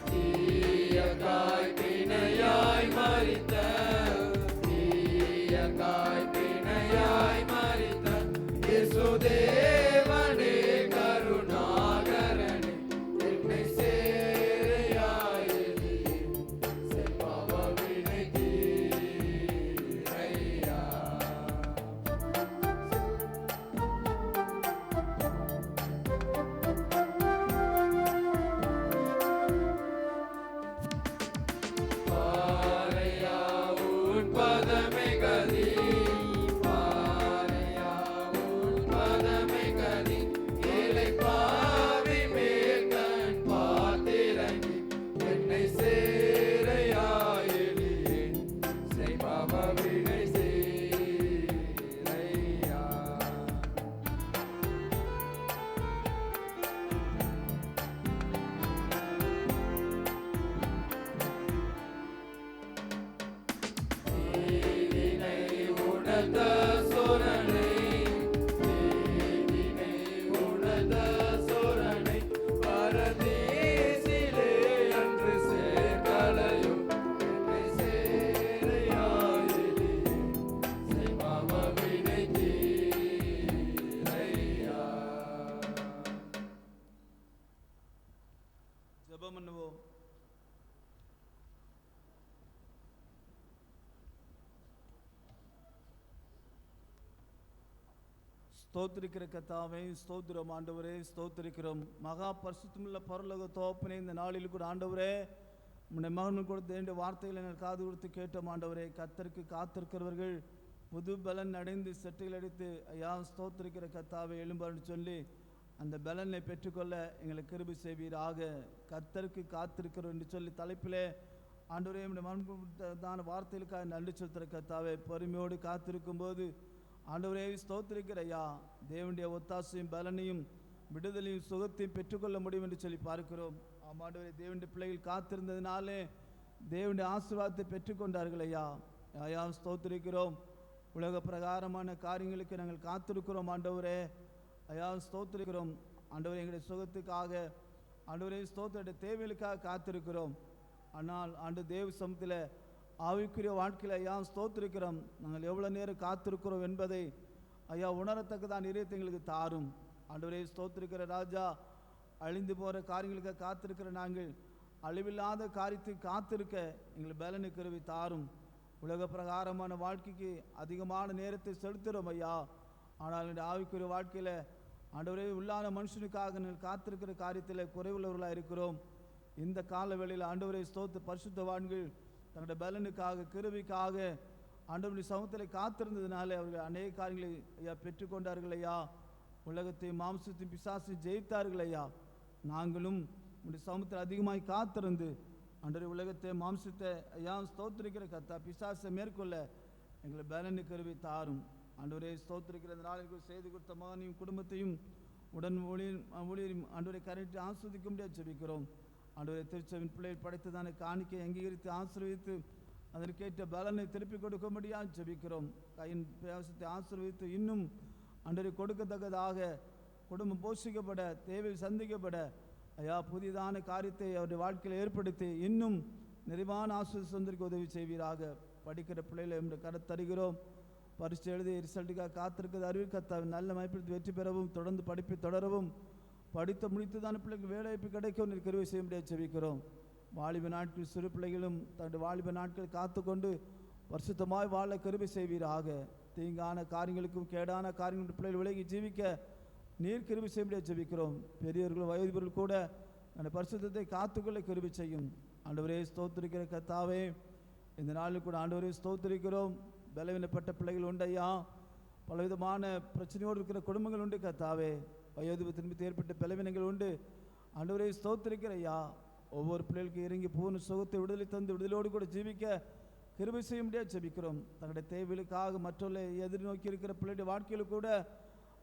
தீய காய் வினையாய் மரித்த ஸ்தோத்திரிக்கிற கர்த்தாவே, ஸ்தோத்திரம் ஆண்டவரே, ஸ்தோத்திரிக்கிறோம். மகா பரிசுத்தமுள்ள பரலோக தகப்பனே, இந்த நாளில் கூட ஆண்டவரே உம்முடைய மகன் கொடுத்த வேண்டிய வார்த்தைகளை நாங்கள் காது கொடுத்து கேட்டோம் ஆண்டவரே. கர்த்தருக்கு காத்திருக்கிறவர்கள் புது பலன் அடைந்து செட்டைகள் அடித்து ஐயா ஸ்தோத்திரிக்கிற கர்த்தாவே எழும்பான்னு சொல்லி அந்த பலனை பெற்றுக்கொள்ள எங்களுக்கு கிருபை செய்வீராக. கர்த்தருக்கு காத்திருக்கிறோம் என்று சொல்லி தலைப்பிலே ஆண்டவரே உம்முடைய மகன் கொடுத்ததான வார்த்தைகளுக்காக நன்றி செலுத்துகிற கர்த்தாவே, பொறுமையோடு காத்திருக்கும் போது ஆண்டவரே ஸ்தோத்திரிக்கிற ஐயா தேவனுடைய ஒத்தாசையும் பலனையும் விடுதலையும் சுகத்தையும் பெற்றுக்கொள்ள முடியும் என்று சொல்லி பார்க்கிறோம். ஆமாண்டவரே, தேவனுடைய பிள்ளைகள் காத்திருந்ததினாலே தேவனுடைய ஆசீர்வாதத்தை பெற்றுக்கொண்டார்கள் ஐயா. ஐயா ஸ்தோத்திரிக்கிறோம். உலக பிரகாரமான காரியங்களுக்கு நாங்கள் காத்திருக்கிறோம் ஆண்டவரே. ஐயா ஸ்தோத்திரிக்கிறோம் ஆண்டவரே, எங்களுடைய சுகத்துக்காக ஆண்டவரே ஸ்தோத்திர தேவைகளுக்காக காத்திருக்கிறோம். ஆனால் ஆண்டு தேவ சமூகத்தில் ஆவிக்குரிய வாழ்க்கையில் ஐயா ஸ்தோத்திரிக்கிறோம். நாங்கள் எவ்வளோ நேரம் காத்திருக்கிறோம் என்பதை ஐயா உணரத்தக்கதான் இதயத்தை எங்களுக்கு தாரும் ஆண்டவரே. ஸ்தோத்திரிக்கிற ராஜா, அழிந்து போகிற காரியங்களுக்கு காத்திருக்கிற நாங்கள் அழிவில்லாத காரியத்துக்கு காத்திருக்க எங்களுக்கு பலனை கருவி தாரும். உலக பிரகாரமான வாழ்க்கைக்கு அதிகமான நேரத்தை செலுத்துகிறோம் ஐயா. ஆனால் இந்த ஆவிக்குரிய வாழ்க்கையில் ஆண்டவரே உள்ளான மனுஷனுக்காக நாங்கள் காத்திருக்கிற காரியத்தில் குறைவுள்ளவர்களாக இருக்கிறோம். இந்த காலவேளையில் ஆண்டவரே ஸ்தோத்திர பரிசுத்தவான்கள் தங்களுடைய பலனுக்காக கிருபிக்காக ஆண்டவருடைய சமூகத்தில் காத்திருந்ததுனால அவர்கள் அநேக காரியங்களை ஐயா பெற்றுக்கொண்டார்கள் ஐயா. உலகத்தையும் மாம்சத்தையும் பிசாசையும் ஜெயித்தார்கள் ஐயா. நாங்களும் உடைய சமூகத்தில் அதிகமாக காத்திருந்து ஆண்டவரே உலகத்தை மாம்சத்தை ஐயா ஸ்தோத்திரிக்கிற கர்த்தா பிசாசை மேற்கொள்ள எங்களை பலனு கருவி தாரும் ஆண்டவரே. ஸ்தோத்திரிக்கிற இந்த நாளிற்கு செய்து கொடுத்த மகனையும் குடும்பத்தையும் உடன் ஊழியரையும் ஆண்டவரை கரைட்டு ஆஸ்வதிக்க முடியாது ஜெபிக்கிறோம் ஆண்டவரை. திருச்சபையின் பிள்ளைகள் படைத்ததான காணிக்கை அங்கீகரித்து ஆசீர்வதித்து அதற்கேற்ற பலனை திருப்பி கொடுக்க முடியாது ஜெபிக்கிறோம். கையின் பிரயாசத்தை ஆசீர்வதித்து இன்னும் ஆண்டவரை கொடுக்கத்தக்கதாக குடும்பம் போஷிக்கப்பட தேவை சந்திக்கப்பட ஐயா புதிதான காரியத்தை அவருடைய வாழ்க்கையில் ஏற்படுத்தி இன்னும் நிறைவான ஆசீர்வாதம் சந்திக்க உதவி செய்வீராக. படிக்கிற பிள்ளைகளை நம்முடைய கருத்தருகிறோம். பரிசு எழுதி ரிசல்ட்டுக்காக காத்திருக்கிறது அறிவிக்கத்தாவின் நல்ல மதிப்பெடுத்து வெற்றி பெறவும் தொடர்ந்து படிப்பை தொடரவும் படித்து முடித்துதான பிள்ளைகள் வேலைவாய்ப்பு கிடைக்கும் கருவை செய்ய முடியாது செவிக்கிறோம். வாலிப நாட்கள் சிறு பிள்ளைகளும் தன்னுடைய வாலிப நாட்கள் காத்து கொண்டு வருஷத்தமாய் வாழ கருவை செய்வீராக. தீங்கான காரியங்களுக்கும் கேடான காரியங்களும் பிள்ளைகள் விலகி ஜீவிக்க நீர் கிருபை செய்ய முடியாது ஜெபிக்கிறோம். பெரியவர்கள் வயதுபவர்கள் கூட அந்த பரிசுத்தத்தை காத்துக்கொள்ள கிருபை செய்யும் ஆண்டவரே. ஸ்தோத்திரிக்கிற கர்த்தாவே, இந்த நாளில் கூட ஆண்டவரே ஸ்தோத்திரிக்கிறோம். பலவீனப்பட்ட பிள்ளைகள் உண்டு ஐயா. பலவிதமான பிரச்சனையோடு இருக்கிற குடும்பங்கள் உண்டு கர்த்தாவே. வயோதிப திரும்பி ஏற்பட்ட பலவீனங்கள் உண்டு ஆண்டவரே. ஸ்தோத்திரிக்கிற ஐயா ஒவ்வொரு பிள்ளைகளுக்கு இறங்கி பூர்ண சுகத்தை விடுதலை தந்து விடுதலோடு கூட ஜீவிக்க கிருபை செய்ய முடியாது ஜெபிக்கிறோம். தங்களுடைய தேவைகளுக்காக மற்றவர்களை எதிர்நோக்கி இருக்கிற பிள்ளைடைய வாழ்க்கையில் கூட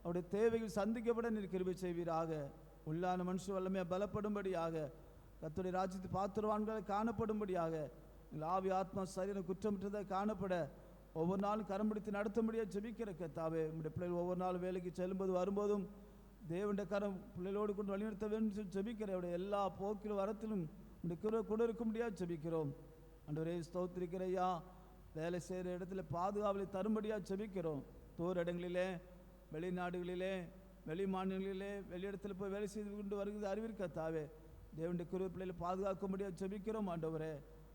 அவருடைய தேவைகள் சந்திக்கப்பட நீர் கிருபை செய்வீராக. உள்ளான மனுஷ வல்லமையாக பலப்படும்படியாக கர்த்தருடைய ராஜ்யத்தை பாத்திரவான்களை காணப்படும்படியாக ஆவி ஆத்மா சரீரம் குற்றமற்றதை காணப்பட ஒவ்வொரு நாளும் கரம் பிடித்து நடத்த முடியாது ஜெபிக்கிற கர்த்தாவே. நம்முடைய பிள்ளைகள் ஒவ்வொரு நாளும் வேலைக்கு செல்லும்போது வரும்போதும் தேவனுடைய கரம் பிள்ளைகளோடு கொண்டு வழிநடத்த வேண்டும் சொல்லி ஜெபிக்கிற அவருடைய எல்லா போக்கிலும் வரத்திலும் நம்முடைய கூட இருக்க முடியாது ஜெபிக்கிறோம் ஆண்டவரே. ஸ்தோத்திரிக்கிற ஐயா வேலை செய்கிற இடத்துல பாதுகாவலை தரும்படியாக ஜெபிக்கிறோம். தூர இடங்களிலே வெளிநாடுகளிலே வெளி மாநிலங்களிலே வெளியிடத்தில் போய் வேலை செய்து கொண்டு வருகிறது அறிவிற்கத்தாவே தேவனுடைய கிருபை பிள்ளைகளை பாதுகாக்க முடியாது ஜெபிக்கிறோம் ஆண்டவரே.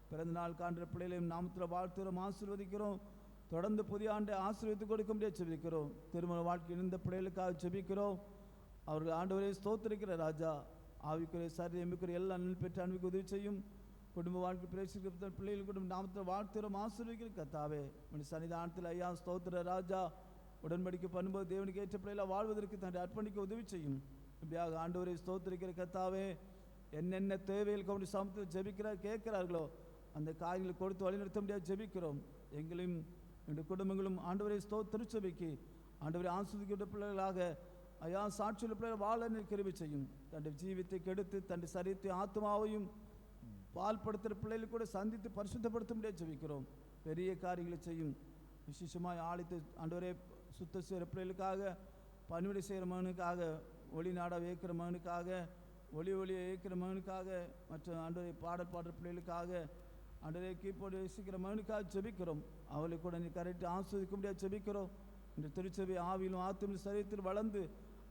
பிறந்த நாள் காண்ற பிள்ளைகளையும் நாமத்தில் வாழ்த்துகிறோம் ஆசீர்வதிக்கிறோம். தொடர்ந்து புதிய ஆண்டை ஆசீர்வதித்து கொடுக்க முடியாது ஜெபிக்கிறோம். திருமண வாழ்க்கை இணைந்த பிள்ளைகளுக்காக ஜெபிக்கிறோம். அவர்கள் ஆண்டவரே ஸ்தோத்திரிக்கிற ராஜா ஆவிக்குரிய சரி எம்பிக்குரிய எல்லா நன்மை பெற்று அனுப்பிக்கு உதவி செய்யும். குடும்ப வாழ்க்கை பிரேசிக்கிற பிள்ளைகள் குடும்ப நாமத்தில் வாழ்த்துகிறோம் ஆசீர்வதிக்கிற கர்த்தாவே. உன் சன்னிதானத்தில் ஐயா ஸ்தோத்திர ராஜா உடன்படிக்கை பண்ணும்போது தேவனுக்கு ஏற்ற பிள்ளைகளை வாழ்வதற்கு தன்னை அர்ப்பணிக்க உதவி செய்யும். இப்படியாக ஆண்டவரை ஸ்தோத்திரிக்கிற கர்த்தாவே என்னென்ன தேவைகள் கவனி சமத்தில் ஜெபிக்கிறார் கேட்கிறார்களோ அந்த காரியங்களை கொடுத்து வழிநடத்த முடியாது ஜெபிக்கிறோம். எங்களையும் எங்களுடைய குடும்பங்களும் ஆண்டவரை திருச்சபைக்கு ஆண்டவரை ஆஸ்வதிக்கிற பிள்ளைகளாக ஐயா சாட்சியுள்ள பிள்ளைகள் வாழ கிருபை செய்யும். தன்னுடைய ஜீவித்தை கெடுத்து தன்னுடைய சரீரத்தை ஆத்மாவையும் பால்படுத்துகிற பிள்ளைகள் கூட சந்தித்து பரிசுத்தப்படுத்த முடியாது ஜெபிக்கிறோம். பெரிய காரியங்களை செய்யும். விசேஷமாக ஆழித்து ஆண்டவரே சுத்த செய்கிற பிள்ளைகளுக்காக பணிவிடை செய்கிற மகனுக்காக ஒளி நாடாக வைக்கிற மகனுக்காக ஒளியை இயக்கிற மகனுக்காக மற்ற ஆண்டவரை பாடல் பாடுற பிள்ளைகளுக்காக ஆண்டவரை கீப்போடு யோசிக்கிற மகனுக்காக ஜெபிக்கிறோம். அவளை கூட நீ கரெக்டாக ஆஸ்வதிக்க முடியாது ஜெபிக்கிறோம். இந்த திருச்சபை ஆவியிலும் ஆத்தும் சரீரத்தில் வளர்ந்து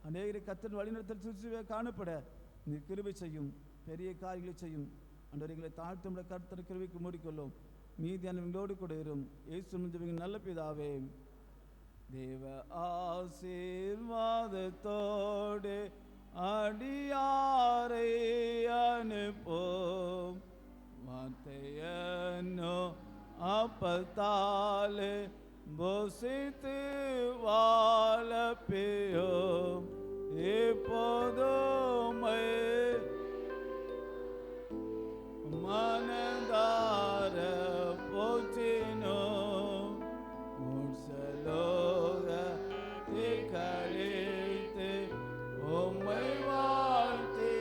அநேகரை கத்தன் வழிநடத்தல் திருச்சபையை காணப்பட நீ கிருபை செய்யும். பெரிய காரியங்களை செய்யும். ஆண்டவரை எங்களை தாழ்த்தமுடைய கர்த்தர் கிருபைக்கு மூடிக்கொள்ளும். மீதியான எங்களோடு கூட இரும். இயேசு நல்ல பிதாவே தேவ ஆசீர்வாதத்தோடு அடியாரை அனுப்போம். வார்த்தையன்னோ அப்பத்தாலே புசித்து வாழப்பியோம். இப்போதுமை மனதார போற்றினோம். முர்சலோக கழித்து உம்மை வாழ்த்தி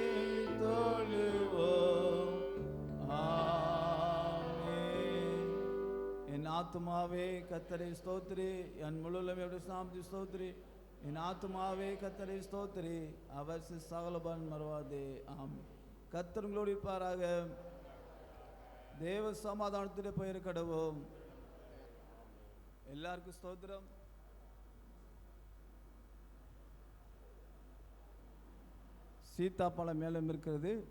தொழுவோம். ஆமென். என் ஆத்துமாவே கர்த்தரை ஸ்தோத்திரி, என் முழுவதும் எப்படி சாமி ஸ்தோத்திரி. என் ஆத்துமாவே கர்த்தரை ஸ்தோத்திரி, அவர் சகலபன் மறவாதே. ஆமென். கர்த்தர் உங்களோடு இருப்பாராக. தேவ சமாதானத்தில் போயிருக்கடவோம். எல்லாருக்கும் ஸ்தோத்திரம். சீத்தாப்பழம் மேலும் இருக்கிறது.